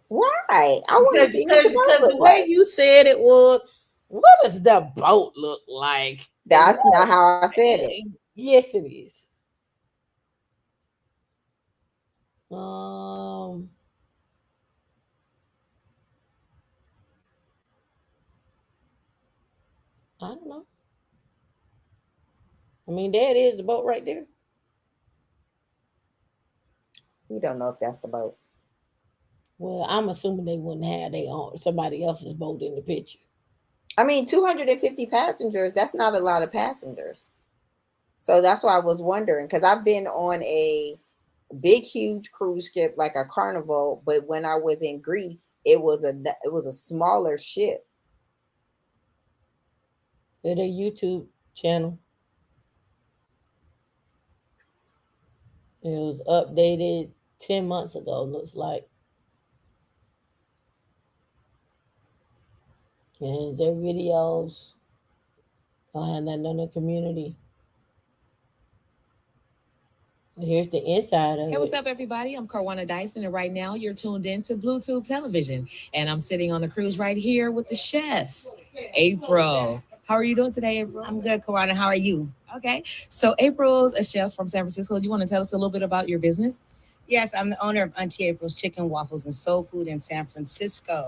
Why? I want to see what the boat Because the look way like. you said it was, what does the boat look like? That's not how I said it. Yes, it is. Um, I don't know. I mean, there it is, the boat right there. We don't know if that's the boat. Well, I'm assuming they wouldn't have their own somebody else's boat in the picture. I mean, 250 passengers, that's not a lot of passengers. So that's why I was wondering, because I've been on a big, huge cruise ship like a carnival. But when I was in Greece, it was a smaller ship. Their YouTube channel. It was updated 10 months ago. Looks like, and their videos behind that on the community. Here's the inside of Hey, what's it. up, everybody? I'm Carwana Dyson, and right now you're tuned in to Bluetooth Television. And I'm sitting on the cruise right here with the chef, April. How are you doing today, April? I'm good, Kawana. How are you? Okay. So, April's a chef from San Francisco. Do you want to tell us a little bit about your business? Yes, I'm the owner of Auntie April's Chicken, Waffles, and Soul Food in San Francisco.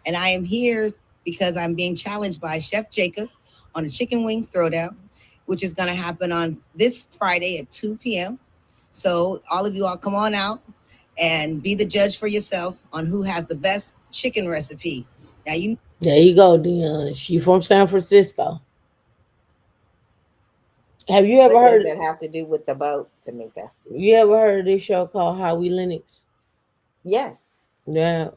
And I am here because I'm being challenged by Chef Jacob on a chicken wings throwdown, which is going to happen on this Friday at 2 p.m. So all of you all come on out and be the judge for yourself on who has the best chicken recipe. Now, There you go, Dion. She from San Francisco. Have you ever What does heard? that have to do with the boat, Tamika? You ever heard of this show called How We Linux? Yes, Yeah,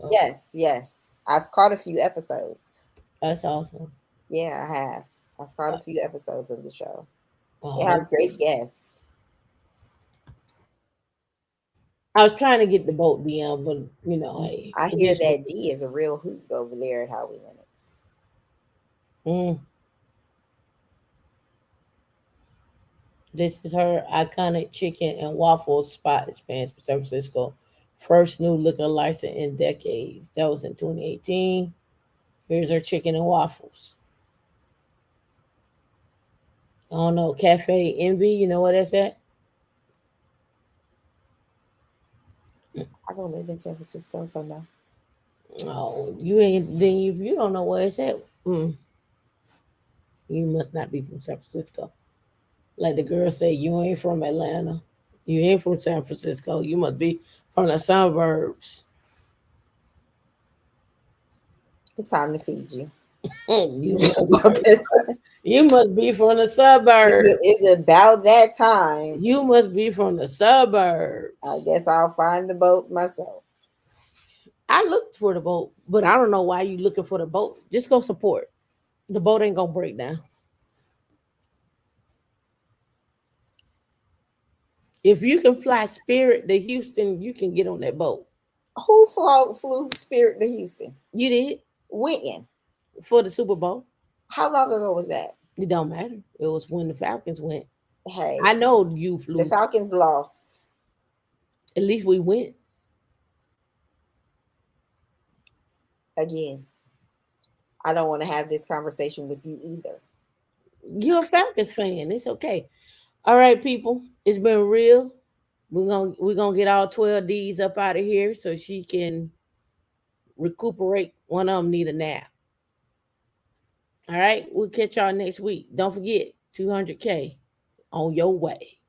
yes. I've caught a few episodes. that's awesome. Yeah, I have. I've caught a few episodes of the show. They Oh, have great guests. I was trying to get the boat, Dion, but hey, I it hear is what that D is a real hoot over there at Howie Linux. Mm. This is her iconic chicken and waffle spot expands for San Francisco. First new liquor license in decades. That was in 2018. Here's her chicken and waffles. I don't know, Cafe Envy. You know what that's at? I don't live in San Francisco, so no. Oh, you ain't. Then if you don't know where it's at, you must not be from San Francisco. Like the girl said, you ain't from Atlanta. You ain't from San Francisco. You must be from the suburbs. It's time to feed you. You It's must be about that time. you must be from the suburbs. It's about that time. You must be from the suburbs. I guess I'll find the boat myself. I looked for the boat, but I don't know why you looking for the boat. Just go support. The boat ain't gonna break down. If you can fly Spirit to Houston, you can get on that boat. Who flew Spirit to Houston? You did When? for the Super Bowl. How long ago was that? It don't matter. It was when the Falcons went. Hey, I know you the flew. Falcons lost. At least we went. Again, I don't want to have this conversation with you either. You're a Falcons fan. It's okay. All right, people. It's been real. We're gonna get all 12 D's up out of here so she can recuperate. One of them need a nap. All right. We'll catch y'all next week. Don't forget 200K on your way.